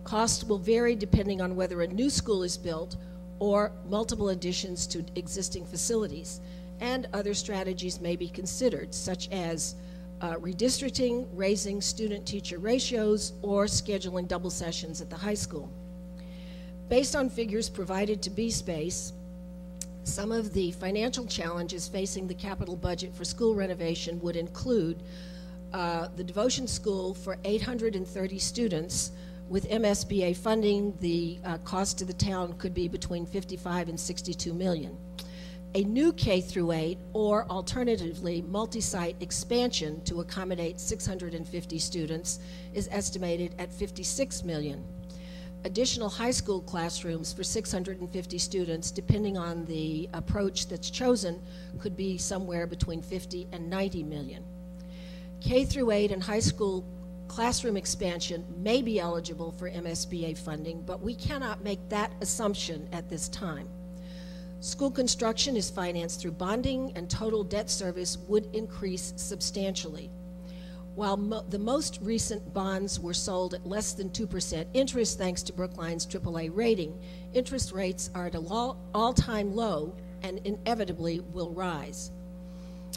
Costs will vary depending on whether a new school is built or multiple additions to existing facilities, and other strategies may be considered, such as redistricting, raising student-teacher ratios, or scheduling double sessions at the high school. Based on figures provided to B-Space, some of the financial challenges facing the capital budget for school renovation would include the Devotion School for 830 students. With MSBA funding, the cost to the town could be between $55 and $62 million. A new K-8, or alternatively multi-site expansion to accommodate 650 students, is estimated at $56 million. Additional high school classrooms for 650 students, depending on the approach that's chosen, could be somewhere between $50 and $90 million. K-8 and high school classroom expansion may be eligible for MSBA funding, but we cannot make that assumption at this time. School construction is financed through bonding, and total debt service would increase substantially. While the most recent bonds were sold at less than 2% interest thanks to Brookline's AAA rating, interest rates are at an all-time low and inevitably will rise.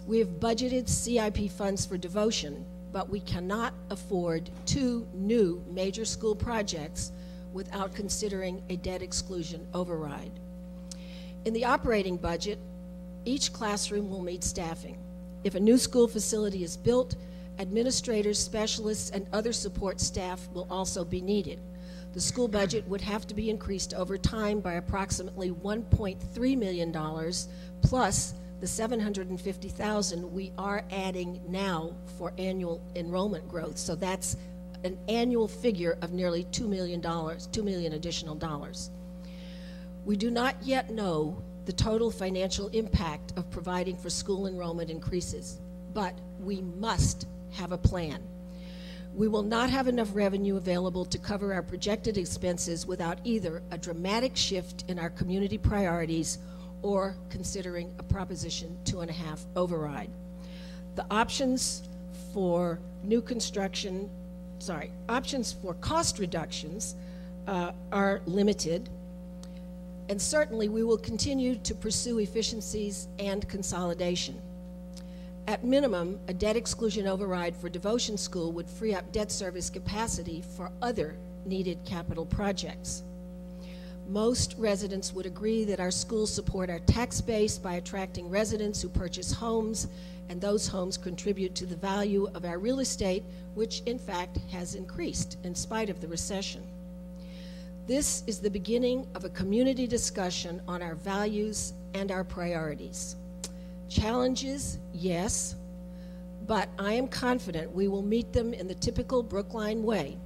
We have budgeted CIP funds for Devotion, but we cannot afford 2 new major school projects without considering a debt exclusion override. In the operating budget, each classroom will need staffing. If a new school facility is built, administrators, specialists, and other support staff will also be needed. The school budget would have to be increased over time by approximately $1.3 million, plus the $750,000 we are adding now for annual enrollment growth. So that's an annual figure of nearly $2 million additional dollars. We do not yet know the total financial impact of providing for school enrollment increases, but we must have a plan. We will not have enough revenue available to cover our projected expenses without either a dramatic shift in our community priorities or considering a Proposition 2.5 override. The options for options for cost reductions are limited, and certainly we will continue to pursue efficiencies and consolidation. At minimum, a debt exclusion override for Devotion School would free up debt service capacity for other needed capital projects. Most residents would agree that our schools support our tax base by attracting residents who purchase homes, and those homes contribute to the value of our real estate, which in fact has increased in spite of the recession. This is the beginning of a community discussion on our values and our priorities. Challenges, yes, but I am confident we will meet them in the typical Brookline way,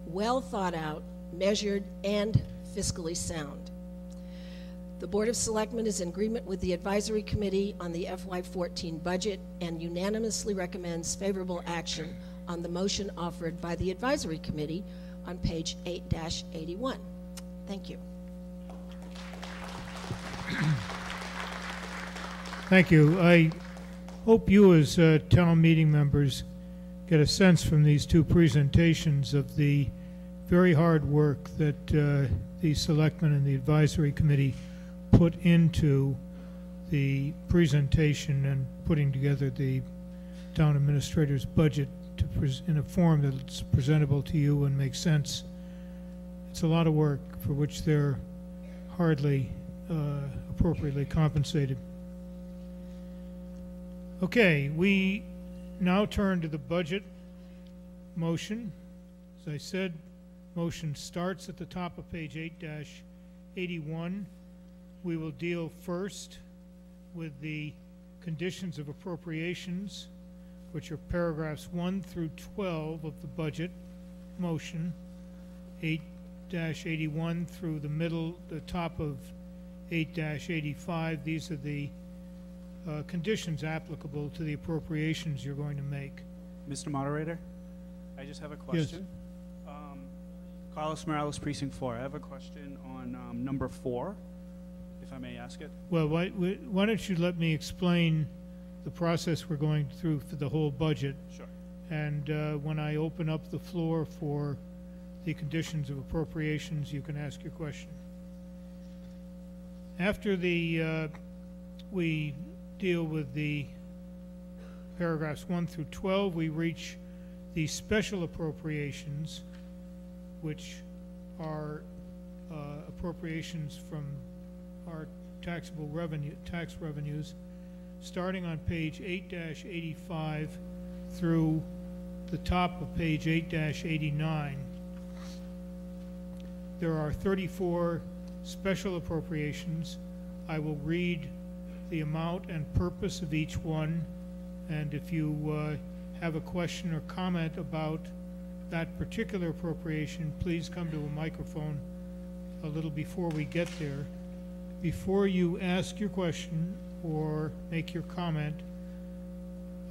well thought out, measured, and fiscally sound. The Board of Selectmen is in agreement with the Advisory Committee on the FY14 budget and unanimously recommends favorable action on the motion offered by the Advisory Committee on page 8-81. Thank you.
Thank you. I hope you as town meeting members get a sense from these two presentations of the very hard work that the selectmen and the advisory committee put into the presentation and putting together the town administrator's budget to in a form that's presentable to you and makes sense. It's a lot of work for which they're hardly appropriately compensated. Okay, we now turn to the budget motion. As I said, motion starts at the top of page 8-81. We will deal first with the conditions of appropriations, which are paragraphs 1 through 12 of the budget motion, 8-81 through the top of 8-85. These are the conditions applicable to the appropriations you're going to make.
Mr. Moderator, I just have a question.
Yes.
Carlos Morales, Precinct 4. I have a question on number 4, if I may ask it.
Well, why don't you let me explain the process we're going through for the whole budget.
Sure.
And when I open up the floor for the conditions of appropriations, you can ask your question. After we deal with the paragraphs 1 through 12, we reach the special appropriations, which are appropriations from our taxable revenue, tax revenues, starting on page 8-85 through the top of page 8-89. There are 34 special appropriations. I will read the amount and purpose of each one, and if you have a question or comment about that particular appropriation, please come to a microphone a little before we get there. Before you ask your question or make your comment,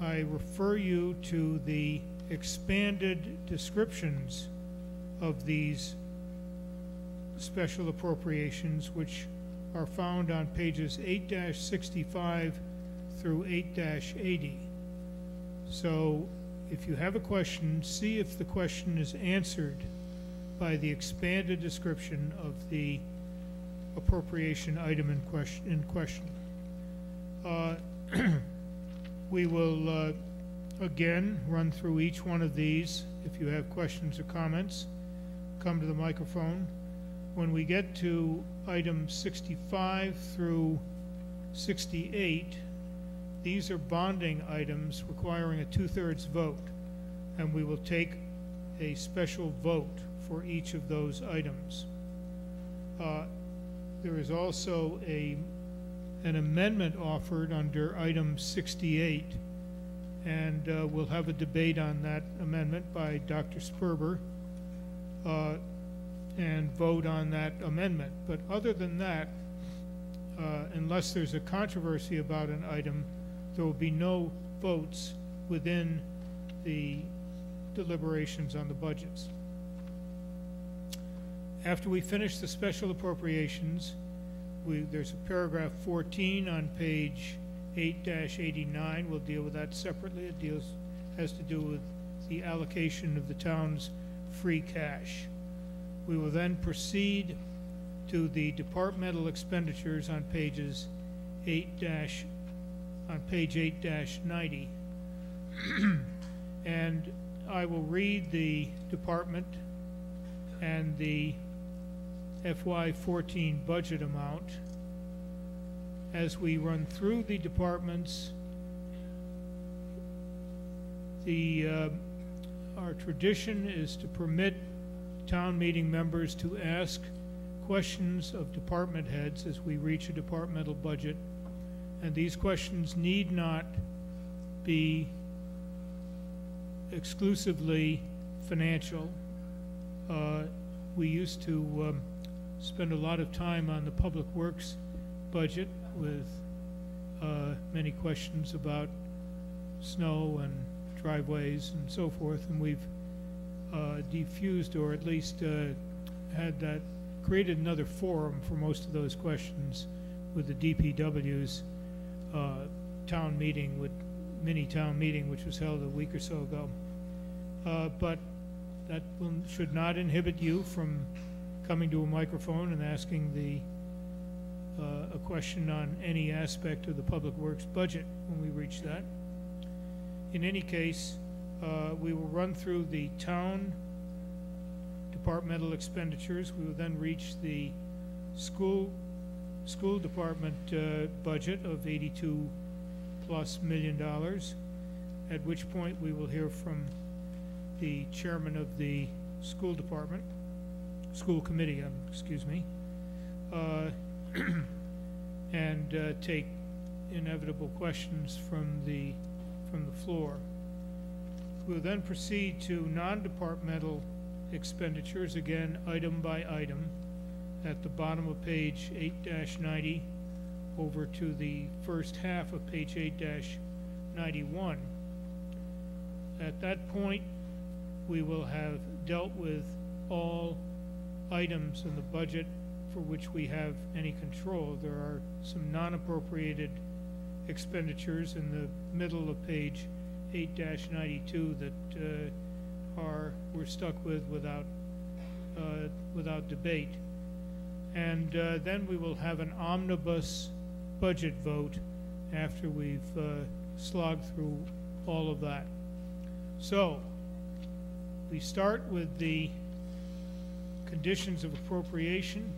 I refer you to the expanded descriptions of these special appropriations, which are found on pages 8-65 through 8-80. So if you have a question, see if the question is answered by the expanded description of the appropriation item in question. We will again run through each one of these. If you have questions or comments, come to the microphone. When we get to items 65 through 68, these are bonding items requiring a 2/3 vote, and we will take a special vote for each of those items. There is also an amendment offered under item 68, and we'll have a debate on that amendment by Dr. Sperber and vote on that amendment. But other than that, unless there's a controversy about an item, there will be no votes within the deliberations on the budgets. After we finish the special appropriations, there's a paragraph 14 on page 8-89. We'll deal with that separately. It has to do with the allocation of the town's free cash. We will then proceed to the departmental expenditures on pages on page 8-90. And I will read the department and the FY14 budget amount. As we run through the departments, our tradition is to permit town meeting members to ask questions of department heads as we reach a departmental budget. And these questions need not be exclusively financial. We used to spend a lot of time on the Public Works budget with many questions about snow and driveways and so forth, and we've diffused, or at least had that, created another forum for most of those questions with the DPW's town meeting, mini town meeting, which was held a week or so ago. But that should not inhibit you from coming to a microphone and asking a question on any aspect of the Public Works budget when we reach that. In any case, we will run through the town departmental expenditures. We will then reach the school department budget of $82+ million, at which point we will hear from the chairman of the school committee, excuse me, and take inevitable questions from the floor. We'll then proceed to non-departmental expenditures, again, item by item, at the bottom of page 8-90 over to the first half of page 8-91. At that point, we will have dealt with all items in the budget for which we have any control. There are some non-appropriated expenditures in the middle of page 8-92 that we're stuck with without debate. And then we will have an omnibus budget vote after we've slogged through all of that. So we start with the conditions of appropriation,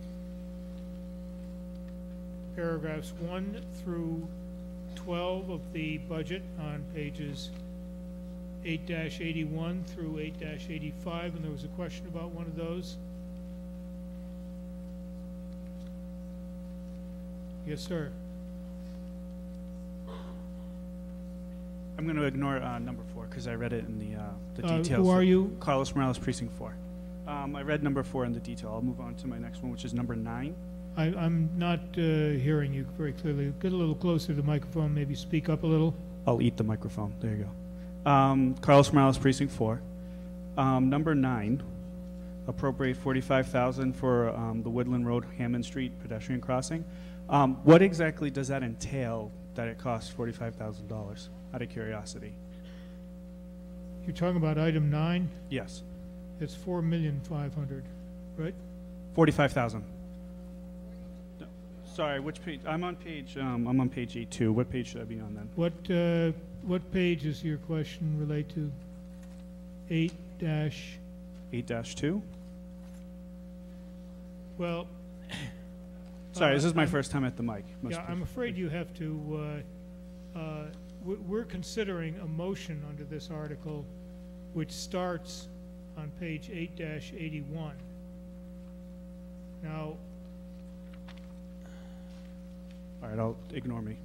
paragraphs 1 through 12 of the budget on pages 8-81 through 8-85, and there was a question about one of those. Yes, sir.
I'm going to ignore number 4 because I read it in the details.
Who are you?
Carlos Morales, Precinct 4. I read number 4 in the detail. I'll move on to my next one, which is number 9.
I'm not hearing you very clearly. Get a little closer to the microphone, maybe speak up a little.
I'll eat the microphone. There you go. Carlos Morales, Precinct 4. Number 9, appropriate $45,000 for the Woodland Road, Hammond Street pedestrian crossing. What exactly does that entail that it costs $45,000, out of curiosity?
You're talking about item 9?
Yes.
It's $4,500,000, right?
45,000. No, sorry, which page? I'm on page 8-2. What page should I be on then?
What page does your question relate to?
8-2?
Well,
sorry, this is my first time at the mic.
I'm afraid you have to, we're considering a motion under this article which starts on page 8-81. Now,
all right, I'll ignore me.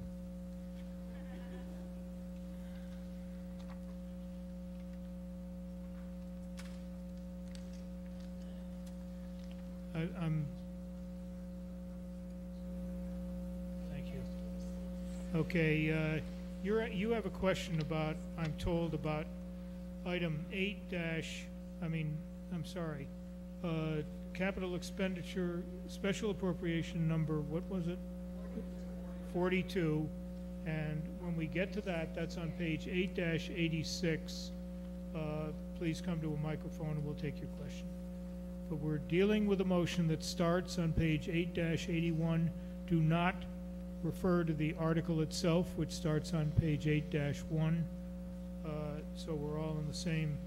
Thank you. Okay, you have a question about, I'm told, about item capital expenditure, special appropriation number, what was it? 42. And when we get to that, that's on page 8-86. Please come to a microphone and we'll take your question. But we're dealing with a motion that starts on page 8-81. Do not refer to the article itself, which starts on page 8-1. So we're all on the same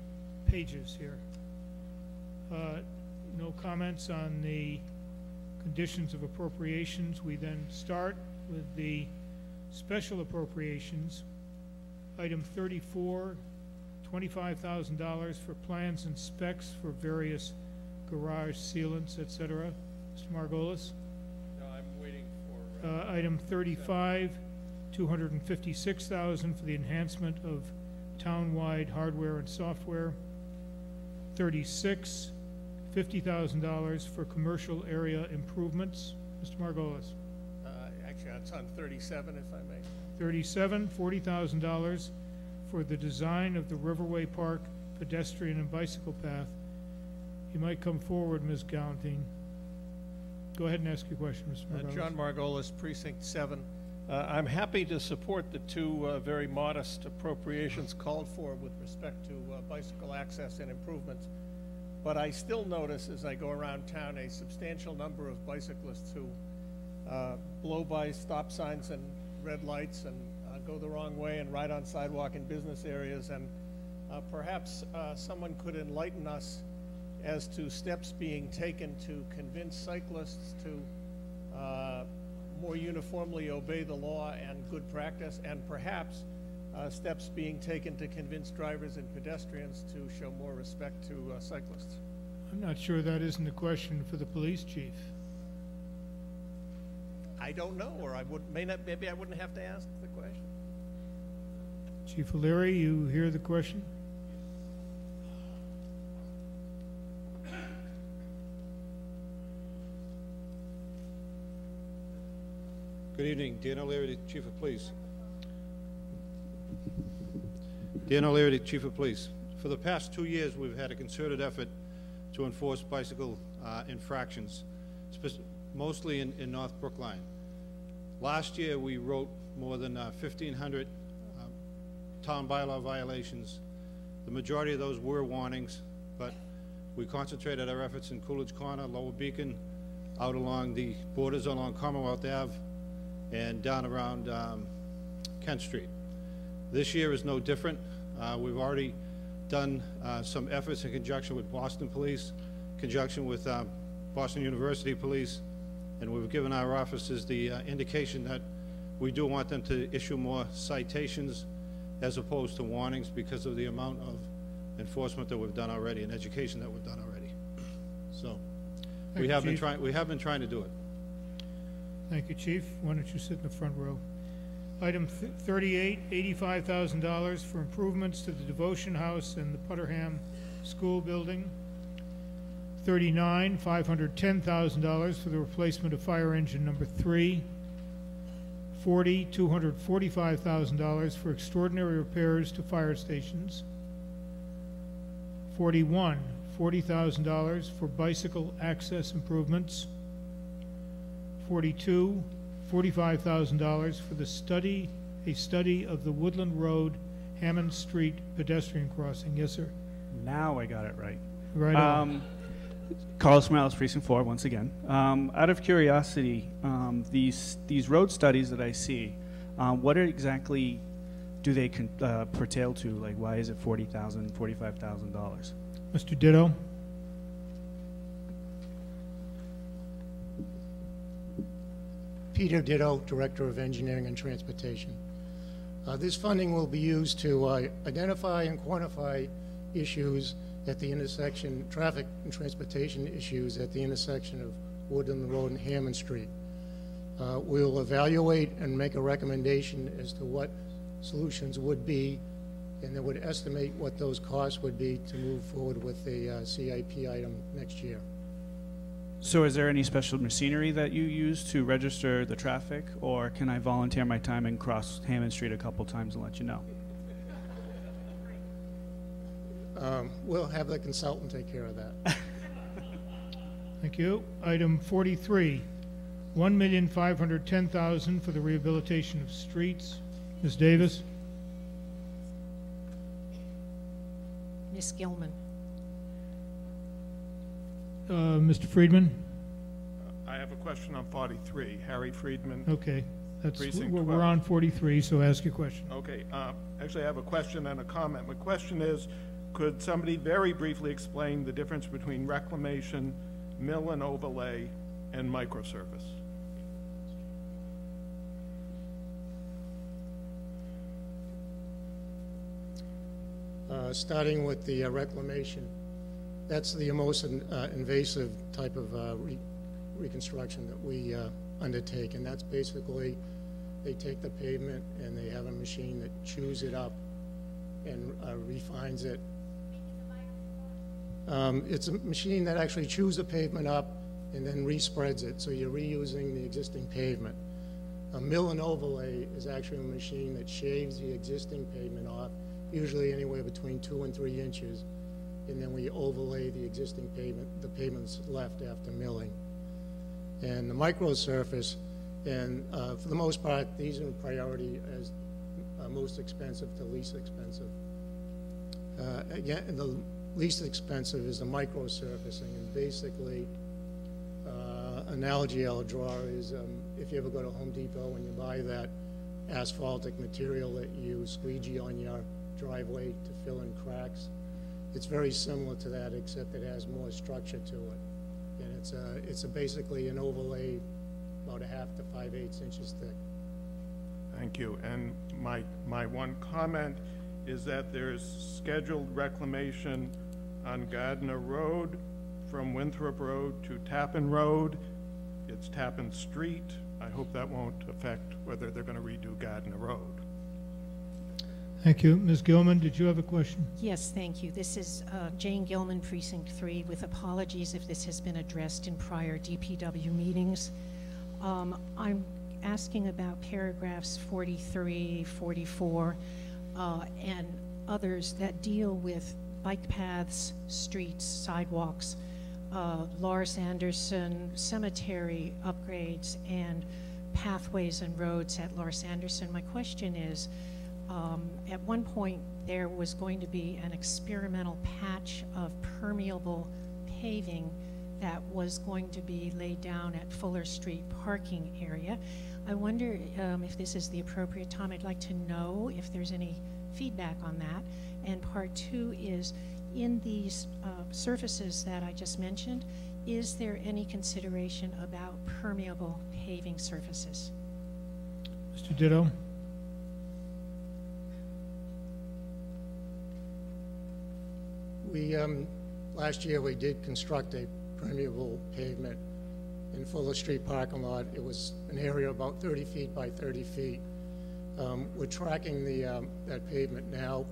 pages here. No comments on the conditions of appropriations. We then start with the special appropriations. Item 34, $25,000 for plans and specs for various garage sealants, etc. Mr. Margolis?
No, I'm waiting for...
Item 35, $256,000 for the enhancement of town-wide hardware and software. 36, $50,000 for commercial area improvements. Mr. Margolis?
Actually, it's on 37, if I may.
37, $40,000 for the design of the Riverway Park pedestrian and bicycle path. You might come forward, Ms. Galantine. Go ahead and ask your question, Mr. Margolis.
John Margolis, Precinct 7. I'm happy to support the two very modest appropriations called for with respect to bicycle access and improvements. But I still notice as I go around town a substantial number of bicyclists who blow by stop signs and red lights and go the wrong way and ride on sidewalk in business areas. And perhaps someone could enlighten us as to steps being taken to convince cyclists to more uniformly obey the law and good practice, and perhaps steps being taken to convince drivers and pedestrians to show more respect to cyclists.
I'm not sure that isn't a question for the police chief.
I don't know, or maybe I wouldn't have to ask the question.
Chief O'Leary, you hear the question?
Good evening, Dan O'Leary, Chief of Police. Dan O'Leary, Chief of Police. For the past 2 years, we've had a concerted effort to enforce bicycle infractions, mostly in North Brookline. Last year, we wrote more than 1,500 town bylaw violations. The majority of those were warnings, but we concentrated our efforts in Coolidge Corner, Lower Beacon, out along the borders along Commonwealth Ave, and down around Kent Street. This year is no different. We've already done some efforts in conjunction with Boston Police, conjunction with Boston University Police, and we've given our officers the indication that we do want them to issue more citations as opposed to warnings because of the amount of enforcement that we've done already and education that we've done already. So we have been trying to do it.
Thank you, Chief. Why don't you sit in the front row? Item 38, $85,000 for improvements to the Devotion House and the Putterham School building. 39, $510,000 for the replacement of fire engine number 3. 40, $245,000 for extraordinary repairs to fire stations. 41, $40,000 for bicycle access improvements. 42, $45,000 for the study of the Woodland Road, Hammond Street pedestrian crossing. Yes, sir.
Now I got it right.
Right on.
Carlos Morales, Precinct 4, once again. Out of curiosity, these road studies that I see, what exactly do they pertain to? Like, why is it $40,000, $45,000?
Mr. Ditto.
Peter Ditto, Director of Engineering and Transportation. This funding will be used to identify and quantify issues at the intersection, traffic and transportation issues at the intersection of Woodland Road and Hammond Street. We'll evaluate and make a recommendation as to what solutions would be, and then would estimate what those costs would be to move forward with a CIP item next year.
So is there any special machinery that you use to register the traffic, or can I volunteer my time and cross Hammond Street a couple times and let you know?
We'll have the consultant take care of that.
Thank you. Item 43, $1,510,000 for the rehabilitation of streets. Ms. Davis.
Ms. Gilman.
Mr. Friedman.
I have a question on 43. Harry Friedman.
Okay, we're
12.
on 43, so ask your question.
Okay. Actually, I have a question and a comment. My question is, could somebody very briefly explain the difference between reclamation, mill and overlay, and microservice?
Starting with the reclamation, That's the most invasive type of reconstruction that we undertake, and that's basically they take the pavement and they have a machine that chews it up and refines it. It's a machine that actually chews the pavement up and then respreads it, so you're reusing the existing pavement. A mill and overlay is actually a machine that shaves the existing pavement off, usually anywhere between 2 and 3 inches, and then we overlay the existing pavement, the pavement's left after milling. And the microsurface, and for the most part, these are in priority as most expensive to least expensive. Again, the least expensive is the microsurfacing, and basically, analogy I'll draw is if you ever go to Home Depot and you buy that asphaltic material that you squeegee on your driveway to fill in cracks, it's very similar to that, except it has more structure to it. And it's basically an overlay about 1/2 to 5/8 inches thick.
Thank you. And my one comment is that there's scheduled reclamation on Gardner Road from Winthrop Road to Tappan Road. It's Tappan Street. I hope that won't affect whether they're going to redo Gardner Road.
Thank you. Ms. Gilman, did you have a question?
Yes, thank you. This is Jane Gilman, Precinct 3, with apologies if this has been addressed in prior DPW meetings. I'm asking about paragraphs 43, 44, and others that deal with bike paths, streets, sidewalks, Lars Anderson cemetery upgrades, and pathways and roads at Lars Anderson. My question is, at one point there was going to be an experimental patch of permeable paving that was going to be laid down at Fuller Street parking area. I wonder if this is the appropriate time. I'd like to know if there's any feedback on that. And part 2 is, in these surfaces that I just mentioned, is there any consideration about permeable paving surfaces?
Mr. Ditto?
We, last year we did construct a permeable pavement in Fuller Street parking lot. It was an area about 30 feet by 30 feet. We're tracking that pavement now.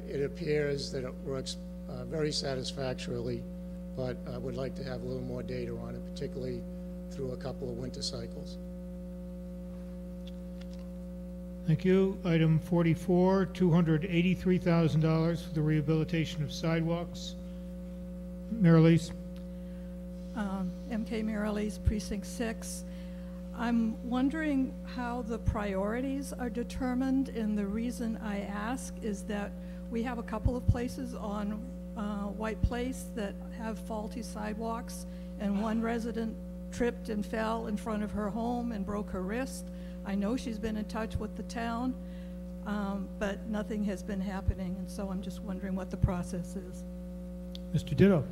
It appears that it works very satisfactorily, but I would like to have a little more data on it, particularly through a couple of winter cycles.
Thank you. Item 44, $283,000 for the rehabilitation of sidewalks. Maralise.
MK Maralise, Precinct 6. I'm wondering how the priorities are determined, and the reason I ask is that we have a couple of places on White Place that have faulty sidewalks, and one resident tripped and fell in front of her home and broke her wrist. I know she's been in touch with the town, but nothing has been happening, and so I'm just wondering what the process is.
Mr. Ditto.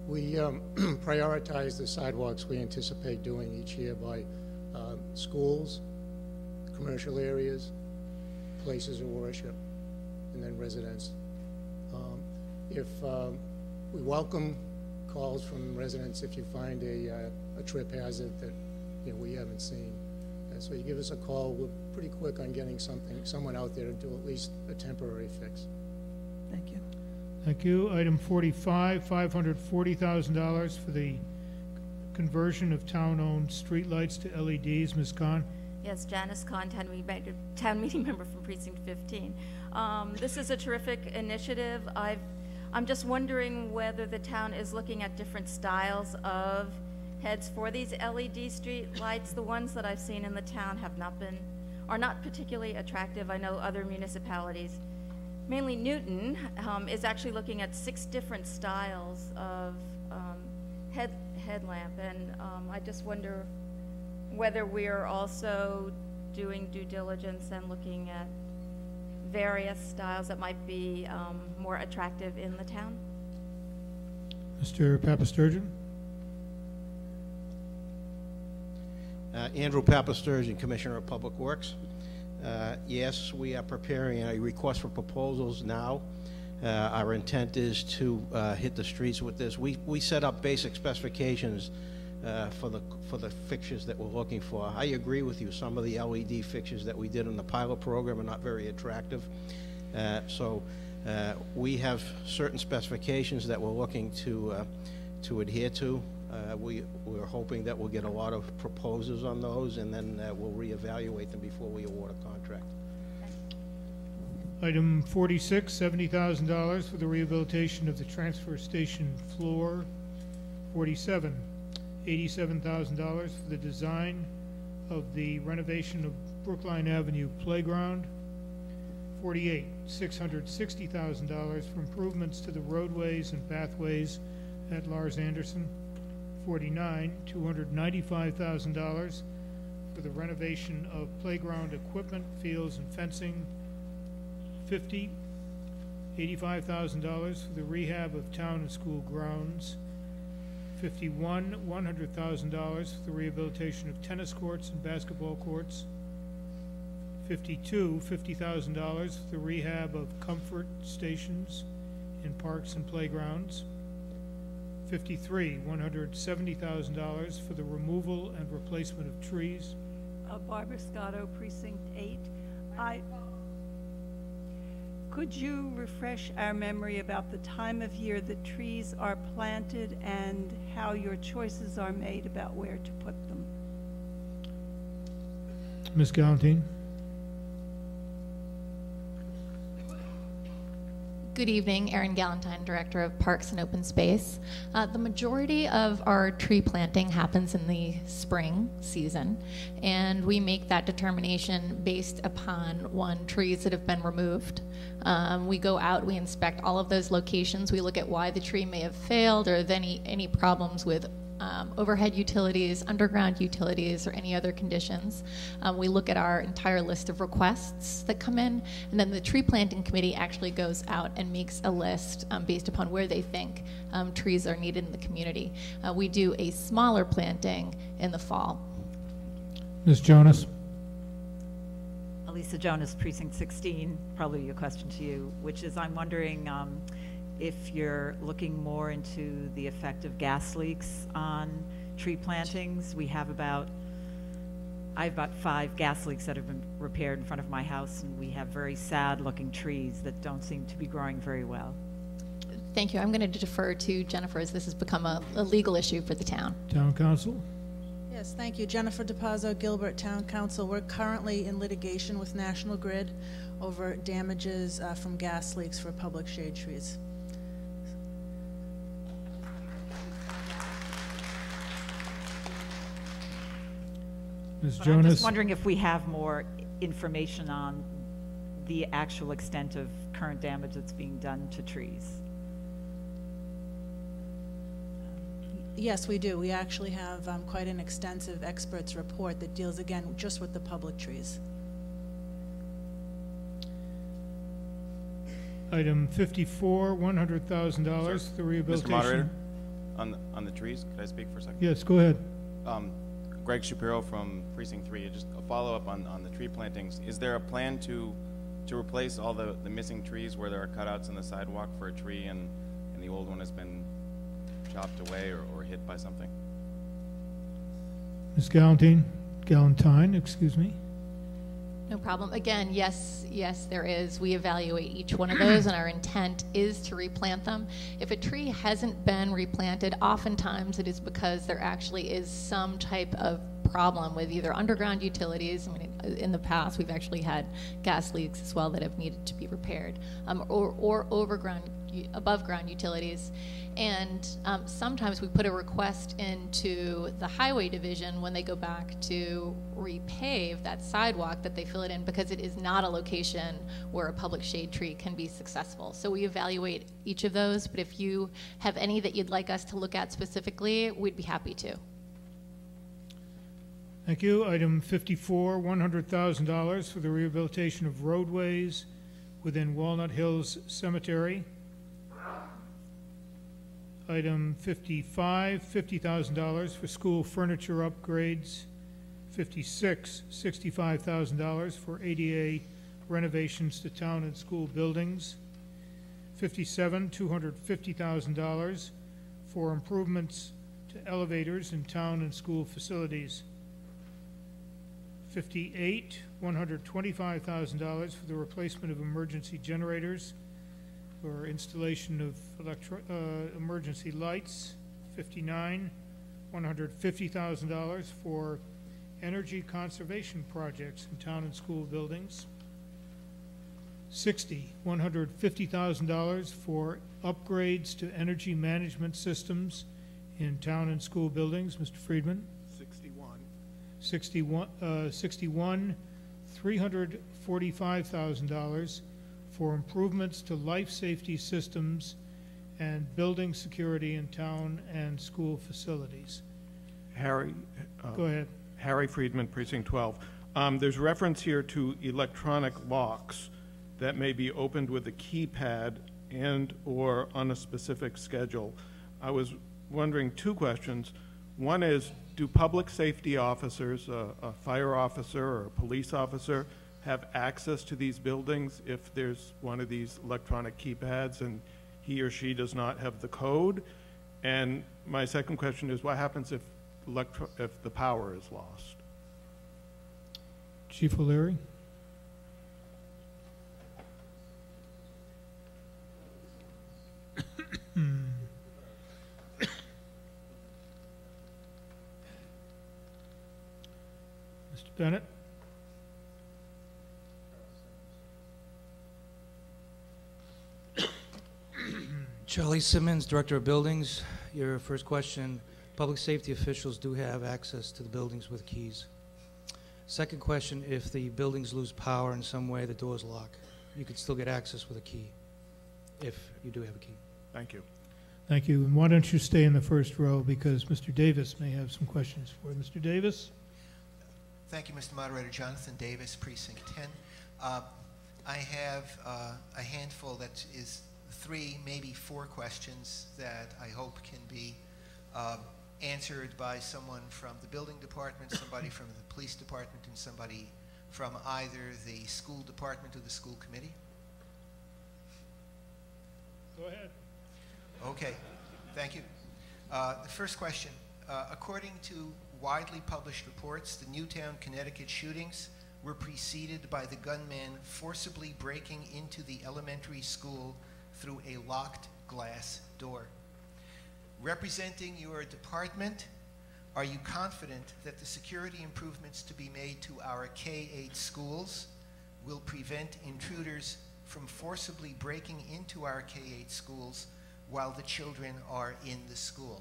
We prioritize the sidewalks we anticipate doing each year by schools, commercial areas, places of worship, and then residents. If we welcome calls from residents if you find a trip hazard that we haven't seen. So you give us a call. We're pretty quick on getting someone out there to do at least a temporary fix.
Thank you.
Thank you. Item 45, $540,000 for the conversion of town-owned streetlights to LEDs. Ms. Khan?
Yes, Janice Khan, town meeting member from Precinct 15. This is a terrific initiative. I'm just wondering whether the town is looking at different styles of heads for these LED street lights. The ones that I've seen in the town are not particularly attractive. I know other municipalities, mainly Newton, is actually looking at 6 different styles of headlamp, and I just wonder whether we're also doing due diligence and looking at various styles that might be more attractive in the town.
Mr. Papasturgeon?
Andrew Papasturgeon, Commissioner of Public Works. Yes, we are preparing a request for proposals now. Our intent is to hit the streets with this. We set up basic specifications for the fixtures that we're looking for. I agree with you. Some of the LED fixtures that we did in the pilot program are not very attractive. So we have certain specifications that we're looking to adhere to. We're hoping that we'll get a lot of proposals on those, and then we'll reevaluate them before we award a contract.
Item 46, $70,000 for the rehabilitation of the transfer station floor. 47, $87,000 for the design of the renovation of Brookline Avenue playground. 48, $660,000 for improvements to the roadways and pathways at Lars Anderson. 49, $295,000 for the renovation of playground equipment, fields, and fencing. 50, $85,000 for the rehab of town and school grounds. 51, $100,000 for the rehabilitation of tennis courts and basketball courts. 52, $50,000 for the rehab of comfort stations in parks and playgrounds. 53, $170,000 for the removal and replacement of trees.
Barbara Scotto, Precinct 8. Could you refresh our memory about the time of year that trees are planted and how your choices are made about where to put them?
Ms. Galantine.
Good evening, Erin Galantine, Director of Parks and Open Space. The majority of our tree planting happens in the spring season, and we make that determination based upon, trees that have been removed. We go out, we inspect all of those locations, we look at why the tree may have failed or any problems with overhead utilities, underground utilities, or any other conditions. We look at our entire list of requests that come in, and then the tree planting committee actually goes out and makes a list based upon where they think trees are needed in the community. We do a smaller planting in the fall.
Ms. Jonas.
Lisa Jonas, Precinct 16, probably a question to you, which is I'm wondering if you're looking more into the effect of gas leaks on tree plantings. I have about 5 gas leaks that have been repaired in front of my house, and we have very sad looking trees that don't seem to be growing very well.
Thank you. I'm going to defer to Jennifer as this has become a legal issue for the town.
Town Council.
Yes, thank you. Jennifer DePazzo, Gilbert, Town Council. We're currently in litigation with National Grid over damages from gas leaks for public shade trees.
Ms.
But
Jonas.
I'm just wondering if we have more information on the actual extent of current damage that's being done to trees.
Yes, we do. We actually have quite an extensive experts report that deals, again, just with the public trees.
Item 54, $100,000, the rehabilitation.
Mr. Moderator, on the trees, could I speak for a second?
Yes, go ahead.
Greg Shapiro from Precinct 3. Just a follow-up on the tree plantings. Is there a plan to replace all the missing trees where there are cutouts in the sidewalk for a tree and the old one has been chopped away or hit by something?
Ms. Galantine, excuse me.
No problem. Again, yes, there is. We evaluate each one of those, and our intent is to replant them. If a tree hasn't been replanted, oftentimes it is because there actually is some type of problem with either underground utilities. I mean, in the past, we've actually had gas leaks as well that have needed to be repaired, or above ground utilities. And sometimes we put a request into the highway division when they go back to repave that sidewalk that they fill it in, because it is not a location where a public shade tree can be successful. So we evaluate each of those, but if you have any that you'd like us to look at specifically, we'd be happy to.
Thank you. Item 54, $100,000 for the rehabilitation of roadways within Walnut Hills Cemetery. Item 55, $50,000 for school furniture upgrades. 56, $65,000 for ADA renovations to town and school buildings. 57, $250,000 for improvements to elevators in town and school facilities. 58, $125,000 for the replacement of emergency generators or installation of emergency lights. 59, $150,000 for energy conservation projects in town and school buildings. 60, $150,000 for upgrades to energy management systems in town and school buildings. Mr. Friedman? 61, $345,000 for improvements to life safety systems and building security in town and school facilities.
Harry.
Go ahead.
Harry Friedman, Precinct 12. There's reference here to electronic locks that may be opened with a keypad and or on a specific schedule. I was wondering two questions. One is, do public safety officers, a fire officer or a police officer, have access to these buildings if there's one of these electronic keypads and he or she does not have the code? And my second question is, what happens if the power is lost?
Chief O'Leary? Mr. Bennett?
Charlie Simmons, Director of Buildings. Your first question, public safety officials do have access to the buildings with keys. Second question, if the buildings lose power in some way, the doors lock. You could still get access with a key, if you do have a key.
Thank you.
Thank you. And why don't you stay in the first row, because Mr. Davis may have some questions for you. Mr. Davis?
Thank you, Mr. Moderator. Jonathan Davis, Precinct 10. I have a handful that is 3, maybe 4 questions that I hope can be answered by someone from the building department, somebody from the police department, and somebody from either the school department or the school committee.
Go ahead.
Okay, thank you. The first question, according to widely published reports, the Newtown, Connecticut shootings were preceded by the gunman forcibly breaking into the elementary school through a locked glass door. Representing your department, are you confident that the security improvements to be made to our K-8 schools will prevent intruders from forcibly breaking into our K-8 schools while the children are in the school?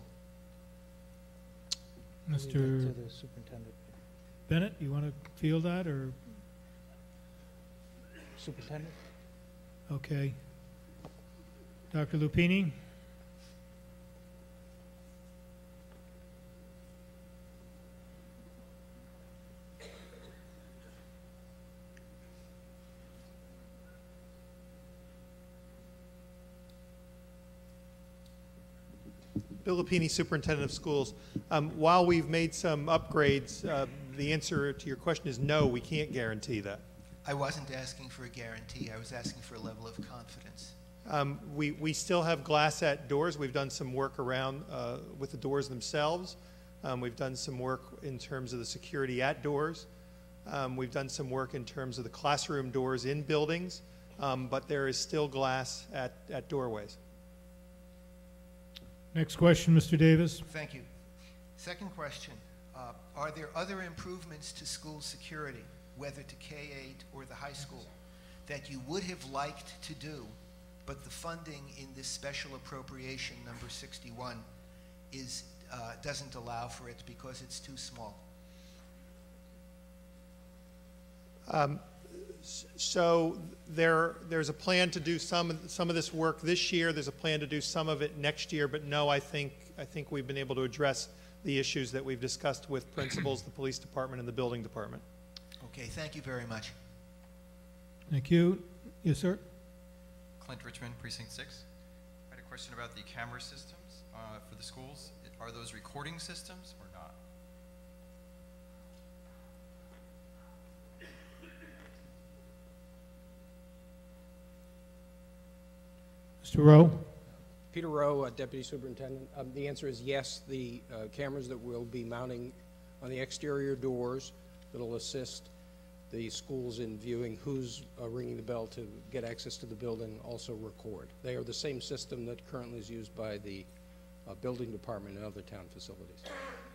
Mr.
To the superintendent.
Bennett, you want to field that, or?
Superintendent?
Okay. Dr. Lupini?
Bill Lupini, Superintendent of Schools. While we've made some upgrades, the answer to your question is no, we can't guarantee that.
I wasn't asking for a guarantee. I was asking for a level of confidence.
We still have glass at doors. We've done some work around with the doors themselves. We've done some work in terms of the security at doors. We've done some work in terms of the classroom doors in buildings, but there is still glass at doorways.
Next question, Mr. Davis.
Thank you. Second question, are there other improvements to school security, whether to K-8 or the high school, that you would have liked to do, but the funding in this special appropriation, number 61, doesn't allow for it because it's too small?
So there's a plan to do some of this work this year. There's a plan to do some of it next year. But no, I think we've been able to address the issues that we've discussed with principals, the police department, and the building department.
Okay, thank you very much.
Thank you. Yes, sir.
Clint Richmond, Precinct 6. I had a question about the camera systems for the schools. Are those recording systems or not?
Mr. Rowe?
Peter Rowe, Deputy Superintendent. The answer is yes. The cameras that we'll be mounting on the exterior doors that'll assist the schools in viewing who's ringing the bell to get access to the building also record. They are the same system that currently is used by the building department and other town facilities.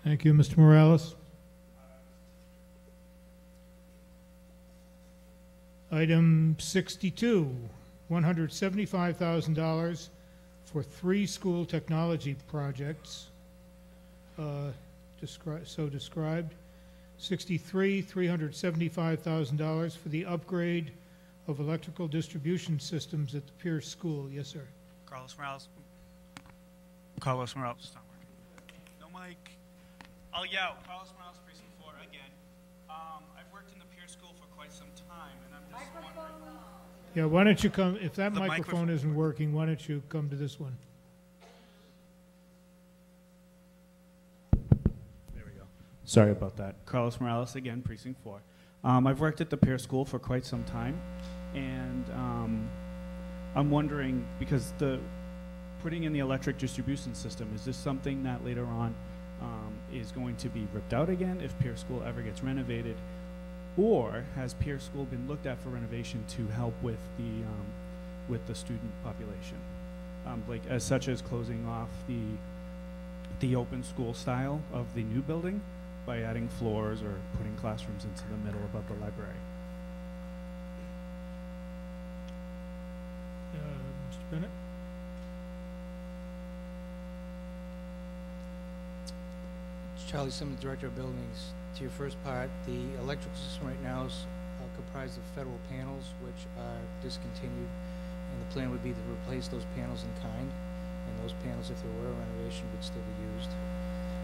Thank you. Mr. Morales? Item 62, $175,000 for 3 school technology projects, so described. 63, $375,000 for the upgrade of electrical distribution systems at the Pierce School. Yes, sir.
Carlos Morales. Carlos Morales. It's not working. No mic. I'll yell. Carlos Morales, Precinct 4 again. I've worked in the Pierce School for quite some time, and I'm just wondering.
Yeah, why don't you come, if that
The
microphone isn't working, why don't you come to this one?
Sorry about that. Carlos Morales again, Precinct 4. I've worked at the Pierce School for quite some time, and I'm wondering, because putting in the electric distribution system, is this something that later on is going to be ripped out again if Pierce School ever gets renovated? Or has Pierce School been looked at for renovation to help with the student population? Like as such as closing off the open school style of the new building by adding floors or putting classrooms into the middle above the library.
Mr. Bennett?
Charlie Simmons, Director of Buildings. To your first part, the electrical system right now is comprised of federal panels, which are discontinued, and the plan would be to replace those panels in kind, and those panels, if there were a renovation, would still be used.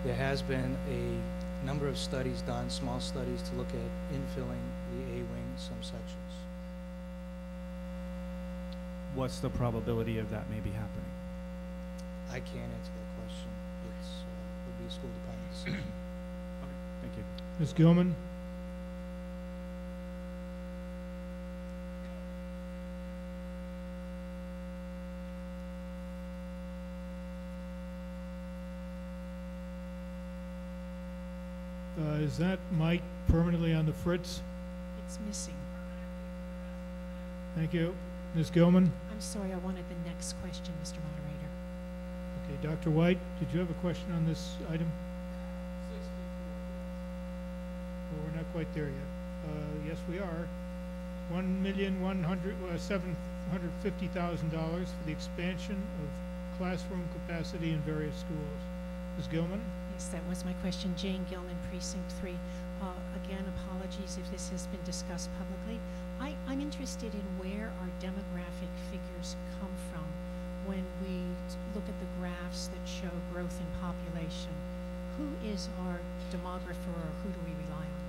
There has been a number of studies done, small studies, to look at infilling the A-wing, some sections.
What's the probability of that maybe happening?
I can't answer that question. It would be a school department decision.
Okay, thank you.
Ms. Gilman? Is that mic permanently on the fritz?
It's missing.
Thank you. Ms. Gilman?
I'm sorry, I wanted the next question, Mr. Moderator.
Okay, Dr. White, did you have a question on this item? Well, we're not quite there yet. Yes, we are. $1,750,000 for the expansion of classroom capacity in various schools. Ms. Gilman?
Yes, that was my question. Jane Gilman, Precinct 3. Again, apologies if this has been discussed publicly. I'm interested in where our demographic figures come from when we look at the graphs that show growth in population. Who is our demographer, or who do we rely on?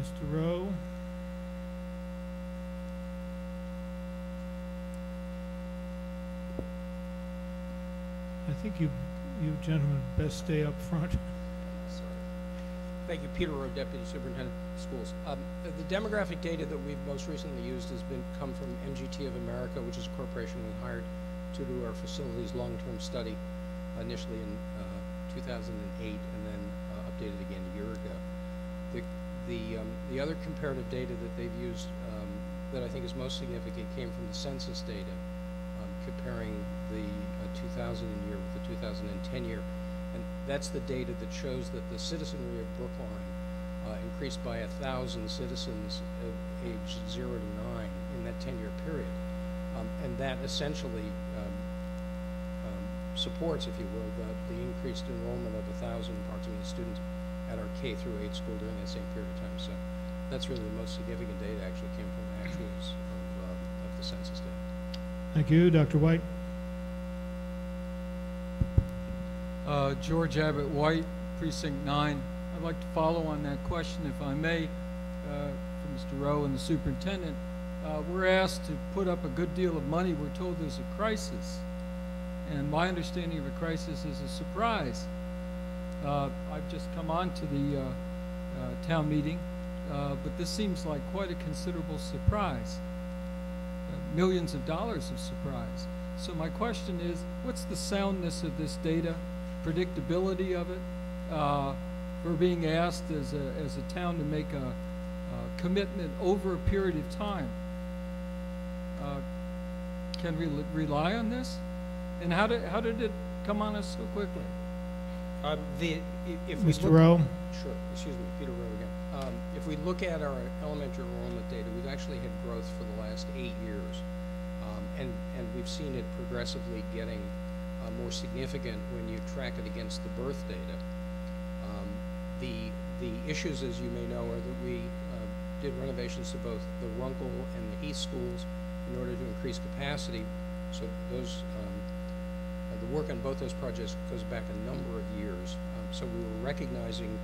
Mr. Rowe? I think you gentlemen best stay up front.
Thank you, Peter Rowe, Deputy Superintendent of Schools. The demographic data that we've most recently used has come from MGT of America, which is a corporation we hired to do our facilities long-term study, initially in 2008, and then updated again a year ago. The other comparative data that they've used that I think is most significant came from the census data, comparing the 2000 year with the 2010 year. And that's the data that shows that the citizenry of Brookline increased by 1,000 citizens aged 0 to 9 in that 10-year period. And that essentially supports, if you will, the increased enrollment of 1,000 approximately students at our K through 8 school during that same period of time. So that's really the most significant data actually came from actuals of the census data.
Thank you. Dr. White?
George Abbott White, Precinct 9. I'd like to follow on that question, if I may, from Mr. Rowe and the superintendent. We're asked to put up a good deal of money. We're told there's a crisis. And my understanding of a crisis is a surprise. I've just come on to the town meeting but this seems like quite a considerable surprise. Millions of dollars of surprise. So my question is, what's the soundness of this data, predictability of it? We're being asked as a town to make a commitment over a period of time. Can we rely on this? And how did it come on us so quickly?
Mr. Rowe?
Sure. Excuse me, Peter Rowe again. If we look at our elementary enrollment data, we've actually had growth for the last 8 years. And we've seen it progressively getting more significant when you track it against the birth data. The issues, as you may know, are that we did renovations to both the Runkle and the Heath schools in order to increase capacity. So those, the work on both those projects goes back a number of years. So we were recognizing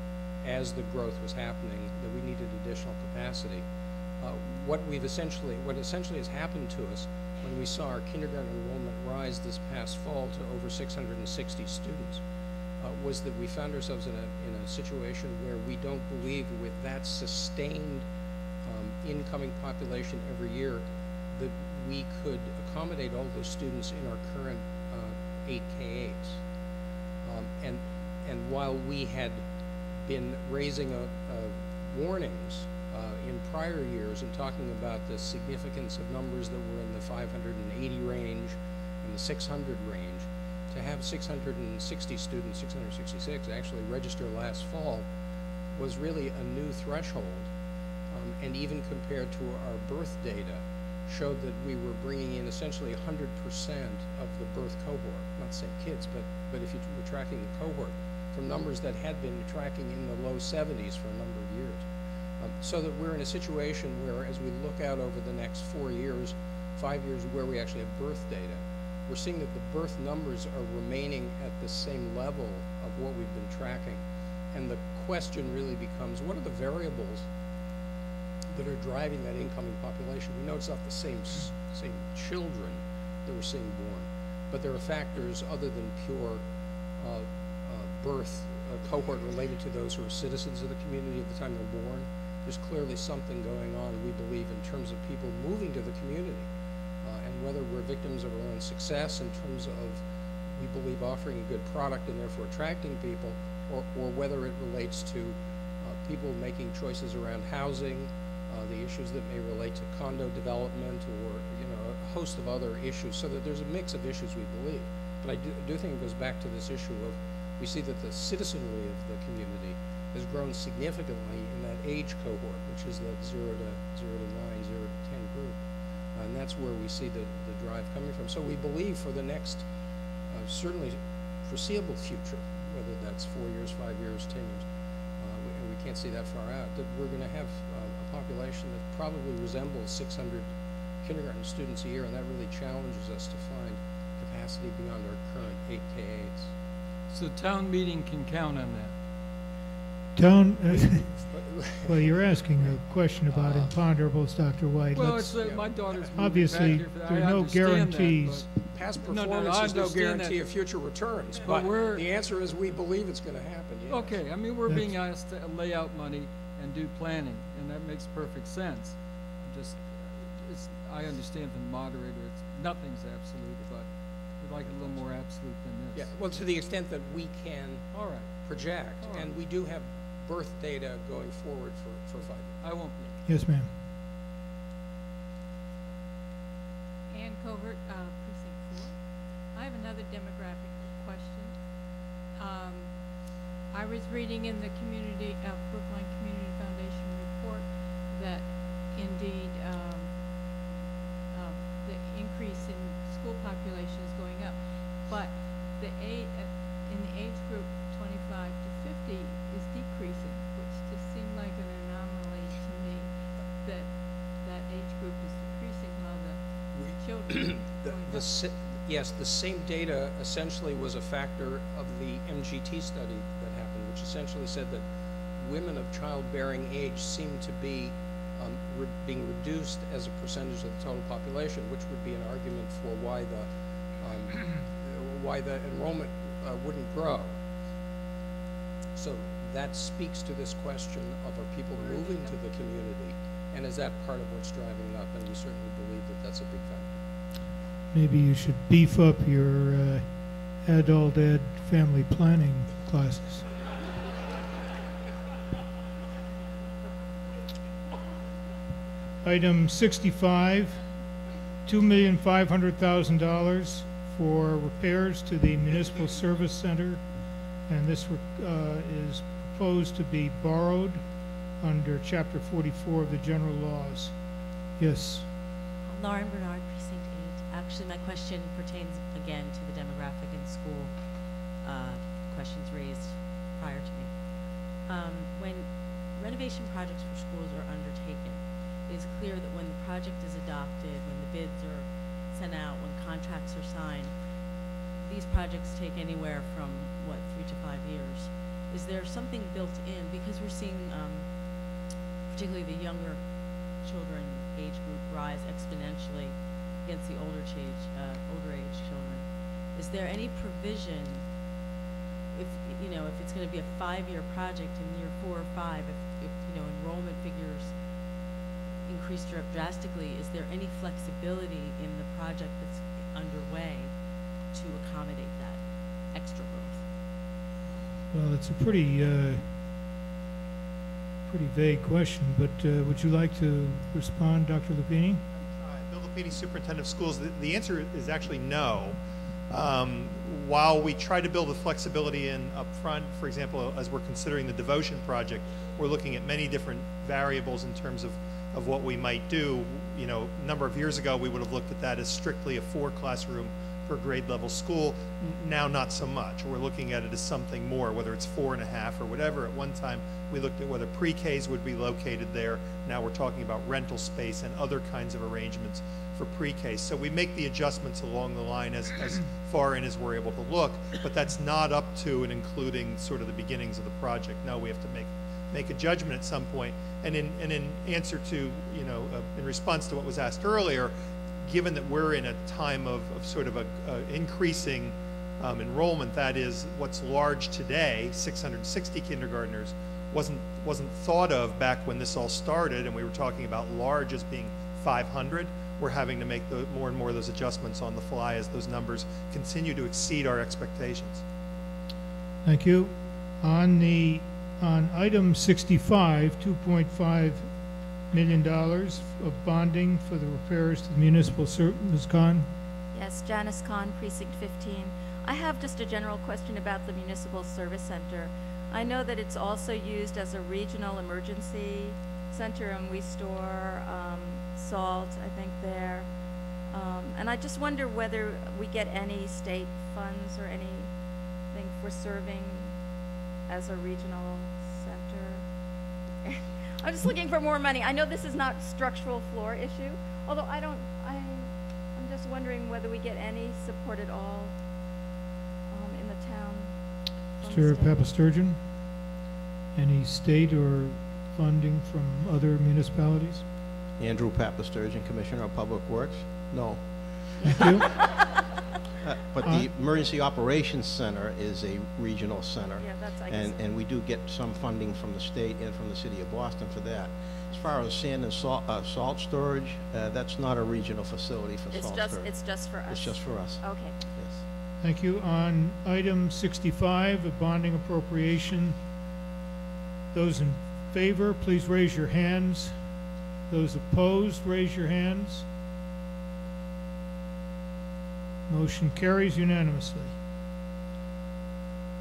as the growth was happening that we needed additional capacity. What essentially has happened to us when we saw our kindergarten enrollment rise this past fall to over 660 students was that we found ourselves in a situation where we don't believe with that sustained incoming population every year that we could accommodate all those students in our current 8 K-8s. And while we had been raising warnings in prior years and talking about the significance of numbers that were in the 580 range and the 600 range, to have 660 students, 666 actually register last fall was really a new threshold. And even compared to our birth data, showed that we were bringing in essentially 100% of the birth cohort, not the same kids, but if you were tracking the cohort from numbers that had been tracking in the low 70s for a number of years. So that we're in a situation where as we look out over the next 4 years, 5 years where we actually have birth data, we're seeing that the birth numbers are remaining at the same level of what we've been tracking. And the question really becomes, what are the variables that are driving that incoming population? We know it's not the same children that we're seeing born, but there are factors other than pure birth cohort related to those who are citizens of the community at the time they're born. There's clearly something going on, we believe, in terms of people moving to the community, and whether we're victims of our own success in terms of, we believe, offering a good product and therefore attracting people, or whether it relates to people making choices around housing, the issues that may relate to condo development, or a host of other issues, so that there's a mix of issues, we believe. But I do think it goes back to this issue of, we see that the citizenry of the community has grown significantly in that age cohort, which is that 0 to 9, 0 to 10 group. And that's where we see the drive coming from. So we believe for the next, certainly foreseeable future, whether that's 4 years, 5 years, 10 years, and we can't see that far out, that we're going to have a population that probably resembles 600 kindergarten students a year, and that really challenges us to find capacity beyond our current 8 K-8s.
So town meeting can count on that?
Well, you're asking a question about imponderables, Dr. White.
Well, my daughter's
obviously
back here
there are no guarantees.
Past performance is no guarantee of future returns, but the answer is we believe it's going to happen. Yes.
Okay, I mean, we're being asked to lay out money and do planning, and that makes perfect sense. I understand from the moderator, nothing's absolute, but we'd like a little more absolute than this.
Yeah, well, to the extent that we can project, and we do have birth data going forward for 5 years.
I won't be.
Yes, ma'am.
Ann Covert, Precinct 4. I have another demographic question. I was reading in the Brookline Community Foundation report that indeed the increase in school population is going up, but in the age group 25 to 50 is decreasing, which just seemed like an anomaly to me, that age group is decreasing while the children are going up.
Yes, the same data essentially was a factor of the MGT study that happened, which essentially said that women of childbearing age seem to be being reduced as a percentage of the total population, which would be an argument for why the enrollment wouldn't grow. So that speaks to this question of are people moving to the community, and is that part of what's driving it up? And we certainly believe that that's a big factor.
Maybe you should beef up your adult ed family planning classes. Item 65, $2,500,000 for repairs to the Municipal Service Center, and this is proposed to be borrowed under Chapter 44 of the General Laws. Yes.
Lauren Bernard, Precinct 8. Actually, my question pertains again to the demographic and school questions raised prior to me. When renovation projects for schools are undertaken, it is clear that when the project is adopted, when the bids are sent out, when contracts are signed, these projects take anywhere from, 3 to 5 years. Is there something built in, because we're seeing particularly the younger children age group rise exponentially against the older age children, is there any provision, if it's going to be a 5-year project in year 4 or 5, if enrollment figures increase drastically, is there any flexibility in the project that's underway to accommodate that extra growth?
Well, it's a pretty vague question, but would you like to respond, Dr. Lupini?
Bill Lupini, Superintendent of Schools. The answer is actually no. While we try to build the flexibility in up front, for example, as we're considering the Devotion project, we're looking at many different variables in terms of what we might do. A number of years ago, we would have looked at that as strictly a 4-classroom per grade level school. Now, not so much. We're looking at it as something more, whether it's 4.5 or whatever. At one time, we looked at whether pre-Ks would be located there. Now we're talking about rental space and other kinds of arrangements for pre-K. So we make the adjustments along the line as far in as we're able to look, but that's not up to and including sort of the beginnings of the project. No, we have to make a judgment at some point. And in answer to, in response to what was asked earlier, given that we're in a time of sort of a increasing enrollment, that is what's large today, 660 kindergartners, wasn't thought of back when this all started, and we were talking about large as being 500. We're having to make more and more of those adjustments on the fly as those numbers continue to exceed our expectations.
Thank you. On item 65, $2.5 million of bonding for the repairs to the municipal service. Ms. Khan?
Yes, Janice Khan, Precinct 15. I have just a general question about the Municipal Service Center. I know that it's also used as a regional emergency center, and we store salt, I think, there. And I just wonder whether we get any state funds or anything for serving as a regional center. I'm just looking for more money. I know this is not structural floor issue, although I'm just wondering whether we get any support at all in the town.
Mr. Papasturgeon, any state or funding from other municipalities?
Andrew Papasturgeon, Commissioner of Public Works. No.
Thank you.
But the Emergency Operations Center is a regional center.
Yeah, that's,
and we do get some funding from the state and from the city of Boston for that. As far as sand and salt storage, that's not a regional facility for salt storage.
It's just for us.
It's just for us.
Okay.
Yes.
Thank you. On item 65, a bonding appropriation. Those in favor, please raise your hands. Those opposed, raise your hands. Motion carries unanimously.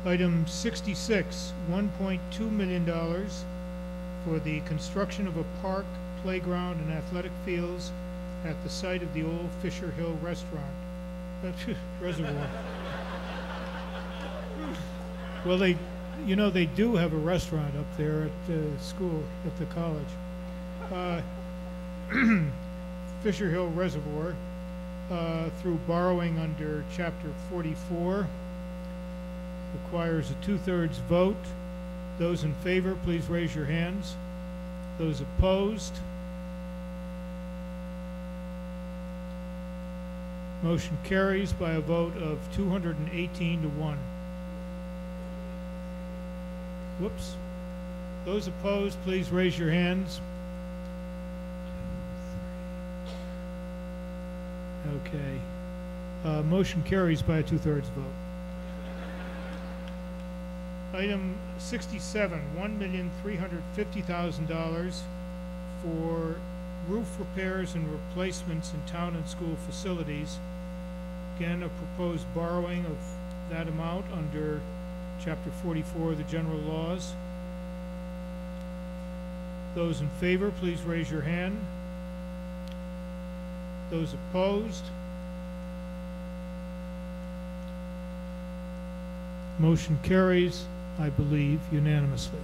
Item 66, $1.2 million for the construction of a park, playground, and athletic fields at the site of the old Fisher Hill restaurant. Reservoir. Well, they do have a restaurant up there at the school, at the college. Fisher Hill Reservoir, through borrowing under Chapter 44, requires a 2/3 vote. Those in favor, please raise your hands. Those opposed? Motion carries by a vote of 218 to 1. Whoops. Those opposed, please raise your hands. Okay. Motion carries by a 2/3 vote. Item 67, $1,350,000 for roof repairs and replacements in town and school facilities. Again, a proposed borrowing of that amount under Chapter 44 of the general laws. Those in favor, please raise your hand. Those opposed? Motion carries, I believe, unanimously.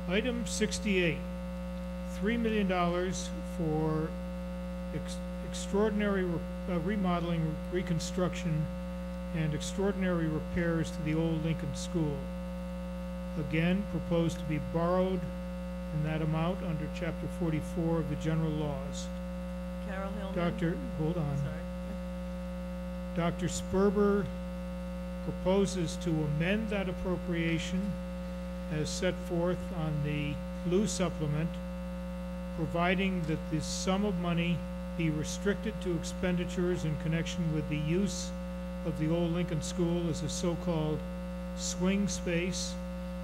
Item 68, $3 million for extraordinary remodeling, reconstruction, and extraordinary repairs to the old Lincoln School. Again, proposed to be borrowed in that amount under Chapter 44 of the general laws.
Carol Hillman.
Hold on.
Sorry.
Dr. Sperber proposes to amend that appropriation as set forth on the blue supplement, providing that the sum of money be restricted to expenditures in connection with the use of the old Lincoln School as a so-called swing space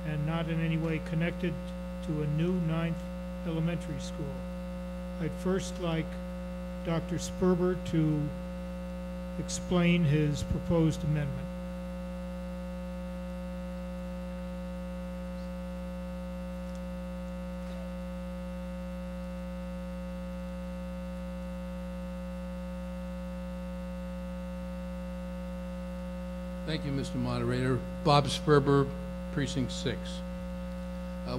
and not in any way connected to a new 9th elementary school. I'd first like Dr. Sperber to explain his proposed amendment.
Thank you, Mr. Moderator. Bob Sperber, Precinct 6.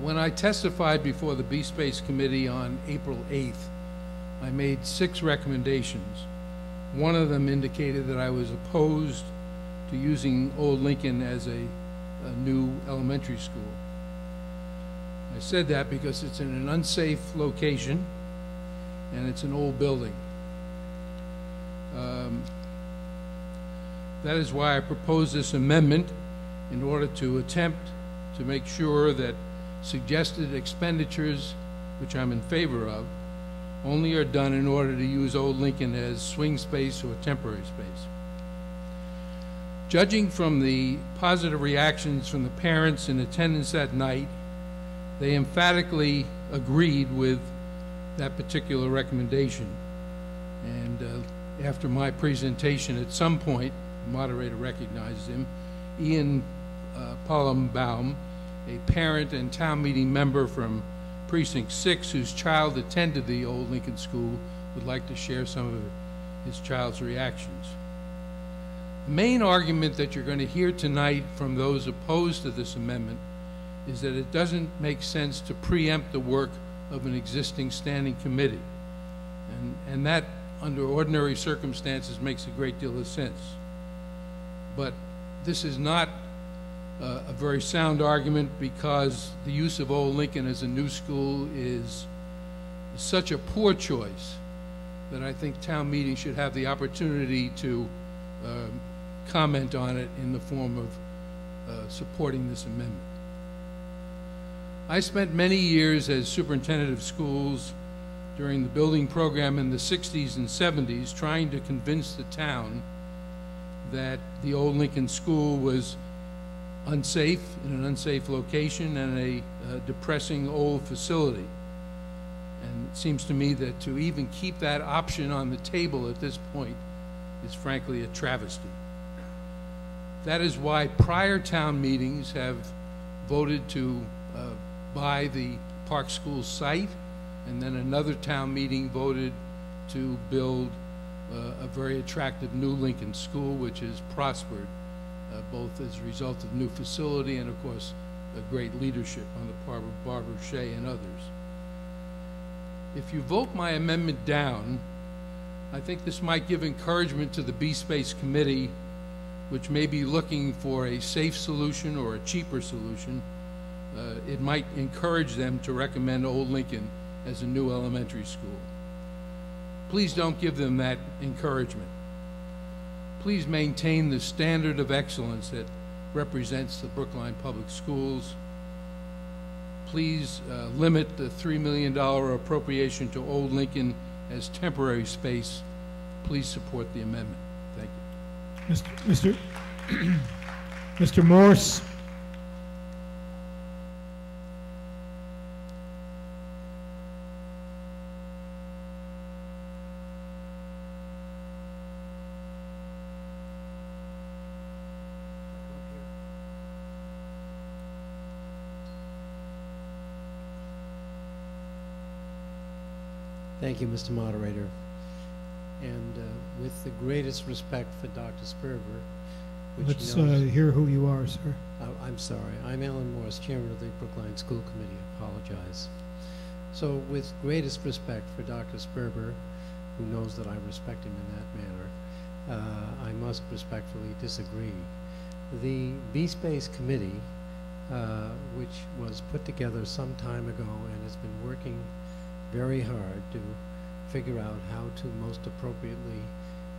When I testified before the B-Space Committee on April 8th, I made 6 recommendations. One of them indicated that I was opposed to using Old Lincoln as a new elementary school. I said that because it's in an unsafe location and it's an old building. That is why I proposed this amendment, in order to attempt to make sure that suggested expenditures, which I'm in favor of, only are done in order to use Old Lincoln as swing space or temporary space. Judging from the positive reactions from the parents in attendance that night, they emphatically agreed with that particular recommendation. And after my presentation, at some point, the moderator recognized him, Ian Pallenbaum, a parent and town meeting member from Precinct 6 whose child attended the old Lincoln School, would like to share some of his child's reactions. The main argument that you're going to hear tonight from those opposed to this amendment is that it doesn't make sense to preempt the work of an existing standing committee. And that, under ordinary circumstances, makes a great deal of sense. But this is not a very sound argument, because the use of Old Lincoln as a new school is such a poor choice that I think town meeting should have the opportunity to comment on it in the form of supporting this amendment. I spent many years as superintendent of schools during the building program in the 60s and 70s, trying to convince the town that the old Lincoln School was unsafe, in an unsafe location, and a depressing old facility. And it seems to me that to even keep that option on the table at this point is frankly a travesty. That is why prior town meetings have voted to buy the Park School site, and then another town meeting voted to build a very attractive new Lincoln School, which has prospered both as a result of new facility and, of course, a great leadership on the part of Barbara Shea and others. If you vote my amendment down, I think this might give encouragement to the B-Space Committee, which may be looking for a safe solution or a cheaper solution. It might encourage them to recommend Old Lincoln as a new elementary school. Please don't give them that encouragement. Please maintain the standard of excellence that represents the Brookline Public Schools. please limit the $3 million appropriation to Old Lincoln as temporary space. Please support the amendment. Thank you.
Mr. Morse.
Thank you, Mr. Moderator. And with the greatest respect for Dr. Sperber, which
Let's hear who you are, sir.
I'm sorry. I'm Alan Morris, Chairman of the Brookline School Committee. I apologize. So with greatest respect for Dr. Sperber, who knows that I respect him in that manner, I must respectfully disagree. The B-Space Committee, which was put together some time ago and has been working very hard to figure out how to most appropriately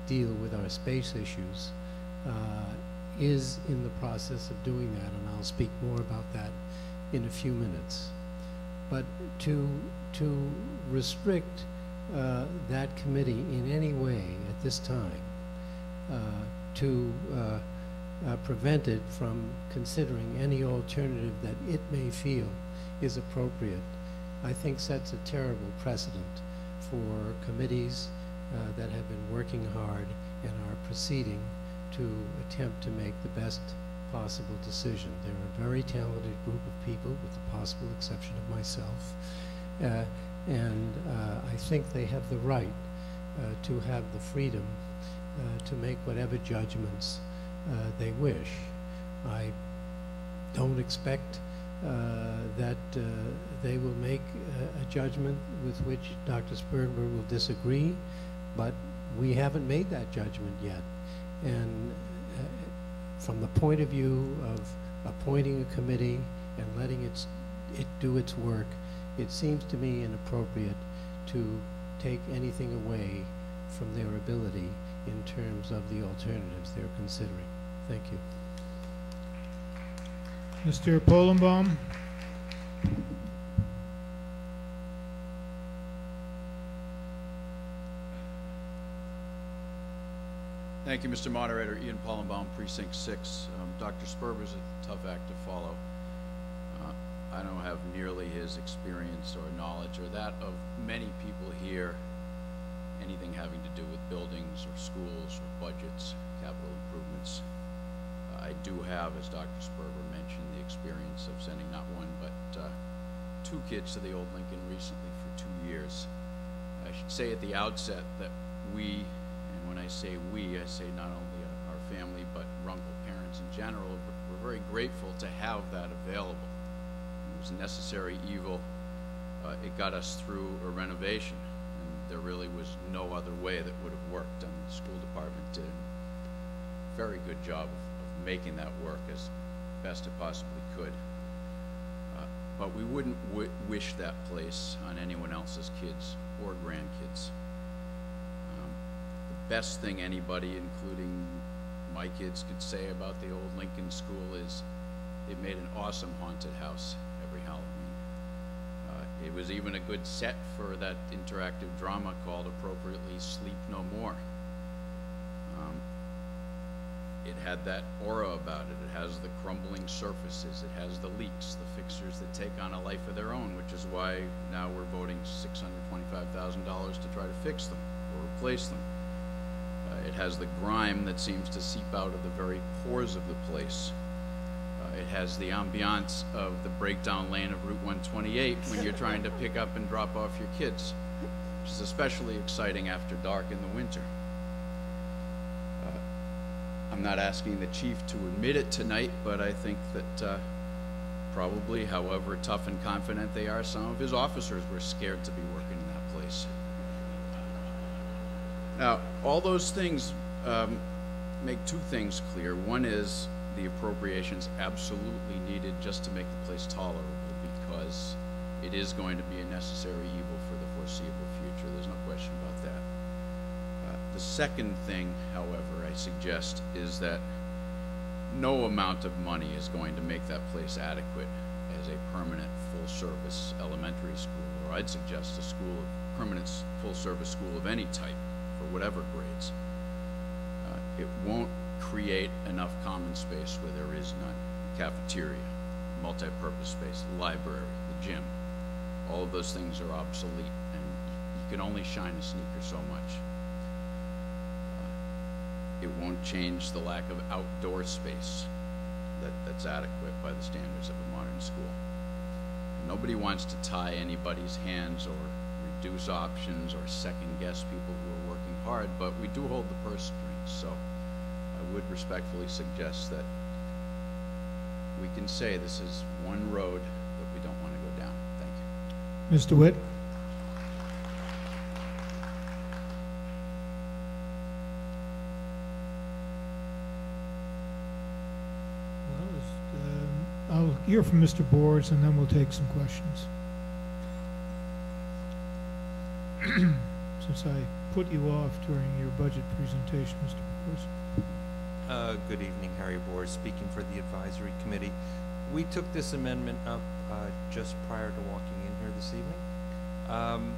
deal with our space issues, is in the process of doing that, and I'll speak more about that in a few minutes. But to restrict that committee in any way at this time, to prevent it from considering any alternative that it may feel is appropriate, I think sets a terrible precedent for committees that have been working hard and are proceeding to attempt to make the best possible decision. They're a very talented group of people, with the possible exception of myself, and I think they have the right to have the freedom to make whatever judgments they wish. I don't expect that they will make a judgment with which Dr. Sperber will disagree, but we haven't made that judgment yet. And from the point of view of appointing a committee and letting it do its work, it seems to me inappropriate to take anything away from their ability in terms of the alternatives they're considering. Thank you.
Mr. Polenbaum.
Thank you, Mr. Moderator. Ian Polenbaum, Precinct 6. Dr. Sperber is a tough act to follow. I don't have nearly his experience or knowledge or that of many people here, anything having to do with buildings or schools or budgets, capital improvements. I do have, as Dr. Sperber mentioned, the experience of sending not one but 2 kids to the Old Lincoln recently for 2 years. I should say at the outset that we, and when I say we, I say not only our family but Runkle parents in general, we're very grateful to have that available. It was a necessary evil. It got us through a renovation, and there really was no other way that would have worked, and the school department did a very good job of making that work as best it possibly could. But we wouldn't wish that place on anyone else's kids or grandkids. The best thing anybody, including my kids, could say about the Old Lincoln School is it made an awesome haunted house every Halloween. It was even a good set for that interactive drama called appropriately Sleep No More. It had that aura about it. It has the crumbling surfaces. It has the leaks, the fixtures that take on a life of their own, which is why now we're voting $625,000 to try to fix them or replace them. It has the grime that seems to seep out of the very pores of the place. It has the ambiance of the breakdown lane of Route 128 when you're trying to pick up and drop off your kids, which is especially exciting after dark in the winter. I'm not asking the chief to admit it tonight, but I think that probably, however tough and confident they are, some of his officers were scared to be working in that place. Now, all those things make 2 things clear. One is the appropriations absolutely needed just to make the place tolerable, because it is going to be a necessary evil for the foreseeable future. There's no question about that. The second thing, however, I suggest is that no amount of money is going to make that place adequate as as a permanent full-service elementary school, or I'd suggest a school of permanent full-service school of any type for whatever grades. It won't create enough common space where there is none. Cafeteria, multi-purpose space, library, the gym, all of those things are obsolete, and you can only shine a sneaker so much. It won't change the lack of outdoor space that's adequate by the standards of a modern school. Nobody wants to tie anybody's hands or reduce options or second guess people who are working hard, but we do hold the purse strings, so I would respectfully suggest that we can say this is one road that we don't want to go down. Thank you.
Mr. Witt? I'll hear from Mr. Boers, and then we'll take some questions. Since I put you off during your budget presentation, Mr. Boers.
Good evening, Harry Boers, speaking for the advisory committee. We took this amendment up just prior to walking in here this evening.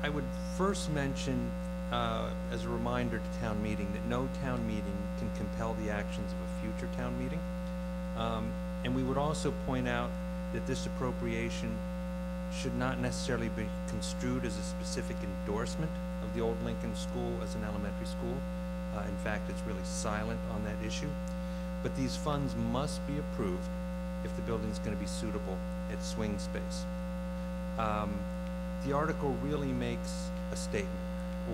I would first mention, as a reminder to town meeting, that no town meeting can compel the actions of a future town meeting. And we would also point out that this appropriation should not necessarily be construed as a specific endorsement of the old Lincoln School as an elementary school. In fact, it's really silent on that issue. But these funds must be approved if the building's going to be suitable at swing space. The article really makes a statement,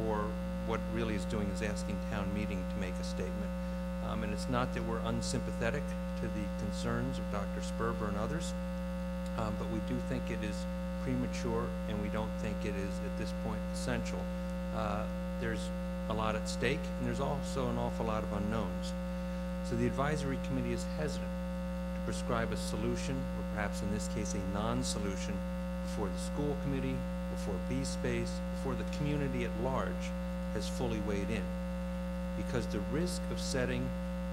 or what really is doing is asking town meeting to make a statement. And it's not that we're unsympathetic to the concerns of Dr. Sperber and others, but we do think it is premature, and we don't think it is at this point essential. There's a lot at stake, and there's also an awful lot of unknowns. So the advisory committee is hesitant to prescribe a solution, or perhaps in this case a non-solution, before the school committee, before B Space, before the community at large has fully weighed in. Because the risk of setting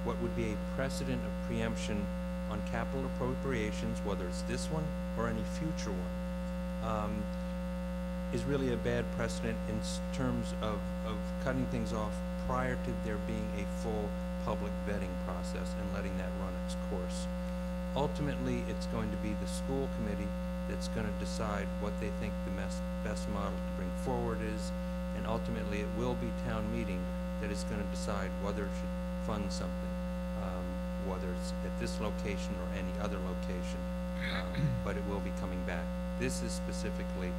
what would be a precedent of preemption on capital appropriations, whether it's this one or any future one, is really a bad precedent in terms of cutting things off prior to there being a full public vetting process and letting that run its course. Ultimately, it's going to be the school committee that's going to decide what they think the best model to bring forward is, and ultimately it will be town meeting that is going to decide whether it should fund something, whether it's at this location or any other location, but it will be coming back. This is specifically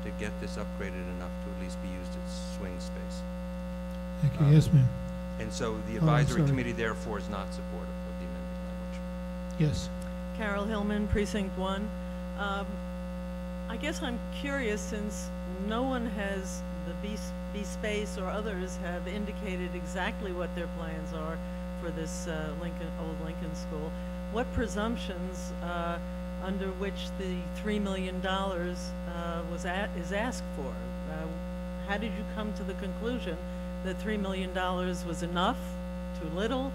to get this upgraded enough to at least be used as swing space.
Thank you. Yes, ma'am.
And so the advisory committee, therefore, is not supportive of the amended language.
Yes.
Carol Hillman, Precinct 1. I guess I'm curious, since no one has, the B Space or others have indicated exactly what their plans are for this old Lincoln School, what presumptions under which the $3 million is asked for? How did you come to the conclusion that $3 million was enough, too little,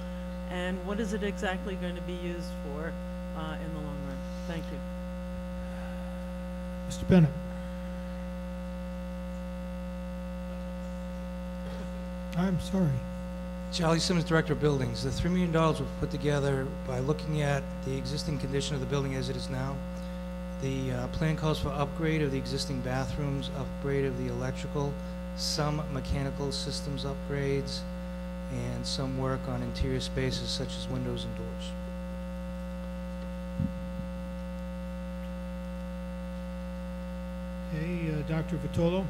and what is it exactly going to be used for in the long run? Thank you.
Mr. Bennett. I'm sorry.
Charlie Simmons, Director of Buildings. The $3 million was put together by looking at the existing condition of the building as it is now. The plan calls for upgrade of the existing bathrooms, upgrade of the electrical, some mechanical systems upgrades, and some work on interior spaces such as windows and doors.
Okay, Dr. Vitolo.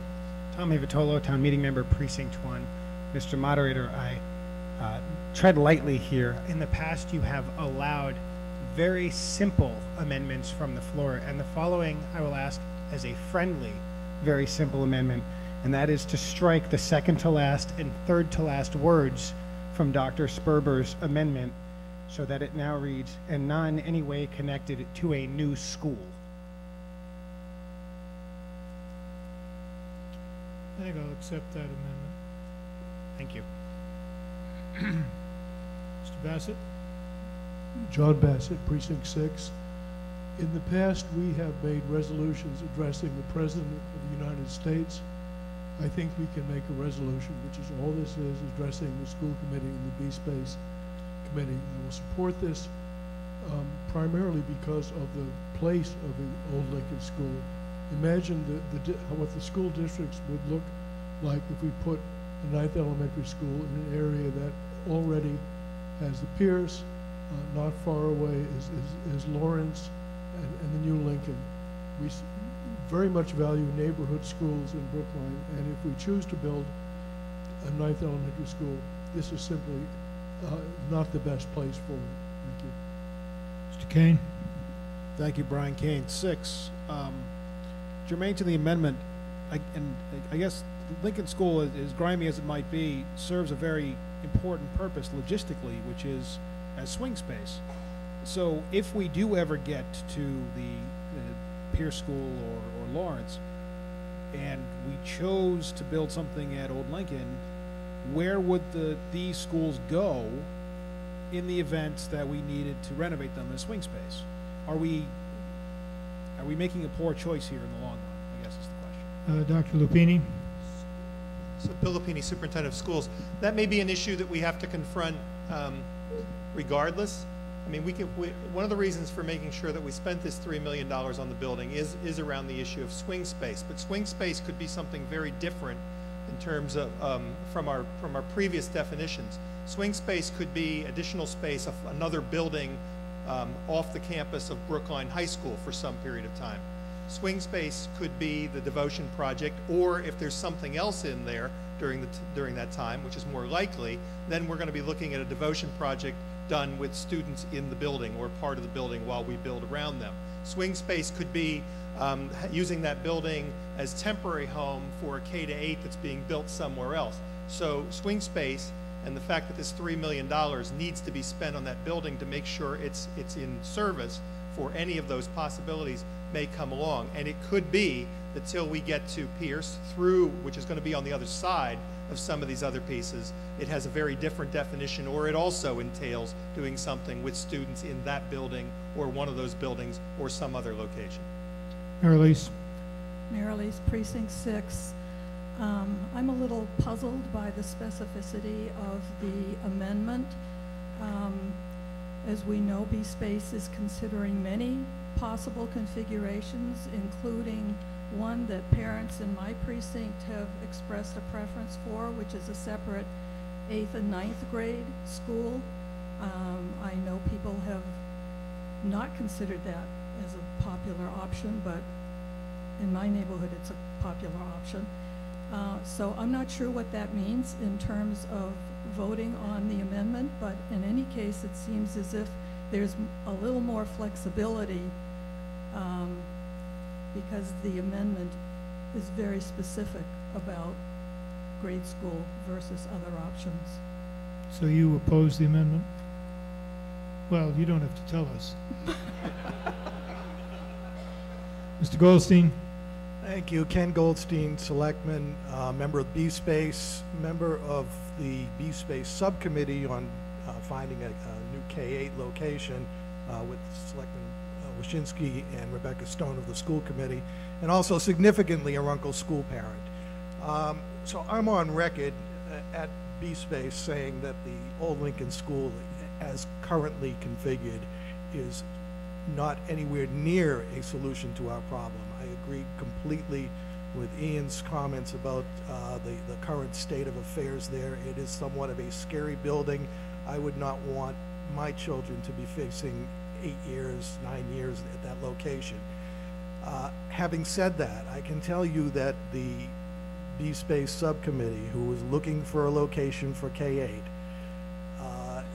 Tommy Vitolo, Town Meeting Member, Precinct 1. Mr. Moderator, I tread lightly here. In the past, you have allowed very simple amendments from the floor, and the following I will ask as a friendly, very simple amendment, and that is to strike the second to last and third to last words from Dr. Sperber's amendment so that it now reads, and not in any way connected to a new school.
I think I'll accept that amendment.
Thank you.
Mr. Bassett?
John Bassett, Precinct 6.
In the past, we have made resolutions addressing the President of the United States. I think we can make a resolution, which is all this is addressing the school committee and the B-Space committee. I will support this primarily because of the place of the Old Lincoln School. Imagine what the school districts would look like if we put a 9th Elementary School in an area that already has the Pierce. Not far away is Lawrence and the new Lincoln. We very much value neighborhood schools in Brookline, and if we choose to build a 9th Elementary School, this is simply not the best place for it. Thank you.
Mr. Kane.
Thank you, Brian Kane. 6, germane to the amendment, I guess Lincoln School, as grimy as it might be, serves a very important purpose logistically, which is as swing space. So if we do ever get to the Pierce School or Lawrence, and we chose to build something at Old Lincoln, where would these schools go in the event that we needed to renovate them as swing space? Are we making a poor choice here in the long run, I guess is the question.
Dr. Lupini.
So Bill Lupini, Superintendent of Schools. That may be an issue that we have to confront regardless. I mean, one of the reasons for making sure that we spent this $3 million on the building is around the issue of swing space. But swing space could be something very different in terms of from our previous definitions. Swing space could be additional space of another building off the campus of Brookline High School for some period of time. Swing space could be the devotion project, or if there's something else in there during that time, which is more likely, then we're going to be looking at a devotion project done with students in the building or part of the building while we build around them. Swing space could be using that building as temporary home for a K-8 that's being built somewhere else. So swing space and the fact that this $3 million needs to be spent on that building to make sure it's in service for any of those possibilities may come along. And it could be that till we get to Pierce through, which is going to be on the other side of some of these other pieces, it has a very different definition, or it also entails doing something with students in that building or one of those buildings or some other location.
Marylise.
Marylise, Precinct 6. I'm a little puzzled by the specificity of the amendment. As we know, B-Space is considering many possible configurations, including one that parents in my precinct have expressed a preference for, which is a separate 8th and 9th grade school. I know people have not considered that as a popular option, but in my neighborhood it's a popular option. So I'm not sure what that means in terms of voting on the amendment, but in any case it seems as if there's a little more flexibility because the amendment is very specific about grade school versus other options.
So you oppose the amendment? Well, you don't have to tell us. Mr. Goldstein.
Thank you. Ken Goldstein, Selectman, member of B-Space, member of the B-Space subcommittee on finding a new K-8 location with Selectman Wyszynski and Rebecca Stone of the school committee, and also significantly a Runkle school parent. So I'm on record at B-Space saying that the Old Lincoln School, as currently configured, is not anywhere near a solution to our problem. I agree completely with Ian's comments about the current state of affairs there. It is somewhat of a scary building. I would not want my children to be facing 8 years, 9 years at that location. Having said that, I can tell you that the B-Space subcommittee, who was looking for a location for K-8,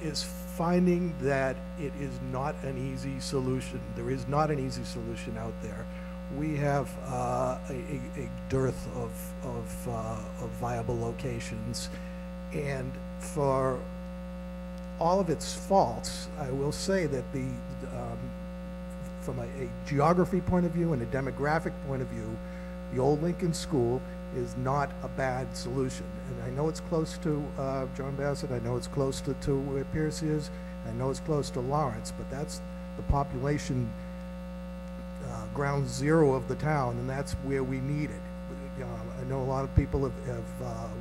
is finding that it is not an easy solution. There is not an easy solution out there. We have a dearth of viable locations, and for all of its faults, I will say that from a geography point of view and a demographic point of view, the Old Lincoln School is not a bad solution. And I know it's close to John Bassett, I know it's close to where Pierce is, I know it's close to Lawrence, but that's the population ground zero of the town, and that's where we need it. I know a lot of people have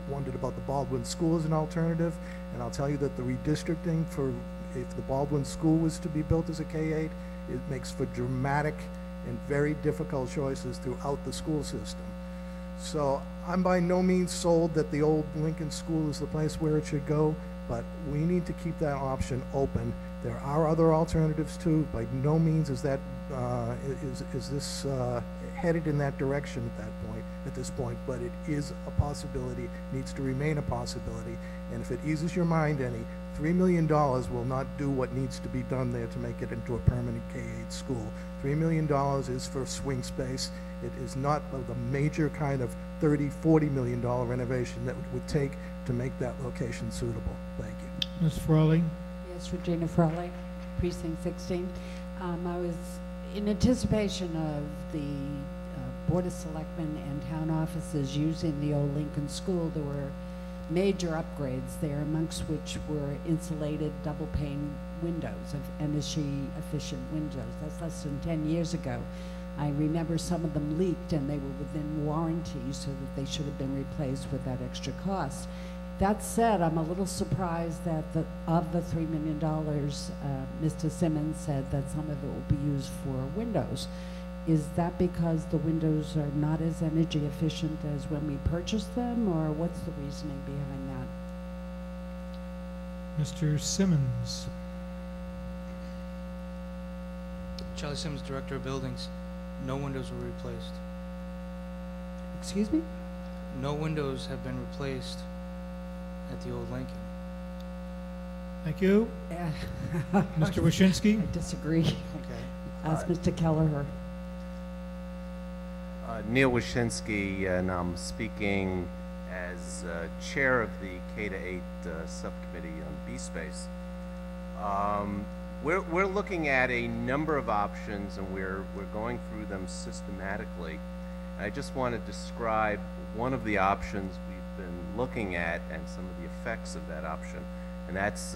wondered about the Baldwin School as an alternative, and I'll tell you that the redistricting for, if the Baldwin School was to be built as a K-8, it makes for dramatic and very difficult choices throughout the school system. So I'm by no means sold that the old Lincoln School is the place where it should go, but we need to keep that option open. There are other alternatives too. By no means is that is this headed in that direction at this point, but it is a possibility, needs to remain a possibility. And if it eases your mind any, $3 million will not do what needs to be done there to make it into a permanent K-8 school. $3 million is for swing space. It is not the major kind of $30, $40 million renovation that it would take to make that location suitable. Thank you.
Ms. Frawley?
Yes, Regina Frawley, Precinct 16. I was in anticipation of the Board of Selectmen and town offices using the old Lincoln School. There were major upgrades there, amongst which were insulated double-pane windows, energy-efficient windows. That's less than 10 years ago. I remember some of them leaked and they were within warranty, so that they should have been replaced with that extra cost. That said, I'm a little surprised that of the $3 million, Mr. Simmons said that some of it will be used for windows. Is that because the windows are not as energy efficient as when we purchased them, or what's the reasoning behind that?
Mr. Simmons?
Charlie Simmons, Director of Buildings. No windows were replaced.
Excuse me?
No windows have been replaced at the old Lincoln.
Thank you. Mr. Wyszynski?
I disagree.
Okay.
Ask Mr. Kelleher.
Neil Wyszynski, and I'm speaking as chair of the K-8 subcommittee on B-Space. We're looking at a number of options, and we're going through them systematically. And I just want to describe one of the options we've been looking at and some of the effects of that option, and that's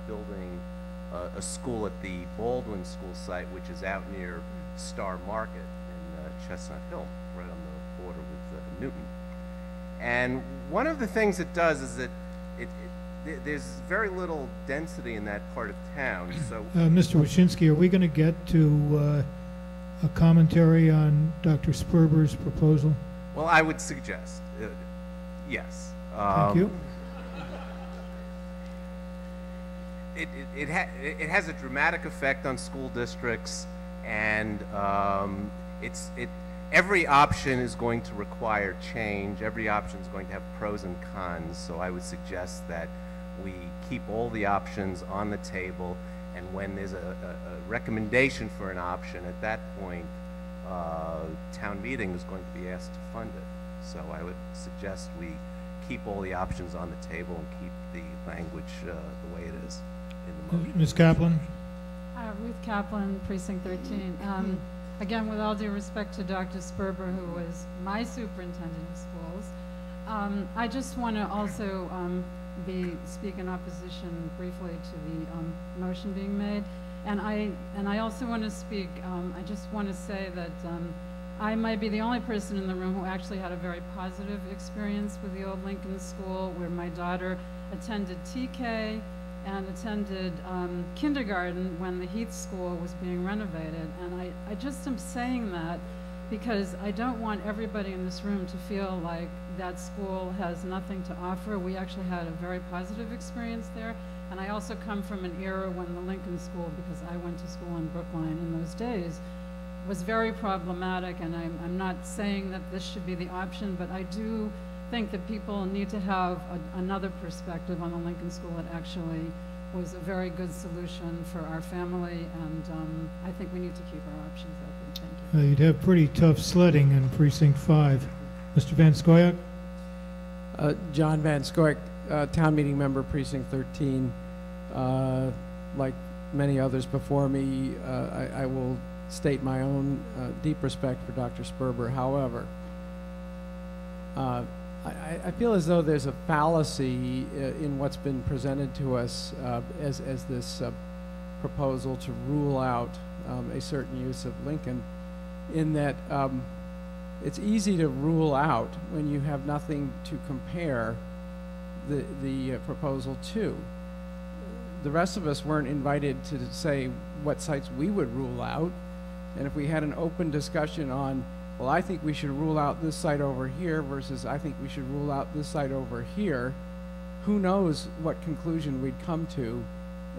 building a school at the Baldwin School site, which is out near Star Market in Chestnut Hill, right on the border with Newton. And one of the things it does is that there's very little density in that part of town. So,
Mr. Wyszynski, are we going to get to a commentary on Dr. Sperber's proposal?
Well, I would suggest, yes.
Thank you.
It has a dramatic effect on school districts, and every option is going to require change. Every option is going to have pros and cons. So I would suggest that we keep all the options on the table, and when there's a recommendation for an option, at that point, town meeting is going to be asked to fund it. So I would suggest we keep all the options on the table and keep the language the way it is in the motion.
Ms. Kaplan?
Ruth Kaplan, Precinct 13. Again, with all due respect to Dr. Sperber, who was my superintendent of schools, I just want to also speak in opposition briefly to the motion being made. And I also want to speak, I just want to say that I might be the only person in the room who actually had a very positive experience with the old Lincoln School, where my daughter attended TK and attended kindergarten when the Heath School was being renovated. And I just am saying that because I don't want everybody in this room to feel like that school has nothing to offer. We actually had a very positive experience there. And I also come from an era when the Lincoln School, because I went to school in Brookline in those days, was very problematic. And I'm not saying that this should be the option, but I do think that people need to have another perspective on the Lincoln School. It actually was a very good solution for our family, and I think we need to keep our options open. Thank you.
You'd have pretty tough sledding in Precinct 5. Mr. Van Scoyoc?
John Van Scoyoc, town meeting member, Precinct 13. Like many others before me, I will state my own deep respect for Dr. Sperber. However, I feel as though there's a fallacy in what's been presented to us as this proposal to rule out a certain use of Lincoln.
in that it's easy to rule out when you have nothing to compare the proposal to. The rest of us weren't invited to say what sites we would rule out, and if we had an open discussion on, well, I think we should rule out this site over here versus I think we should rule out this site over here, who knows what conclusion we'd come to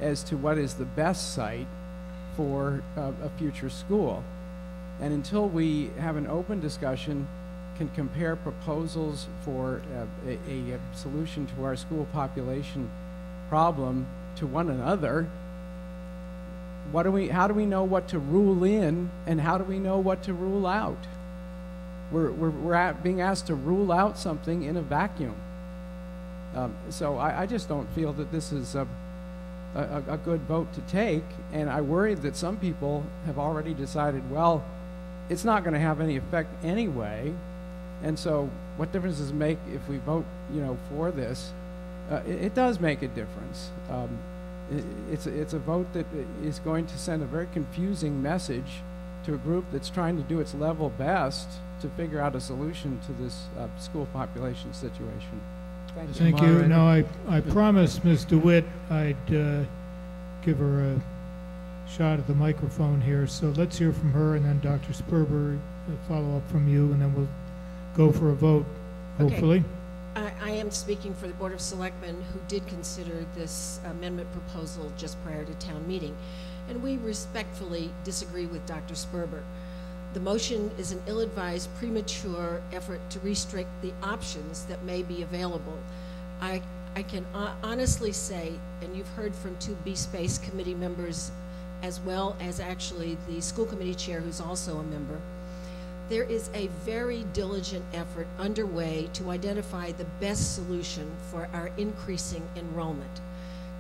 as to what is the best site for a future school. And until we have an open discussion, can compare proposals for a solution to our school population problem to one another, how do we know what to rule in and how do we know what to rule out? We're being asked to rule out something in a vacuum. So I just don't feel that this is a good vote to take, and I worry that some people have already decided, well, it's not going to have any effect anyway, and so what difference does it make if we vote, for this? It does make a difference. It's a vote that is going to send a very confusing message to a group that's trying to do its level best to figure out a solution to this school population situation.
Thank you. Now, I promised Ms. DeWitt I'd give her a shot at the microphone here, so let's hear from her, and then Dr. Sperber, follow up from you, and then we'll go for a vote, hopefully.
Okay. I am speaking for the Board of Selectmen, who did consider this amendment proposal just prior to town meeting, and we respectfully disagree with Dr. Sperber. The motion is an ill-advised, premature effort to restrict the options that may be available. I can honestly say, and you've heard from two B-Space committee members, as well as actually the school committee chair, who's also a member, there is a very diligent effort underway to identify the best solution for our increasing enrollment.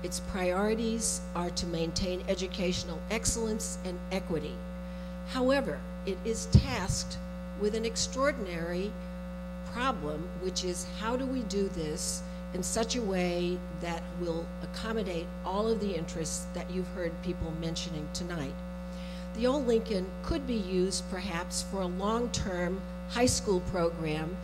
Its priorities are to maintain educational excellence and equity. However, it is tasked with an extraordinary problem, which is how do we do this in such a way that will accommodate all of the interests that you've heard people mentioning tonight. The old Lincoln could be used perhaps for a long-term high school program,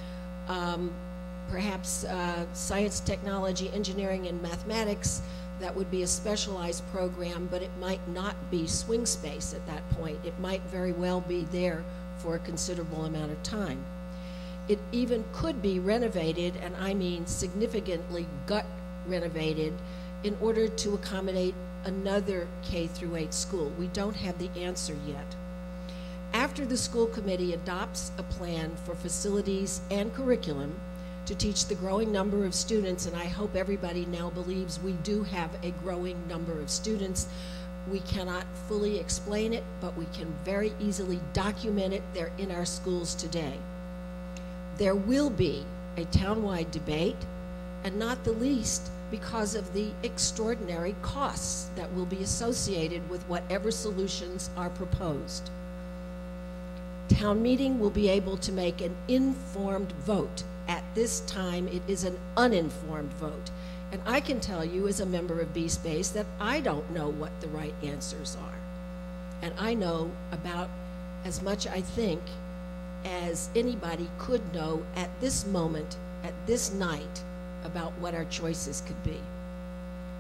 perhaps science, technology, engineering, and mathematics. That would be a specialized program, but it might not be swing space at that point. It might very well be there for a considerable amount of time. It even could be renovated, and I mean significantly gut renovated, in order to accommodate another K-8 school. We don't have the answer yet. After the school committee adopts a plan for facilities and curriculum to teach the growing number of students, and I hope everybody now believes we do have a growing number of students. We cannot fully explain it, but we can very easily document it. They're in our schools today. There will be a townwide debate, and not the least because of the extraordinary costs that will be associated with whatever solutions are proposed. Town meeting will be able to make an informed vote. At this time, it is an uninformed vote. And I can tell you as a member of B-Space that I don't know what the right answers are. And I know about as much, I think, as anybody could know at this moment, at this night, about what our choices could be.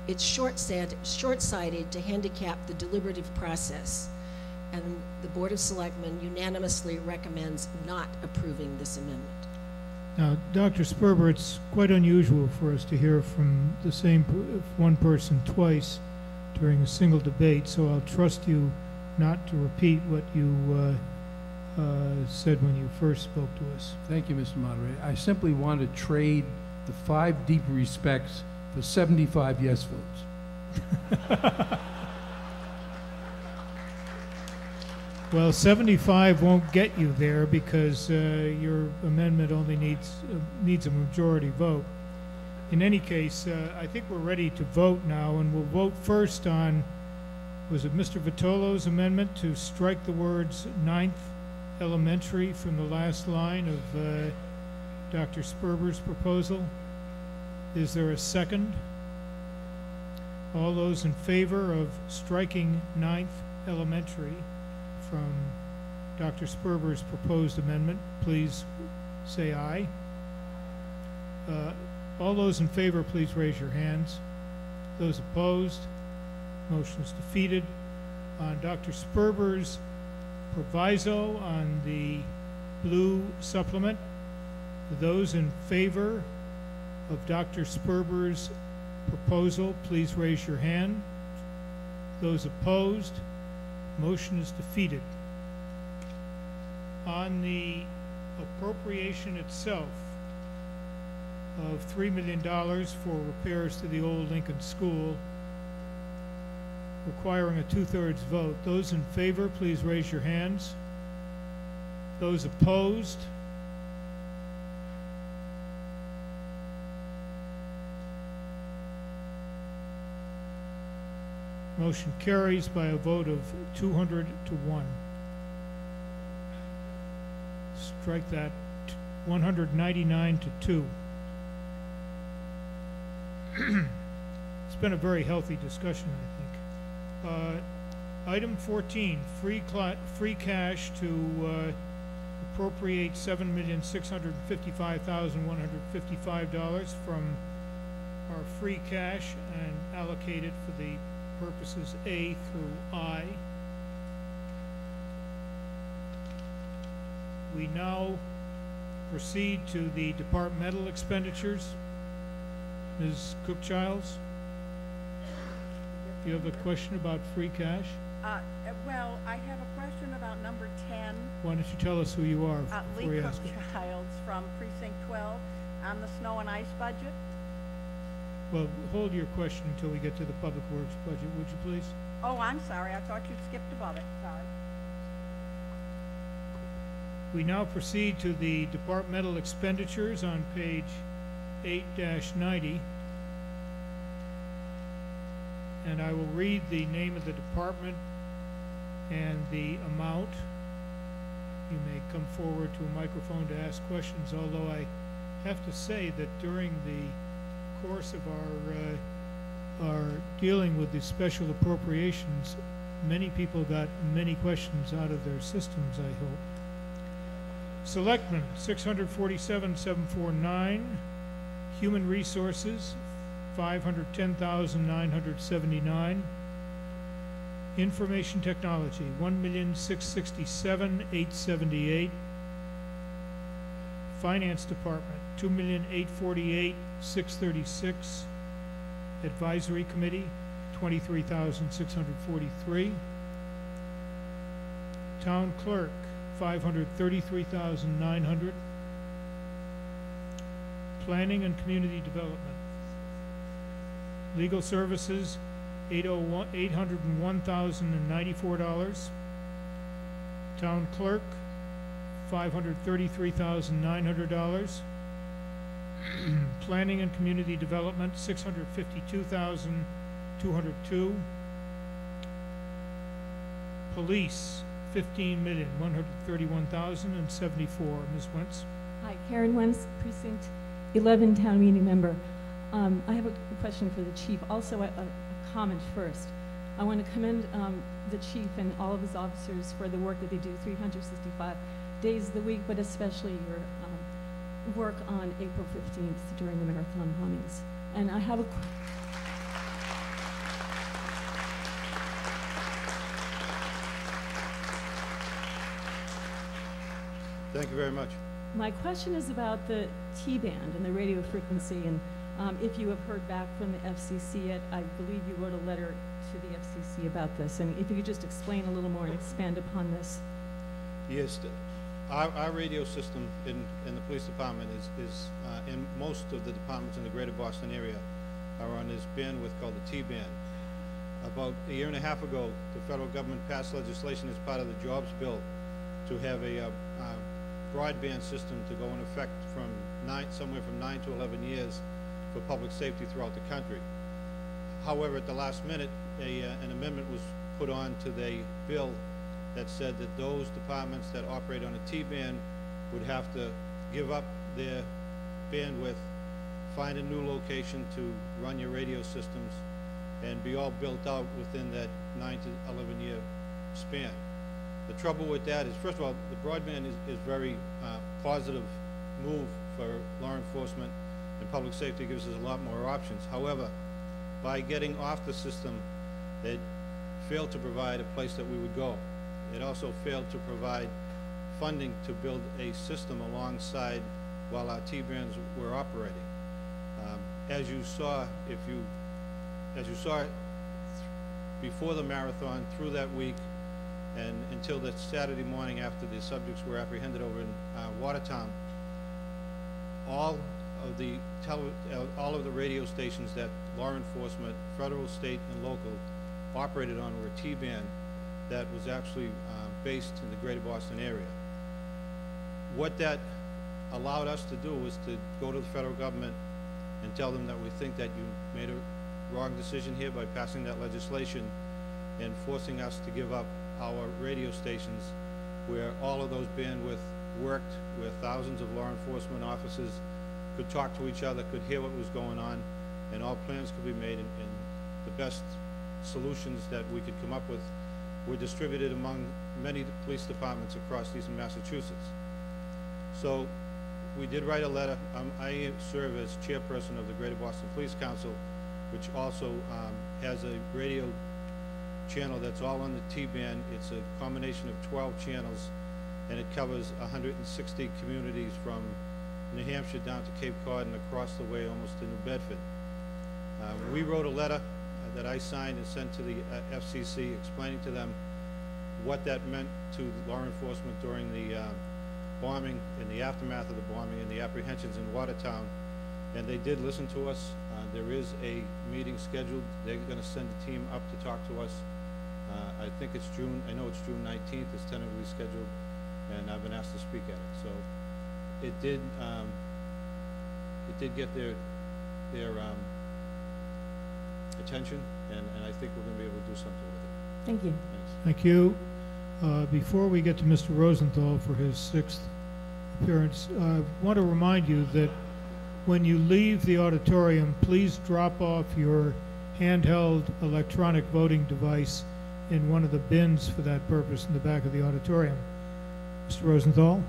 It's short-sighted to handicap the deliberative process, and the Board of Selectmen unanimously recommends not approving this amendment.
Now, Dr. Sperber, it's quite unusual for us to hear from the same one person twice during a single debate, so I'll trust you not to repeat what you said when you first spoke to us.
Thank you, Mr. Moderator. I simply want to trade the 5 deep respects for 75 yes votes.
Well, 75 won't get you there because your amendment only needs a majority vote. In any case, I think we're ready to vote now, and we'll vote first on, was it Mr. Vitolo's amendment to strike the words 9th elementary from the last line of Dr. Sperber's proposal? Is there a second? All those in favor of striking 9th elementary from Dr. Sperber's proposed amendment, please say aye. All those in favor, please raise your hands. Those opposed, motion is defeated. On Dr. Sperber's proviso on the blue supplement, those in favor of Dr. Sperber's proposal, please raise your hand. Those opposed, motion is defeated. On the appropriation itself of $3 million for repairs to the old Lincoln School, requiring a 2/3 vote. Those in favor, please raise your hands. Those opposed, motion carries by a vote of 200 to 1. Strike that, 199 to 2. It's been a very healthy discussion, I think. Item 14, free cash to appropriate $7,655,155 from our free cash and allocate it for the purposes A through I. We now proceed to the departmental expenditures. Ms. Cook-Childs, do you have a question about free cash?
Well, I have a question about number 10.
Why don't you tell us who you are before
Lee
you ask it?
Cook-Childs from Precinct 12 on the snow and ice budget.
Well, hold your question until we get to the Public Works budget, would you please?
Oh, I'm sorry. I thought you skipped above it. Sorry.
We now proceed to the departmental expenditures on page 8-90. And I will read the name of the department and the amount. You may come forward to a microphone to ask questions, although I have to say that during the course of our dealing with the special appropriations, many people got many questions out of their systems, I hope. Selectmen, $647,749. Human Resources, $510,979. Information Technology, $1,667,878. Finance Department, $2,848,636. Advisory Committee, $23,643. Town Clerk, $533,900. Planning and Community Development. Legal Services, $801,094. Town Clerk, $533,900. Planning and Community Development, $652,202. Police, $15,131,074. Ms. Wentz.
Hi, Karen Wentz, Precinct 11, Town Meeting Member. I have a question for the Chief. Also, a comment first. I want to commend the Chief and all of his officers for the work that they do 365 days of the week, but especially your work on April 15th during the marathon bombings. And I have a
Thank you very much.
My question is about the T-band and the radio frequency, and if you have heard back from the FCC yet. I believe you wrote a letter to the FCC about this, and if you could just explain a little more and expand upon this.
Yes, our radio system in the police department is in most of the departments in the greater Boston area are on this bandwidth called the T-band. About a year and a half ago, the federal government passed legislation as part of the jobs bill to have a broadband system to go in effect from somewhere from 9 to 11 years for public safety throughout the country. However, at the last minute, an amendment was put on to the bill that said that those departments that operate on a T-band would have to give up their bandwidth, find a new location to run your radio systems, and be all built out within that 9 to 11 year span. The trouble with that is, first of all, the broadband is very positive move for law enforcement, and public safety gives us a lot more options. However, by getting off the system, it failed to provide a place that we would go. It also failed to provide funding to build a system alongside while our T-bands were operating. As you saw, before the marathon, through that week, and until that Saturday morning after the subjects were apprehended over in Watertown, all of the radio stations that law enforcement, federal, state, and local, operated on were a T-band that was actually based in the greater Boston area. What that allowed us to do was to go to the federal government and tell them that we think that you made a wrong decision here by passing that legislation and forcing us to give up our radio stations where all of those bandwidth worked, where thousands of law enforcement officers could talk to each other, could hear what was going on, and all plans could be made, and the best solutions that we could come up with were distributed among many police departments across Eastern Massachusetts. So we did write a letter. I serve as chairperson of the Greater Boston Police Council, which also has a radio channel that's all on the T-band. It's a combination of 12 channels, and it covers 160 communities from New Hampshire down to Cape Cod and across the way almost to New Bedford. We wrote a letter that I signed and sent to the FCC explaining to them what that meant to law enforcement during the bombing, in the aftermath of the bombing, and the apprehensions in Watertown. And they did listen to us. There is a meeting scheduled. They're going to send a team up to talk to us. I think it's June. I know it's June 19th. It's tentatively scheduled, and I've been asked to speak at it. So it did get their attention, and I think we're going to be able to do something with it.
Thank you.
Thanks.
Thank you. Before we get to Mr. Rosenthal for his 6th appearance, I want to remind you that when you leave the auditorium, please drop off your handheld electronic voting device in one of the bins for that purpose in the back of the auditorium. Mr. Rosenthal?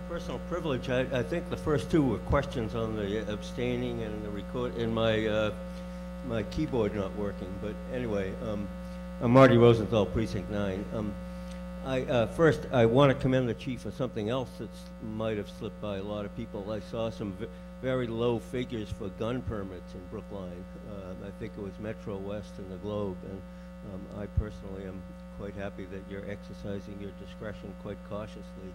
Personal privilege, I think the first two were questions on the abstaining and the record, and my keyboard not working. But anyway, I'm Marty Rosenthal, Precinct 9. First, I want to commend the chief for something else that might have slipped by a lot of people. I saw some very low figures for gun permits in Brookline. I think it was Metro West and the Globe, and I personally am quite happy that you're exercising your discretion quite cautiously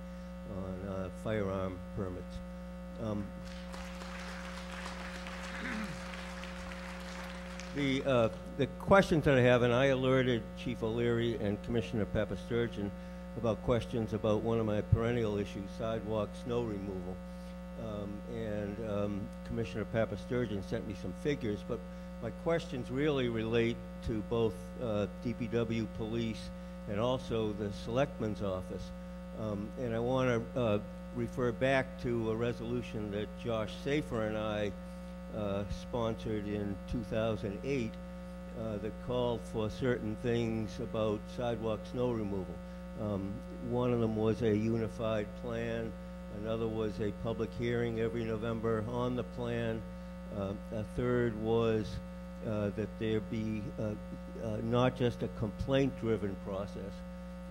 on firearm permits. The questions that I have, and I alerted Chief O'Leary and Commissioner Papasturgeon about questions about one of my perennial issues, sidewalk snow removal. Commissioner Papasturgeon sent me some figures, but my questions really relate to both DPW, police, and also the Selectman's office. And I want to refer back to a resolution that Josh Safer and I sponsored in 2008 that called for certain things about sidewalk snow removal. One of them was a unified plan. Another was a public hearing every November on the plan. A third was that there be not just a complaint-driven process.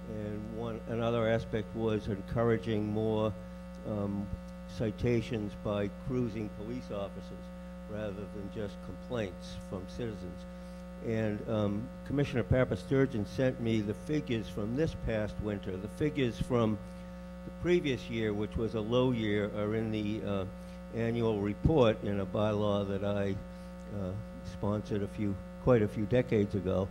And another aspect was encouraging more citations by cruising police officers rather than just complaints from citizens. And Commissioner Papasturgeon sent me the figures from this past winter. The figures from the previous year, which was a low year, are in the annual report in a bylaw that I sponsored quite a few decades ago.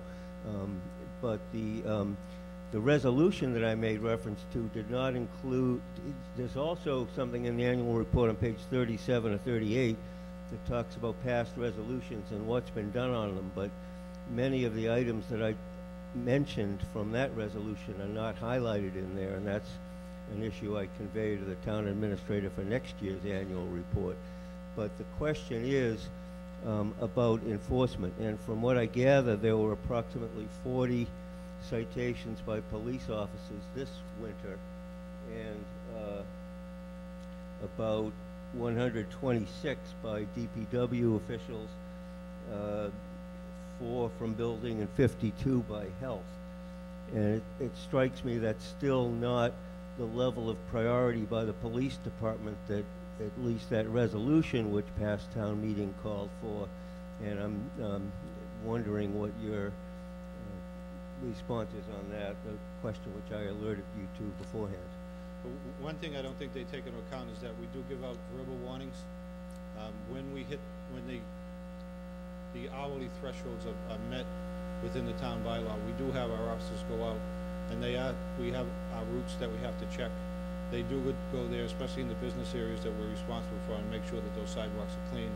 But the resolution that I made reference to did not include, there's also something in the annual report on page 37 or 38 that talks about past resolutions and what's been done on them, but many of the items that I mentioned from that resolution are not highlighted in there, and that's an issue I convey to the town administrator for next year's annual report. But the question is about enforcement, and from what I gather, there were approximately 40 citations by police officers this winter, and about 126 by DPW officials, 4 from building, and 52 by health. And it strikes me that's still not the level of priority by the police department that at least that resolution which passed town meeting called for. And I'm wondering what your response is on that, the question which I alerted you to beforehand.
One thing I don't think they take into account is that we do give out verbal warnings. When the hourly thresholds are met within the town bylaw, we do have our officers go out, and we have our routes that we have to check. They do go there, especially in the business areas that we're responsible for, and make sure that those sidewalks are clean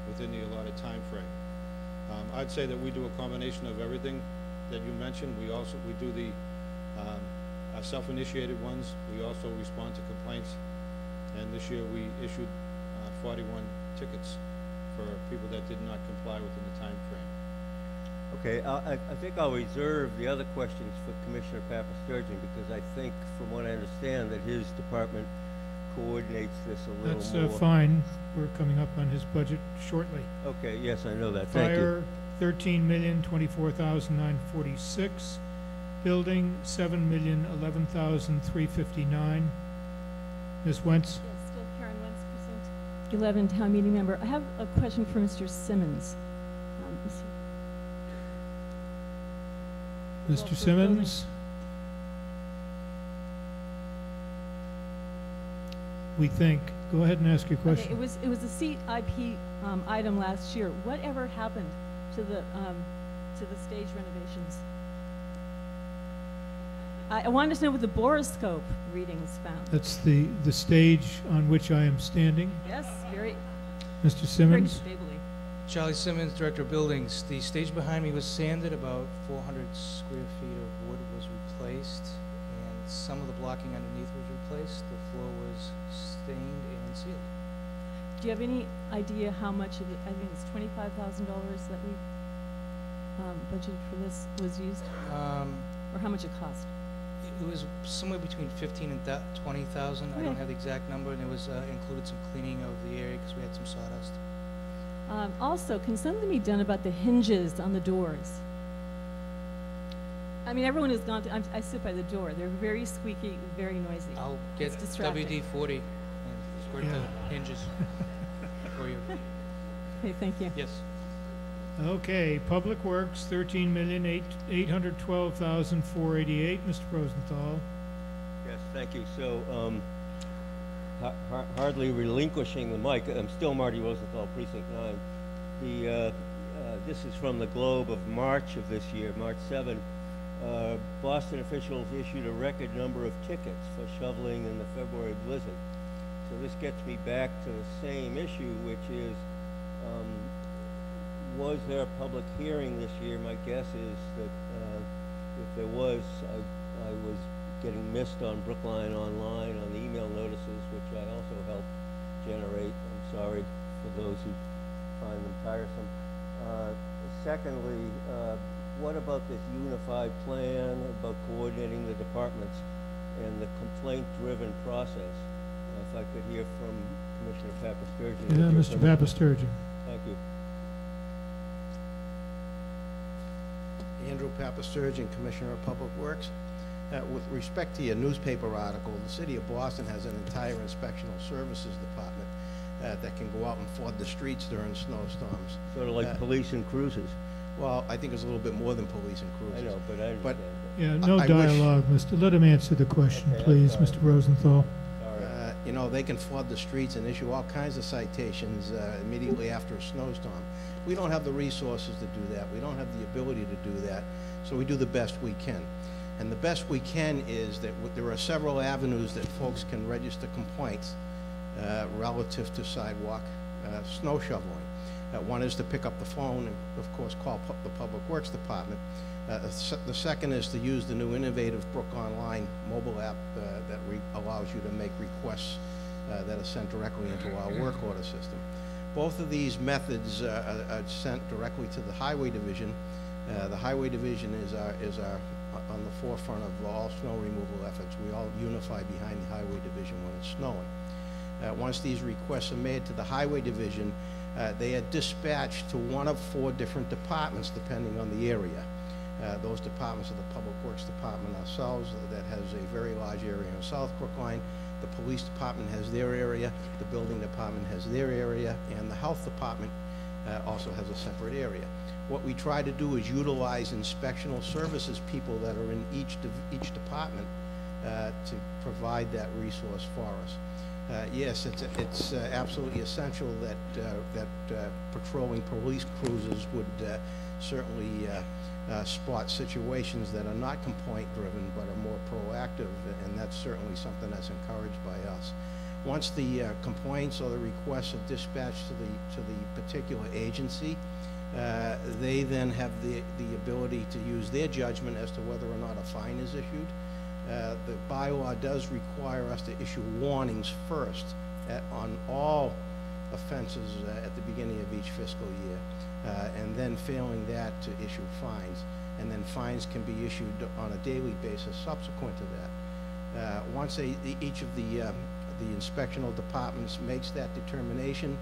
within the allotted time frame. I'd say that we do a combination of everything that you mentioned. We do the our self-initiated ones. We also respond to complaints, and this year we issued 41 tickets for people that did not comply within the time frame.
Okay, I think I'll reserve the other questions for Commissioner Papasturgeon, because I think, from what I understand, that his department coordinates this a little more.
That's fine. We're coming up on his budget shortly.
Okay, yes, I know that. Thank you.
Fire, $13,024,946. Building, $7,011,359. Ms. Wentz?
Yes, still Karen Wentz, Precinct 11, town meeting member. I have a question for Mr. Simmons.
Mr. Simmons? We think. Go ahead and ask your question.
Okay, it was a seat IP item last year. Whatever happened to the stage renovations? I wanted to know what the boroscope readings found.
That's the stage on which I am standing.
Yes, very.
Mr. Simmons?
Very stably.
Charlie Simmons, Director of Buildings. The stage behind me was sanded. About 400 square feet of wood was replaced, and some of the blocking underneath was replaced. The floor was stained and sealed.
Do you have any idea how much of it? I think it's $25,000 that we budgeted for this was used, or how much it cost?
It was somewhere between 15 and 20,000. I don't have the exact number, and it was included some cleaning of the area because we had some sawdust.
Also, can something be done about the hinges on the doors? I mean, everyone has gone to, I sit by the door. They're very squeaky, very noisy.
I'll get WD-40 and squirt the hinges for you.
Okay, thank you.
Yes.
Okay, Public Works, $13,812,488. Mr. Rosenthal.
Yes, thank you. So, hardly relinquishing the mic, I'm still Marty Rosenthal, Precinct 9. This is from the Globe of March of this year, March 7. Boston officials issued a record number of tickets for shoveling in the February blizzard. So this gets me back to the same issue, which is, was there a public hearing this year? My guess is that if there was, I was getting missed on Brookline online on the email notices, which I also helped generate. I'm sorry for those who find them tiresome. Secondly, what about this unified plan about coordinating the departments and the complaint-driven process? If I could hear from Commissioner Papasturgeon.
Yeah, Mr. Papasturgeon.
Thank you.
Andrew Papasturgeon, Commissioner of Public Works. With respect to your newspaper article, the City of Boston has an entire inspectional services department that can go out and flood the streets during snowstorms.
Sort of like police and cruisers.
Well, I think it's a little bit more than police and cruisers.
I know, but I understand.
Yeah, no dialogue, Let him answer the question, okay, please, Mr. Rosenthal.
You know, they can flood the streets and issue all kinds of citations immediately after a snowstorm. We don't have the resources to do that. We don't have the ability to do that, so we do the best we can. And the best we can is that there are several avenues that folks can register complaints relative to sidewalk snow shoveling. One is to pick up the phone and, of course, call the Public Works Department. The second is to use the new innovative Brook Online mobile app that allows you to make requests that are sent directly into our work order system. Both of these methods are sent directly to the Highway Division. The Highway Division is our on the forefront of all snow removal efforts. We all unify behind the Highway Division when it's snowing. Once these requests are made to the Highway Division, they are dispatched to one of 4 different departments depending on the area. Those departments are the Public Works Department ourselves that has a very large area in South Brookline. The Police Department has their area, the Building Department has their area, and the Health Department also has a separate area. What we try to do is utilize inspectional services people that are in each department to provide that resource for us. Yes, it's absolutely essential that patrolling police cruisers would certainly spot situations that are not complaint driven but are more proactive, and that's certainly something that's encouraged by us. Once the complaints or the requests are dispatched to the particular agency, they then have the ability to use their judgment as to whether or not a fine is issued. The bylaw does require us to issue warnings first on all offenses at the beginning of each fiscal year, and then failing that to issue fines. And then fines can be issued on a daily basis subsequent to that. Once each of the inspectional departments makes that determination,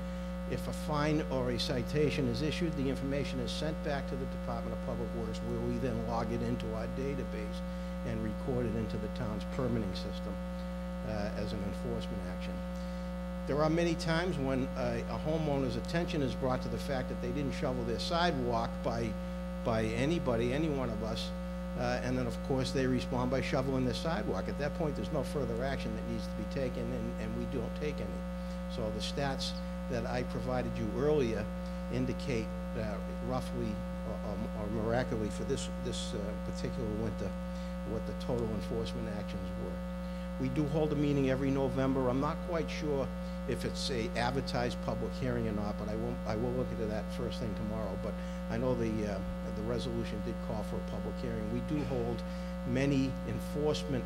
if a fine or a citation is issued, the information is sent back to the Department of Public Works, where we then log it into our database and record it into the town's permitting system as an enforcement action. There are many times when a homeowner's attention is brought to the fact that they didn't shovel their sidewalk by anybody, any one of us, and then of course they respond by shoveling their sidewalk. At that point, there's no further action that needs to be taken, and we don't take any. So the stats that I provided you earlier indicate roughly or miraculously for this particular winter what the total enforcement actions were. We do hold a meeting every November. I'm not quite sure if it's a advertised public hearing or not, but I will look into that first thing tomorrow. But I know the resolution did call for a public hearing. We do hold many enforcement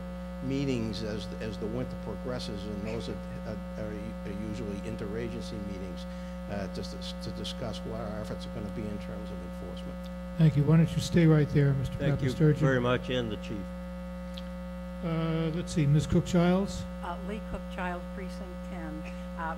meetings as the winter progresses, and those are usually interagency meetings to discuss what our efforts are going to be in terms of enforcement.
Thank you. Why don't you stay right there, Mr.
Thank you very much, and the chief.
Let's see, Ms. Cook-Childs.
Lee Cook-Childs, Precinct 10.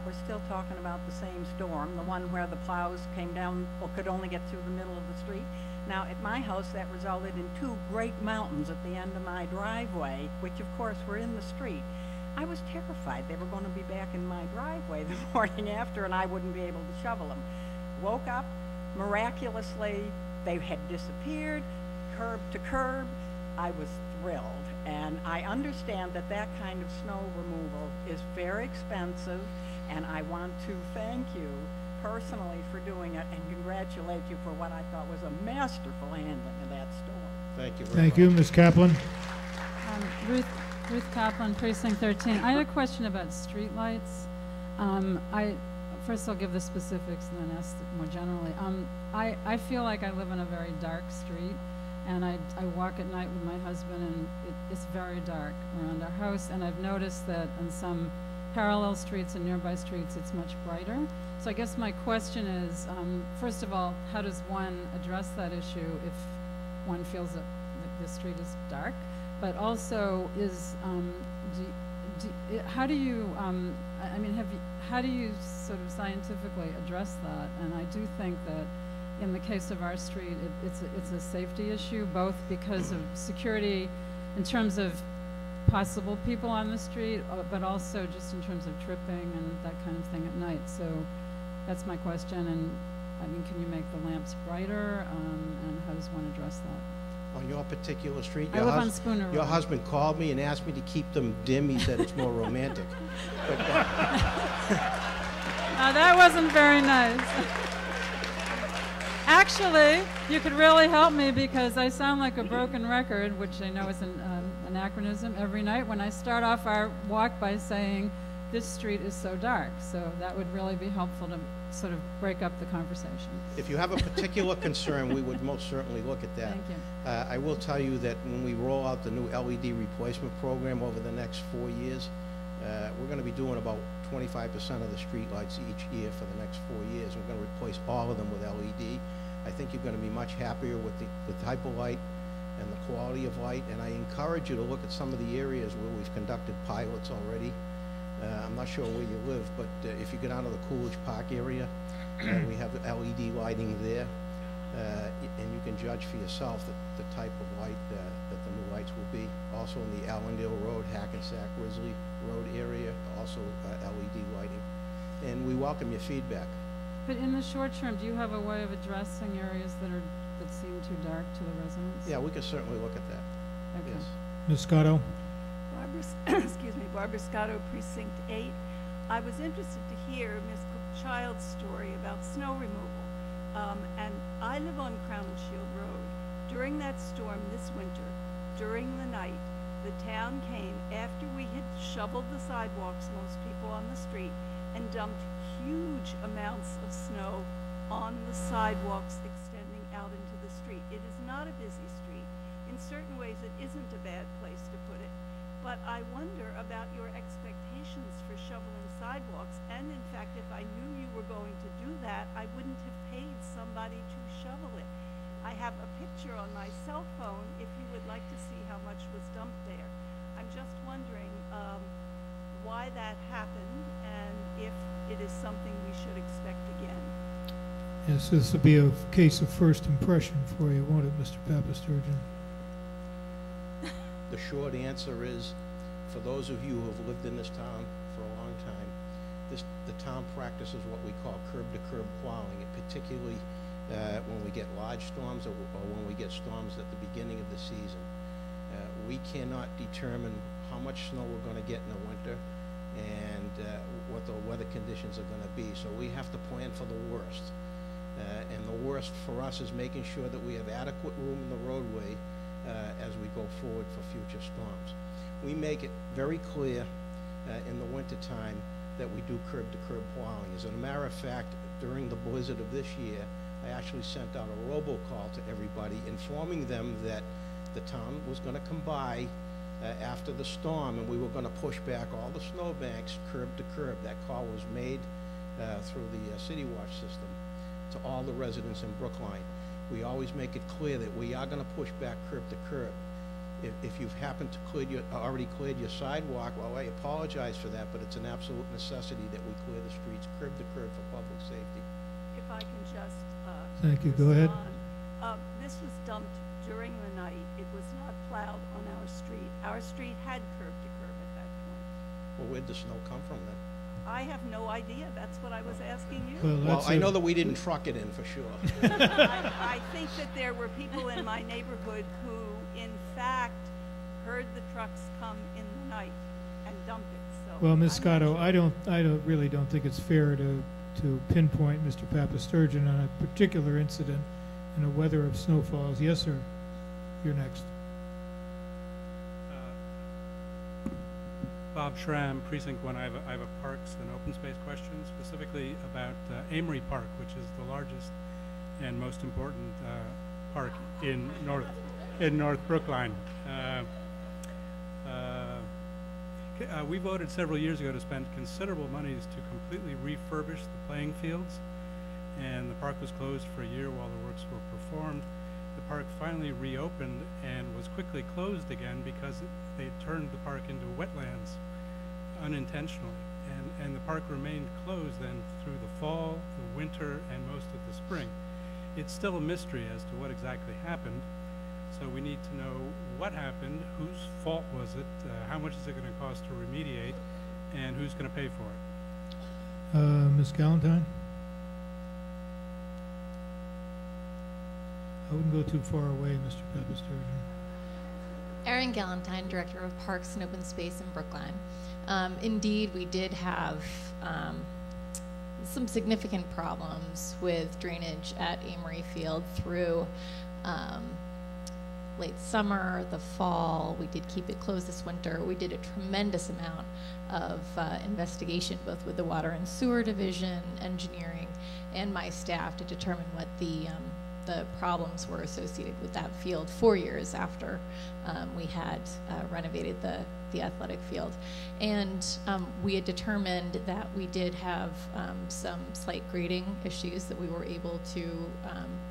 We're still talking about the same storm, the one where the plows came down or could only get through the middle of the street. Now, at my house, that resulted in 2 great mountains at the end of my driveway, which, of course, were in the street. I was terrified they were going to be back in my driveway the morning after, and I wouldn't be able to shovel them. Woke up, miraculously, they had disappeared, curb to curb. I was thrilled, and I understand that that kind of snow removal is very expensive, and I want to thank you personally for doing it and congratulate you for what I thought was a masterful handling of that storm.
Thank you very much.
Thank you, Ms. Kaplan.
Ruth Kaplan, Precinct 13. I had a question about streetlights. First I'll give the specifics and then ask more generally. I feel like I live in a very dark street, and I walk at night with my husband, and it's very dark around our house, and I've noticed that in some parallel streets and nearby streets it's much brighter. So I guess my question is, first of all, how does one address that issue if one feels that the street is dark? But also, how do you how do you sort of scientifically address that? And I do think that in the case of our street, it's a safety issue, both because of security in terms of possible people on the street, but also just in terms of tripping and that kind of thing at night. So that's my question. And I mean, can you make the lamps brighter? And how does one address that?
On your particular street,
I live on Spooner Road.
Your husband called me and asked me to keep them dim. He said it's more romantic. But,
that wasn't very nice. Actually, you could really help me because I sound like a broken record, which I know is an anachronism every night when I start off our walk by saying, this street is so dark. So that would really be helpful to sort of break up the conversation.
If you have a particular concern, we would most certainly look at that.
Thank you.
I will tell you that when we roll out the new LED replacement program over the next 4 years, we're going to be doing about 25% of the street lights each year for the next 4 years. We're going to replace all of them with LED. I think you're going to be much happier with the type of light and the quality of light. And I encourage you to look at some of the areas where we've conducted pilots already. I'm not sure where you live, but if you go down to the Coolidge Park area, we have LED lighting there, and you can judge for yourself the type of light that the new lights will be. Also in the Allendale Road, Hackensack, Risley Road area, also LED lighting. And we welcome your feedback.
But in the short term, do you have a way of addressing areas that seem too dark to the residents?
Yeah, we can certainly look at that.
Okay.
Yes.
Ms. Scotto?
Barbara Scotto, Precinct 8. I was interested to hear Ms. Child's story about snow removal. And I live on Crown and Shield Road. During that storm this winter, during the night, the town came after we had shoveled the sidewalks, most people on the street, and dumped huge amounts of snow on the sidewalks extending out into the street. It is not a busy street. In certain ways, it isn't a bad place to put it. But I wonder about your expectations for shoveling sidewalks. And in fact, if I knew you were going to do that, I wouldn't have paid somebody to shovel it. I have a picture on my cell phone if you would like to see how much was dumped there. I'm just wondering why that happened and if it is something we should expect again.
Yes, this will be a case of first impression for you, won't it, Mr. Papasturgeon?
The short answer is, for those of you who have lived in this town for a long time, the town practices what we call curb-to-curb plowing, and particularly when we get large storms or when we get storms at the beginning of the season. We cannot determine how much snow we're going to get in the winter and what the weather conditions are going to be. So we have to plan for the worst. And the worst for us is making sure that we have adequate room in the roadway as we go forward for future storms. We make it very clear in the wintertime that we do curb-to-curb plowing. As a matter of fact, during the blizzard of this year, I actually sent out a robocall to everybody informing them that the town was going to come by after the storm and we were going to push back all the snowbanks curb to curb. That call was made through the City Watch system to all the residents in Brookline. We always make it clear that we are going to push back curb to curb. If you've happened to already cleared your sidewalk, well, I apologize for that, but it's an absolute necessity that we clear the streets curb to curb for public safety.
If I can just
thank you. Go ahead.
This was dumped during the night. It was not plowed on our street. Our street had curb to curb at that point.
Well, where'd the snow come from then?
I have no idea. That's what I was asking you.
Well, I know that we didn't truck it in for sure.
I think that there were people in my neighborhood who, in fact, heard the trucks come in the night and dumped it. So
well, Ms. Scotto, I really don't think it's fair to pinpoint Mr. Papasturgeon on a particular incident in a weather of snowfalls. Yes, sir. You're next.
Bob Schramm, Precinct 1. I have a parks and open space question, specifically about Amory Park, which is the largest and most important park in North Brookline. We voted several years ago to spend considerable monies to completely refurbish the playing fields, and the park was closed for a year while the works were performed. The park finally reopened and was quickly closed again because they turned the park into wetlands unintentionally, and the park remained closed then through the fall, the winter, and most of the spring. It's still a mystery as to what exactly happened, so we need to know what happened, whose fault was it, how much is it going to cost to remediate, and who's going to pay for it.
Ms. Galentine? I wouldn't go too far away, Mr. Papasturgeon.
Erin Galentine, Director of Parks and Open Space in Brookline. Indeed, we did have some significant problems with drainage at Amory Field through late summer, the fall. We did keep it closed this winter. We did a tremendous amount of investigation, both with the Water and Sewer Division, engineering, and my staff to determine what the the problems were associated with that field 4 years after we had renovated the athletic field. And we had determined that we did have some slight grading issues that we were able to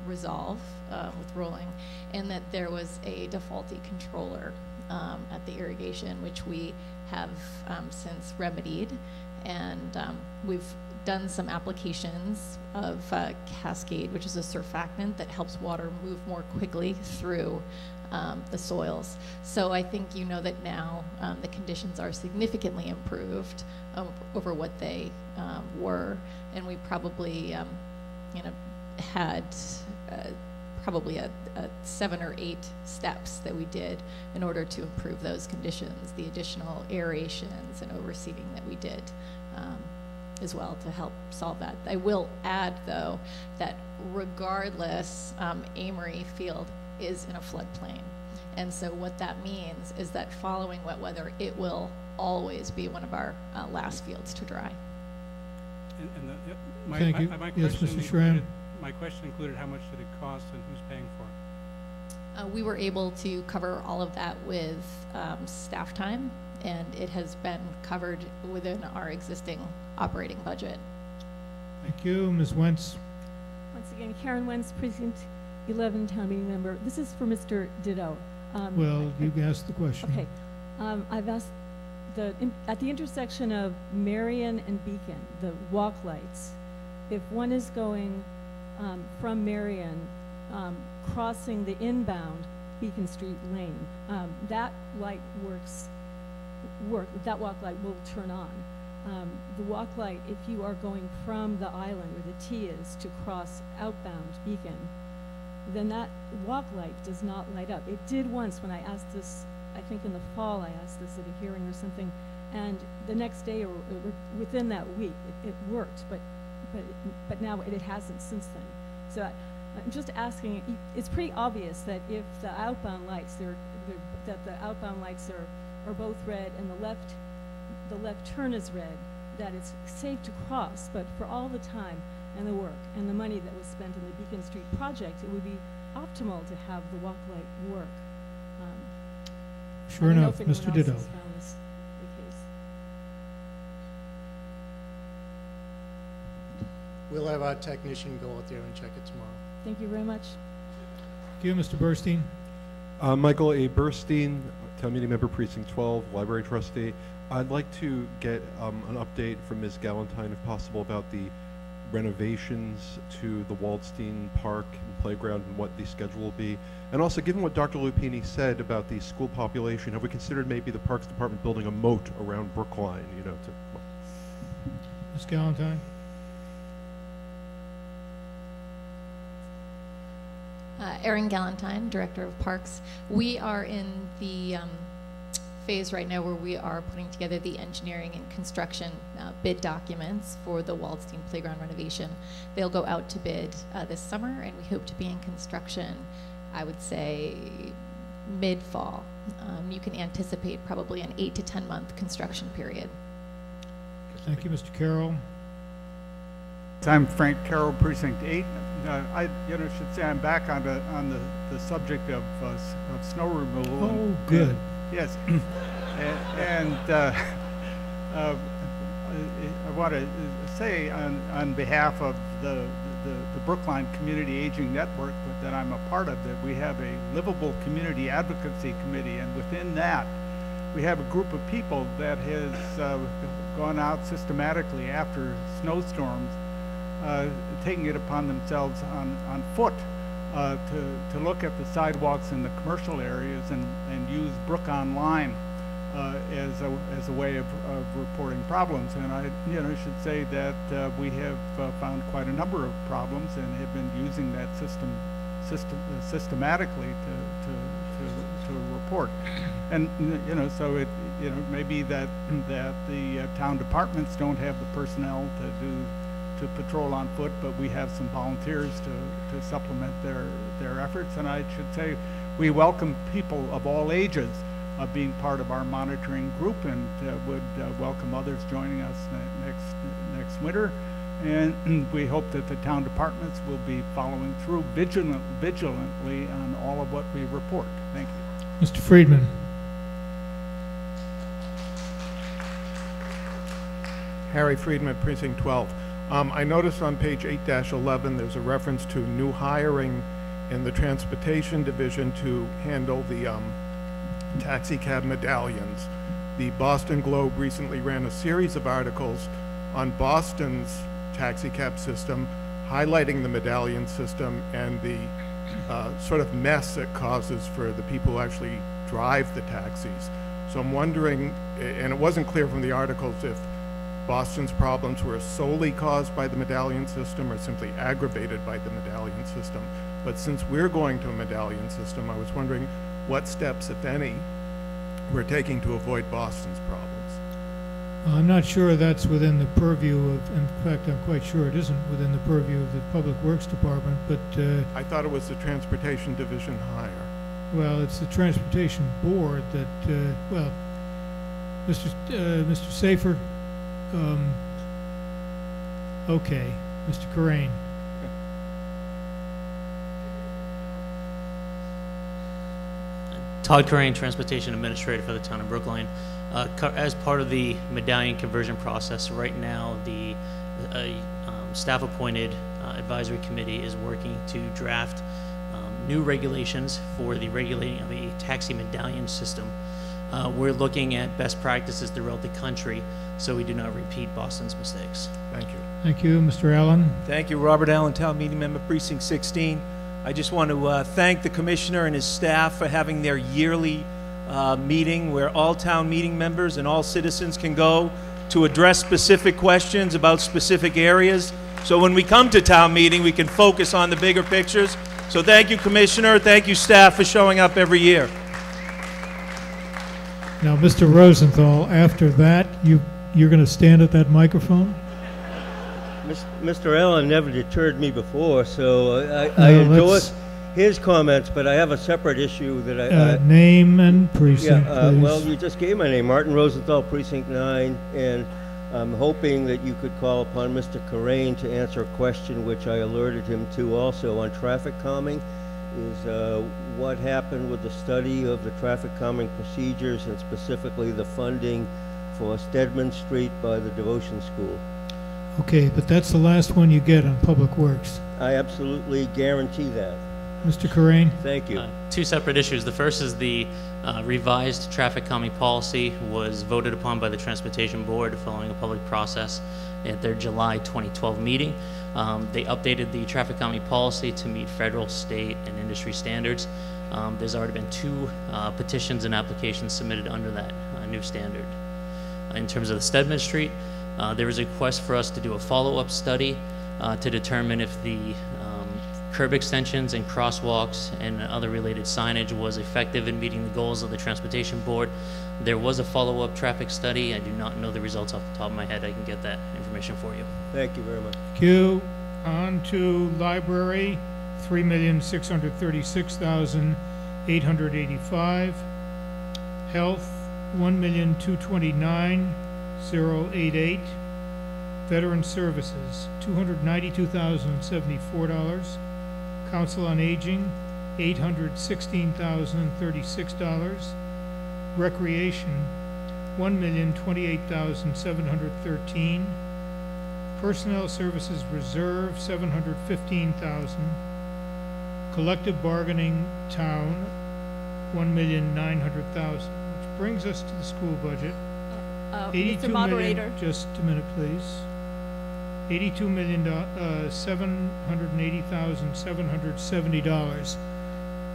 resolve with rolling, and that there was a defaulty controller at the irrigation, which we have since remedied. And we've done some applications of Cascade, which is a surfactant that helps water move more quickly through the soils. So I think you know that now the conditions are significantly improved over what they were, and we probably had probably a 7 or 8 steps that we did in order to improve those conditions, the additional aerations and overseeding that we did as well to help solve that. I will add, though, that regardless, Amory Field is in a floodplain. And so what that means is that following wet weather, it will always be one of our last fields to dry.
Thank you. Yes, Mr. Schramm.
My question included how much did it cost and who's paying for it?
We were able to cover all of that with staff time, and it has been covered within our existing operating budget.
Thank you. Ms. Wentz.
Once again, Karen Wentz, Precinct 11 Town Meeting Member. This is for Mr. Ditto.
Well, you asked the question.
Okay. I've asked at the intersection of Marion and Beacon, the walk lights, if one is going from Marion, crossing the inbound Beacon Street lane, that light that walk light will turn on. The walk light, if you are going from the island where the T is to cross outbound Beacon, then that walk light does not light up. It did once when I asked this, I think in the fall I asked this at a hearing or something, and the next day or within that week it worked, but now it hasn't since then. So I'm just asking, it's pretty obvious that if the outbound lights, are both red and the left turn is red, that it's safe to cross, but for all the time and the work and the money that was spent in the Beacon Street project, it would be optimal to have the walk light work.
Sure enough, Mr. Ditto.
We'll have our technician go out there and check it tomorrow.
Thank you very much.
Thank you, Mr. Burstein.
Michael A. Burstein, Town Meeting Member, Precinct 12, Library Trustee. I'd like to get an update from Ms. Galentine, if possible, about the renovations to the Waldstein Park and Playground and what the schedule will be. And also, given what Dr. Lupini said about the school population, have we considered maybe the Parks Department building a moat around Brookline, you know, to...
Ms. Galentine?
Erin Galentine, Director of Parks. We are in the phase right now where we are putting together the engineering and construction bid documents for the Waldstein Playground renovation. They'll go out to bid this summer, and we hope to be in construction, I would say, mid-fall. You can anticipate probably an 8 to 10 month construction period.
Thank you, Mr. Carroll.
I'm Frank Carroll, Precinct 8. I should say I'm back on the subject of snow removal.
Oh, good.
Yes, and I want to say on behalf of the Brookline Community Aging Network that I'm a part of, that we have a livable community advocacy committee, and within that we have a group of people that has gone out systematically after snowstorms, taking it upon themselves on foot to look at the sidewalks in the commercial areas and use Brook Online as a way of reporting problems. And I should say that we have found quite a number of problems and have been using that systematically to report. And so it maybe that the town departments don't have the personnel to patrol on foot, but we have some volunteers to supplement their efforts. And I should say we welcome people of all ages being part of our monitoring group, and would welcome others joining us next winter. And we hope that the town departments will be following through vigilantly on all of what we report. Thank you.
Mr. Friedman.
Harry Friedman, Precinct 12. I noticed on page 8-11 there's a reference to new hiring in the Transportation Division to handle the taxi cab medallions. The Boston Globe recently ran a series of articles on Boston's taxi cab system, highlighting the medallion system and the sort of mess it causes for the people who actually drive the taxis. So I'm wondering, and it wasn't clear from the articles if Boston's problems were solely caused by the medallion system or simply aggravated by the medallion system. But since we're going to a medallion system, I was wondering what steps, if any, we're taking to avoid Boston's problems.
I'm not sure that's within the purview of, in fact, I'm quite sure it isn't within the purview of the Public Works Department, but...
I thought it was the Transportation Division hire.
Well, it's the Transportation Board that, well, Mr. Safer, okay, Mr. Corain.
Todd Corain, Transportation Administrator for the town of Brookline. As part of the medallion conversion process, right now the staff-appointed advisory committee is working to draft new regulations for the regulating of a taxi medallion system. We're looking at best practices throughout the country so we do not repeat Boston's mistakes.
Thank you.
Thank you, Mr. Allen.
Thank you, Robert Allen, Town Meeting Member, Precinct 16. I just want to thank the Commissioner and his staff for having their yearly meeting where all town meeting members and all citizens can go to address specific questions about specific areas. So when we come to town meeting, we can focus on the bigger pictures. So thank you, Commissioner. Thank you, staff, for showing up every year.
Now, Mr. Rosenthal, after that, you're going to stand at that microphone?
Mr. Allen never deterred me before, so I endorse his comments, but I have a separate issue that I...
name and precinct, please.
Well, you just gave my name, Martin Rosenthal, Precinct 9, and I'm hoping that you could call upon Mr. Corain to answer a question which I alerted him to also on traffic calming, is what happened with the study of the traffic calming procedures and specifically the funding for Stedman Street by the Devotion School.
Okay, but that's the last one you get on Public Works.
I absolutely guarantee that.
Mr. Corain?
Thank you.
Two separate issues. The first is the revised traffic calming policy was voted upon by the Transportation Board following a public process at their July 2012 meeting. They updated the traffic calming policy to meet federal, state, and industry standards. There's already been 2 petitions and applications submitted under that new standard. In terms of the Stedman Street, there was a request for us to do a follow-up study to determine if the curb extensions and crosswalks and other related signage was effective in meeting the goals of the Transportation Board. There was a follow-up traffic study. I do not know the results off the top of my head. I can get that information for you.
Thank you very much.
Thank you. On to library, $3,636,885. Health, $1,229,088. Veteran Services, $292,074. Council on Aging, $816,036. Recreation, $1,028,713. Personnel Services Reserve, $715,000. Collective Bargaining Town, $1,900,000, which brings us to the school budget.
Mr. Moderator.
Just a minute, please. $82,780,770.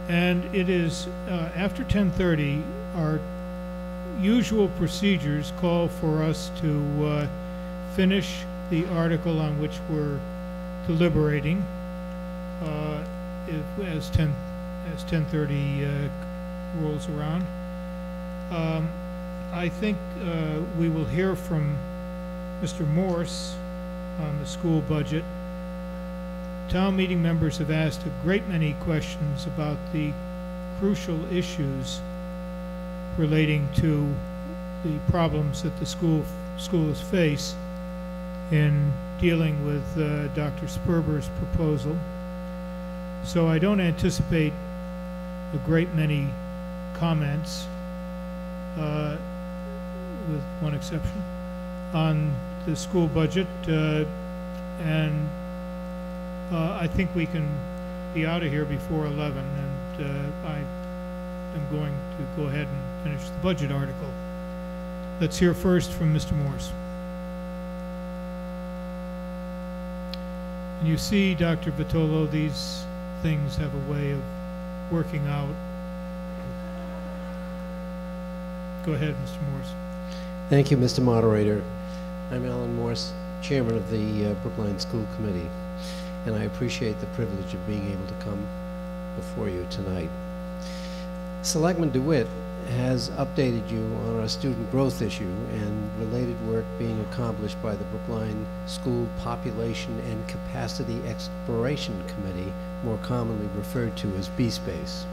And it is after 10:30. Our usual procedures call for us to finish the article on which we're deliberating as 10:30 rolls around. I think we will hear from Mr. Morse on the school budget. Town meeting members have asked a great many questions about the crucial issues relating to the problems that the schools face. in dealing with Dr. Sperber's proposal. So I don't anticipate a great many comments, with one exception, on the school budget, and I think we can be out of here before 11, and I am going to go ahead and finish the budget article. Let's hear first from Mr. Morse. And you see, Dr. Vitolo, these things have a way of working out. Go ahead, Mr. Morse.
Thank you, Mr. Moderator. I'm Alan Morse, Chairman of the Brookline School Committee, and I appreciate the privilege of being able to come before you tonight. Selectman DeWitt has updated you on our student growth issue and related work being accomplished by the Brookline School Population and Capacity Exploration Committee, more commonly referred to as B-Space.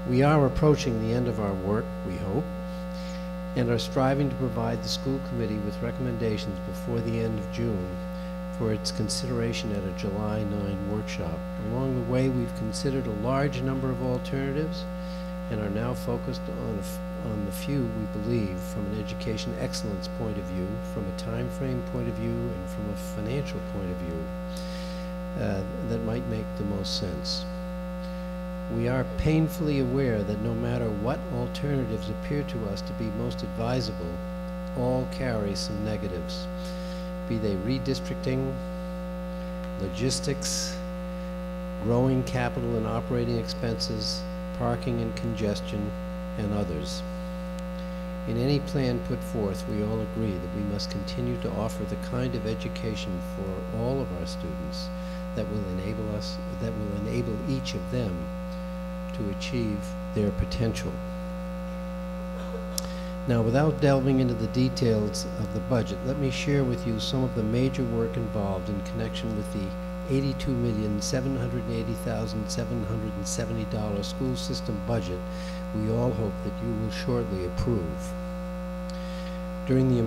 We are approaching the end of our work, we hope, and are striving to provide the school committee with recommendations before the end of June for its consideration at a July 9 workshop. Along the way, we've considered a large number of alternatives and are now focused on the few we believe from an education excellence point of view, from a time frame point of view, and from a financial point of view that might make the most sense. We are painfully aware that no matter what alternatives appear to us to be most advisable, all carry some negatives, be they redistricting, logistics, growing capital and operating expenses, parking and congestion, and others. In any plan put forth, we all agree that we must continue to offer the kind of education for all of our students that will enable each of them to achieve their potential. Now, without delving into the details of the budget, let me share with you some of the major work involved in connection with the $82,780,770 school system budget we all hope that you will shortly approve. During the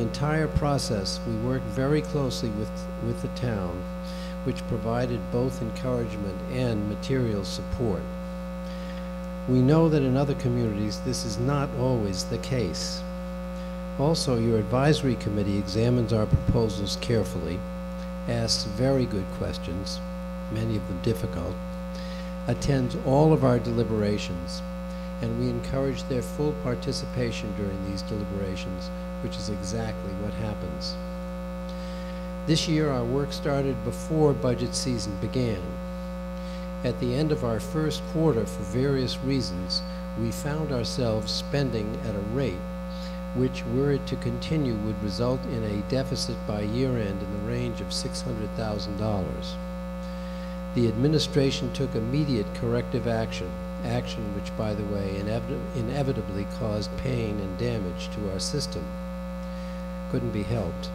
entire process, we worked very closely with the town, which provided both encouragement and material support. We know that in other communities this is not always the case. Also, your advisory committee examines our proposals carefully, asks very good questions, many of them difficult, attends all of our deliberations, and we encourage their full participation during these deliberations, which is exactly what happens. This year, our work started before budget season began. At the end of our first quarter, for various reasons, we found ourselves spending at a rate which, were it to continue, would result in a deficit by year-end in the range of $600,000. The administration took immediate corrective action which, by the way, inevitably caused pain and damage to our system. Couldn't be helped.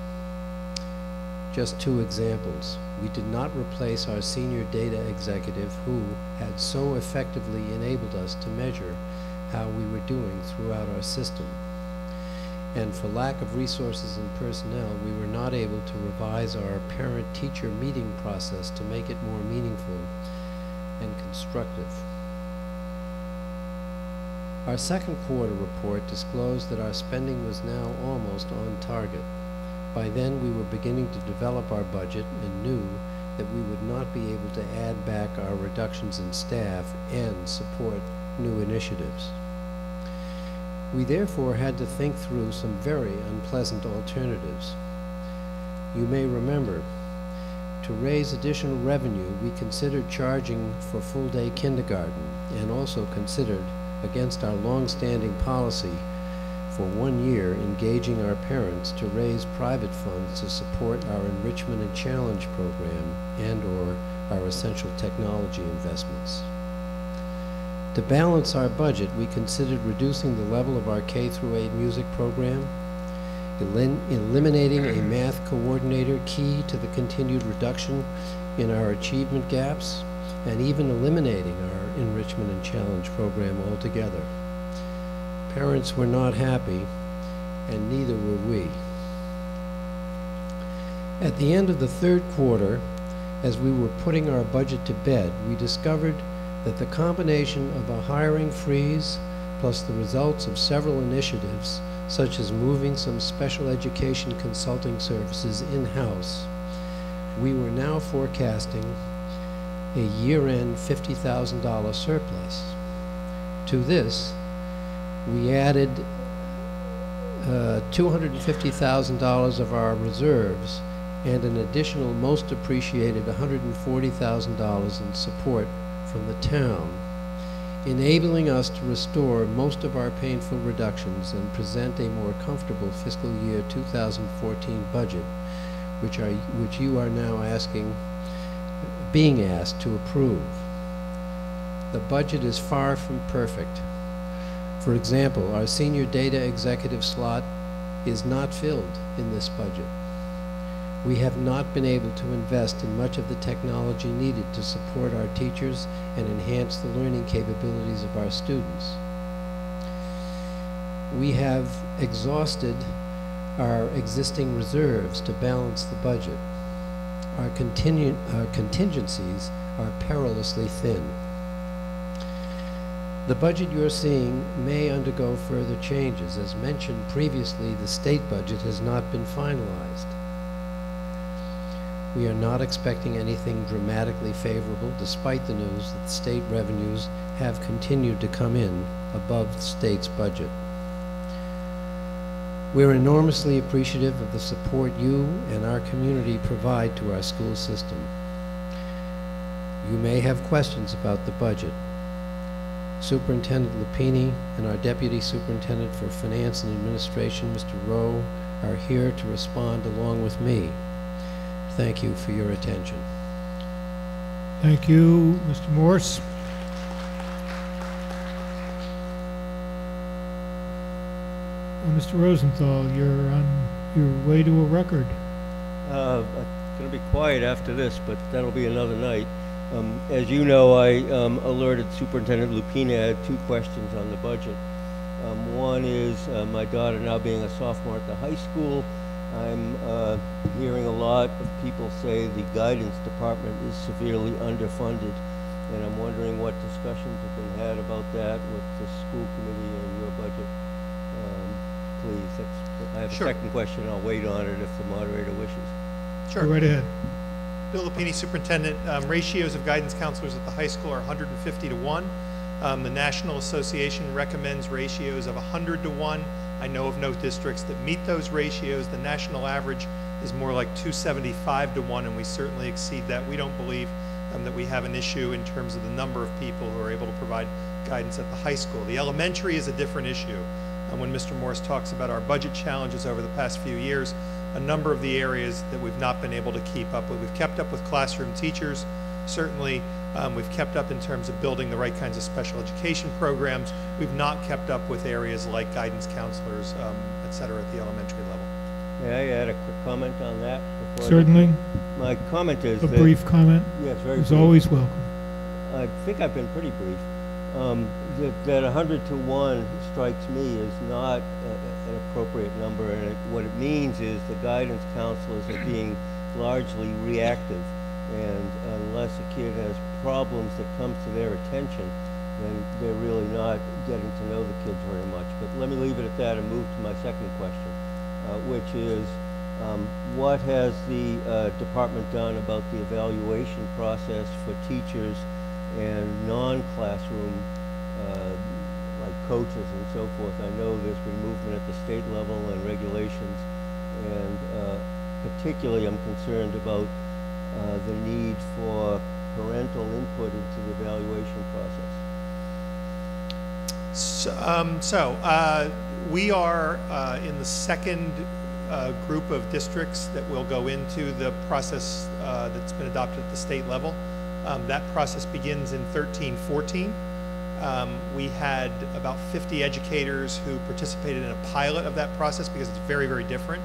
Just two examples. We did not replace our senior data executive who had so effectively enabled us to measure how we were doing throughout our system. And for lack of resources and personnel, we were not able to revise our parent-teacher meeting process to make it more meaningful and constructive. Our second quarter report disclosed that our spending was now almost on target. By then, we were beginning to develop our budget and knew that we would not be able to add back our reductions in staff and support new initiatives. We therefore had to think through some very unpleasant alternatives. You may remember, to raise additional revenue, we considered charging for full-day kindergarten and also considered, against our long-standing policy, for 1 year engaging our parents to raise private funds to support our enrichment and challenge program and or our essential technology investments. To balance our budget, we considered reducing the level of our K-8 music program, eliminating a math coordinator key to the continued reduction in our achievement gaps, and even eliminating our enrichment and challenge program altogether. Parents were not happy, and neither were we. At the end of the third quarter, as we were putting our budget to bed, we discovered that the combination of a hiring freeze plus the results of several initiatives, such as moving some special education consulting services in-house, we were now forecasting a year-end $50,000 surplus. To this, we added $250,000 of our reserves and an additional most appreciated $140,000 in support from the town, enabling us to restore most of our painful reductions and present a more comfortable fiscal year 2014 budget, which you are now being asked to approve. The budget is far from perfect. For example, our senior data executive slot is not filled in this budget. We have not been able to invest in much of the technology needed to support our teachers and enhance the learning capabilities of our students. We have exhausted our existing reserves to balance the budget. Our contingencies are perilously thin. The budget you're seeing may undergo further changes. As mentioned previously, the state budget has not been finalized. We are not expecting anything dramatically favorable, despite the news that state revenues have continued to come in above the state's budget. We're enormously appreciative of the support you and our community provide to our school system. You may have questions about the budget. Superintendent Lupini and our Deputy Superintendent for Finance and Administration, Mr. Rowe, are here to respond along with me. Thank you for your attention.
Thank you, Mr. Morse. Mr. Rosenthal, you're on your way to a record.
I'm going to be quiet after this, but that'll be another night. As you know, I alerted Superintendent Lupina. I had two questions on the budget. One is my daughter now being a sophomore at the high school. I'm hearing a lot of people say the guidance department is severely underfunded, and I'm wondering what discussions have been had about that with the school committee and your budget. Please, I have a second question. I'll wait on it if the moderator wishes.
Sure.
Go right ahead.
Bill Lupini, Superintendent. Ratios of guidance counselors at the high school are 150 to 1. The National Association recommends ratios of 100 to 1. I know of no districts that meet those ratios. The national average is more like 275 to 1, and we certainly exceed that. We don't believe that we have an issue in terms of the number of people who are able to provide guidance at the high school. The elementary is a different issue. When Mr. Morse talks about our budget challenges over the past few years, a number of the areas that we've not been able to keep up with. We've kept up with classroom teachers, certainly. We've kept up in terms of building the right kinds of special education programs. We've not kept up with areas like guidance counselors, et cetera, at the elementary level.
May I add a quick comment on that?
Certainly.
My comment is
a brief comment.
Yes, very
brief.
Is
always welcome.
I think I've been pretty brief. That 100 to 1 strikes me as not an appropriate number, and what it means is the guidance counselors are being largely reactive, and unless a kid has problems that comes to their attention, then they're really not getting to know the kids very much. But let me leave it at that and move to my second question, which is what has the department done about the evaluation process for teachers and non-classroom like coaches and so forth? I know there's been movement at the state level and regulations, and particularly I'm concerned about the need for parental input into the evaluation
process. We are in the second group of districts that will go into the process that's been adopted at the state level. That process begins in 13-14. We had about 50 educators who participated in a pilot of that process because it's very, very different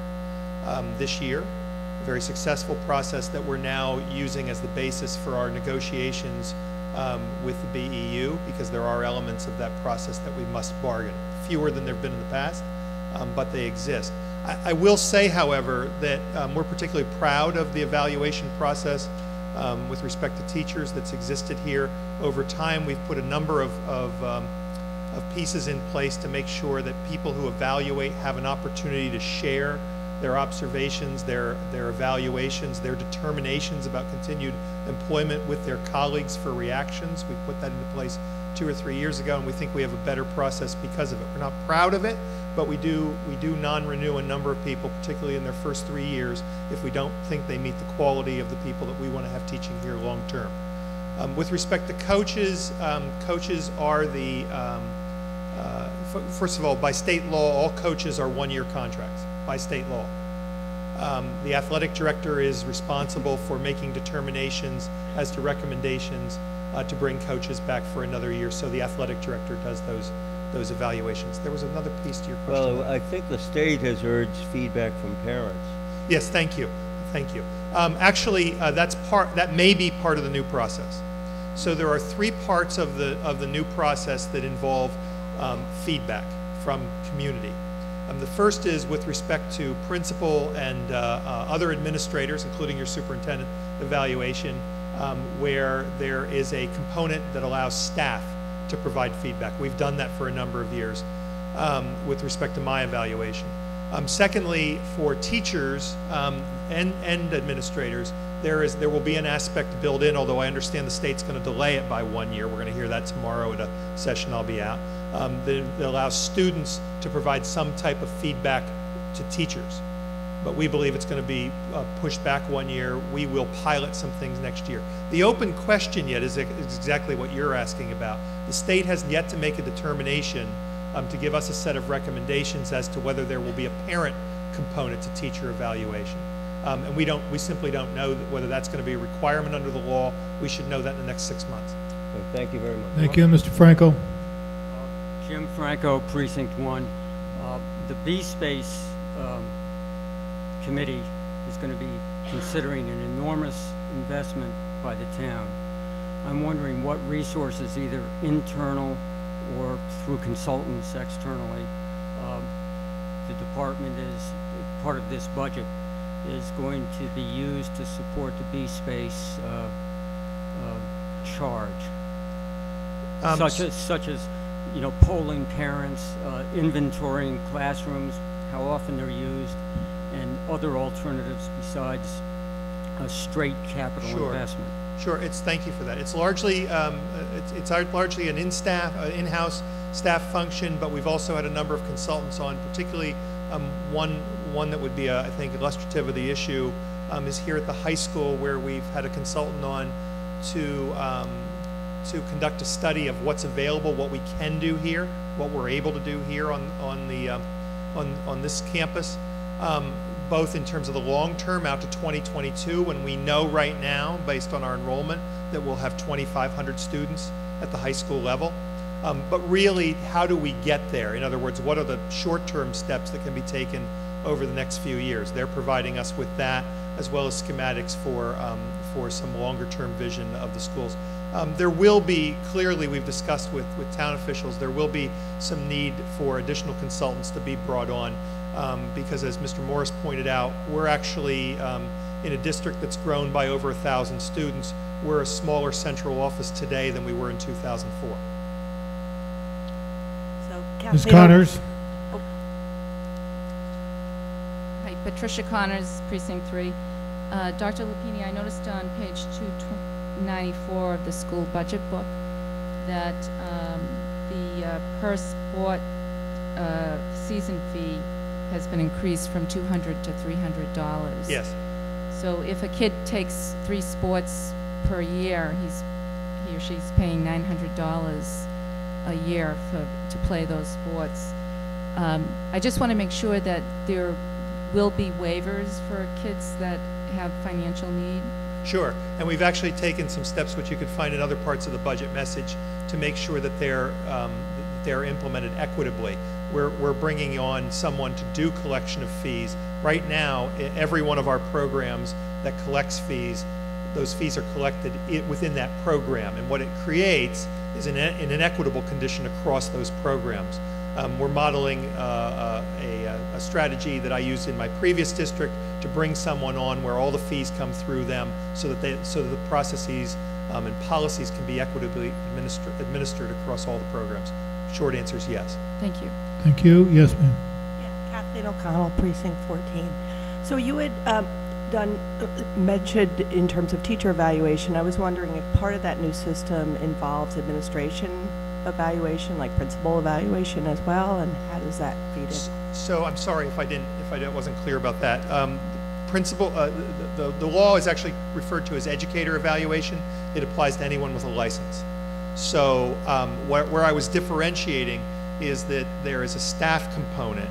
this year. A very successful process that we're now using as the basis for our negotiations with the BEU, because there are elements of that process that we must bargain. Fewer than there have been in the past, but they exist. I will say, however, that we're particularly proud of the evaluation process with respect to teachers that's existed here over time. We've put a number of pieces in place to make sure that people who evaluate have an opportunity to share their observations, their evaluations, their determinations about continued employment with their colleagues for reactions. We put that into place 2 or 3 years ago, and we think we have a better process because of it. We're not proud of it, but we do non-renew a number of people, particularly in their first 3 years, if we don't think they meet the quality of the people that we want to have teaching here long term. With respect to coaches, coaches are the, first of all, by state law, all coaches are one-year contracts, by state law. The athletic director is responsible for making determinations as to recommendations to bring coaches back for another year. So the athletic director does those evaluations. There was another piece to your question.
Well, I think the state has urged feedback from parents.
Yes, thank you, thank you. Actually, that may be part of the new process. So there are 3 parts of the new process that involve feedback from community. The first is with respect to principal and other administrators, including your superintendent evaluation, where there is a component that allows staff to provide feedback. We've done that for a number of years with respect to my evaluation. Secondly, for teachers and administrators, there will be an aspect built in, although I understand the state's going to delay it by 1 year. We're going to hear that tomorrow at a session I'll be out. That allows students to provide some type of feedback to teachers. But we believe it's going to be pushed back 1 year. We will pilot some things next year. The open question yet is exactly what you're asking about. The state has yet to make a determination to give us a set of recommendations as to whether there will be a parent component to teacher evaluation. And we simply don't know whether that's going to be a requirement under the law. We should know that in the next 6 months.
Well, thank you very much.
Thank you, Mr. Franco.
Jim Franco, Precinct 1. The B-Space committee is going to be considering an enormous investment by the town. I'm wondering what resources, either internal or through consultants externally, the department is, part of this budget, is going to be used to support the B-Space charge. Such as, you know, polling parents, inventorying classrooms, how often they're used, and other alternatives besides a straight capital investment.
Sure. Thank you for that. It's largely it's largely an in-house staff function, but we've also had a number of consultants on. Particularly, one that would be I think illustrative of the issue is here at the high school, where we've had a consultant on to conduct a study of what's available, what we can do here, what we're able to do here on this campus, both in terms of the long term out to 2022, when we know right now, based on our enrollment, that we'll have 2,500 students at the high school level. But really, how do we get there? In other words, what are the short-term steps that can be taken over the next few years? They're providing us with that, as well as schematics for some longer-term vision of the schools. There will be, clearly we've discussed with town officials, there will be some need for additional consultants to be brought on because, as Mr. Morris pointed out, we're actually in a district that's grown by over 1,000 students. We're a smaller central office today than we were in 2004.
So, Ms. Connors.
Oh. Hi, Patricia Connors, Precinct 3. Dr. Lupini, I noticed on page 294 of the school budget book that the per sport season fee has been increased from $200 to $300.
Yes.
So if a kid takes 3 sports per year, he or she's paying $900 a year to play those sports. I just want to make sure that there will be waivers for kids that have financial need.
Sure, and we've actually taken some steps, which you could find in other parts of the budget message, to make sure that they're implemented equitably. We're bringing on someone to do collection of fees. Right now, every one of our programs that collects fees, those fees are collected within that program, and what it creates is an equitable condition across those programs. We're modeling a strategy that I used in my previous district to bring someone on where all the fees come through them so that the processes and policies can be equitably administered across all the programs. Short answer is yes.
Thank you.
Thank you. Yes, ma'am.
Yeah, Kathleen O'Connell, Precinct 14. So you had mentioned in terms of teacher evaluation, I was wondering if part of that new system involves administration evaluation, like principal evaluation as well, and how does that feed in?
So I'm sorry if I wasn't clear about that. The law is actually referred to as educator evaluation. It applies to anyone with a license. So where I was differentiating is that there is a staff component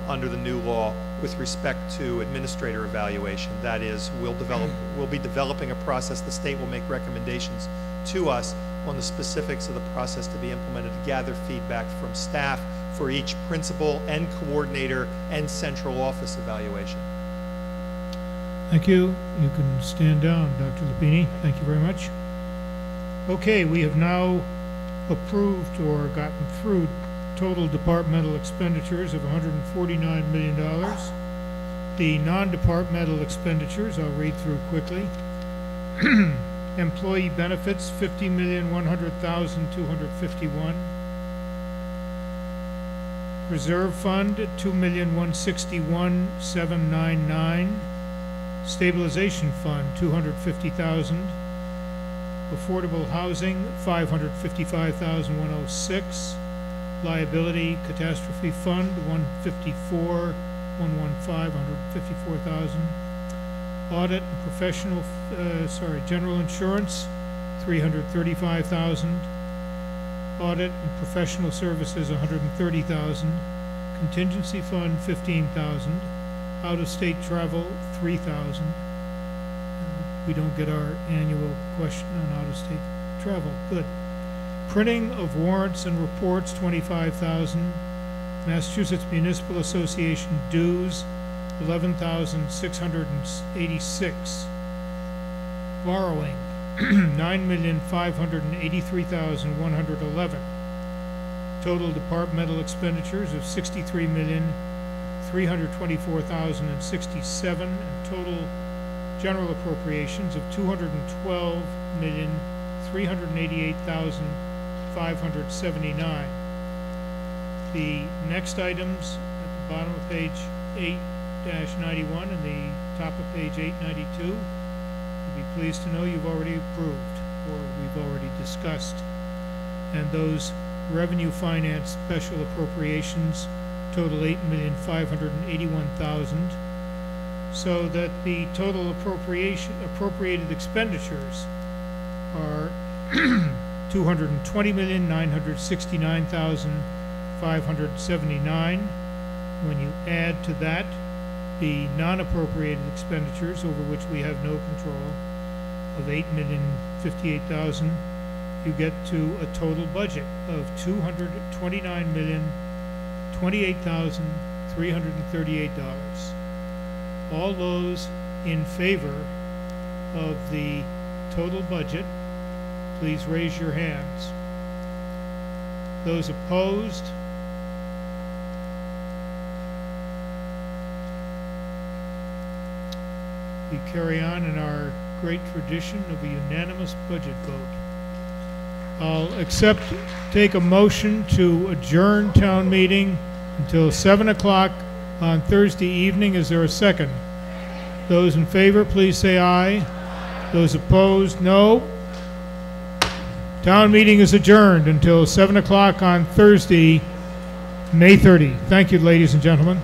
under the new law with respect to administrator evaluation. That is, we'll be developing a process. The state will make recommendations to us on the specifics of the process to be implemented to gather feedback from staff for each principal and coordinator and central office evaluation.
Thank you. You can stand down, Dr. Lupini. Thank you very much. Okay, we have now approved or gotten through total departmental expenditures of $149 million. The non-departmental expenditures, I'll read through quickly. Employee benefits, $50,100,251. Reserve fund, $2,161,799. Stabilization fund, $250,000. Affordable housing, $555,106. Liability catastrophe fund, $154,115,154,000. Audit and professional, general insurance, $335,000. Audit and professional services, $130,000. Contingency fund, $15,000. Out-of-state travel, $3,000. We don't get our annual question on out-of-state travel. Good. Printing of warrants and reports, $25,000. Massachusetts Municipal Association dues, $11,686. Borrowing, $9,583,111. Total departmental expenditures of $63,324,067, and total general appropriations of $212,388,579. The next items at the bottom of page 8-91 and the top of page 892, you'll be pleased to know you've already approved or we've already discussed. And those revenue finance special appropriations total $8,581,000, so that the total appropriated expenditures are $220,969,579. When you add to that the non-appropriated expenditures over which we have no control of $8,058,000, you get to a total budget of $229,028,338. All those in favor of the total budget, please raise your hands. Those opposed? We carry on in our great tradition of a unanimous budget vote. I'll take a motion to adjourn town meeting until 7 o'clock on Thursday evening. Is there a second? Those in favor, please say aye. Those opposed, no. Town meeting is adjourned until 7 o'clock on Thursday, May 30. Thank you, ladies and gentlemen.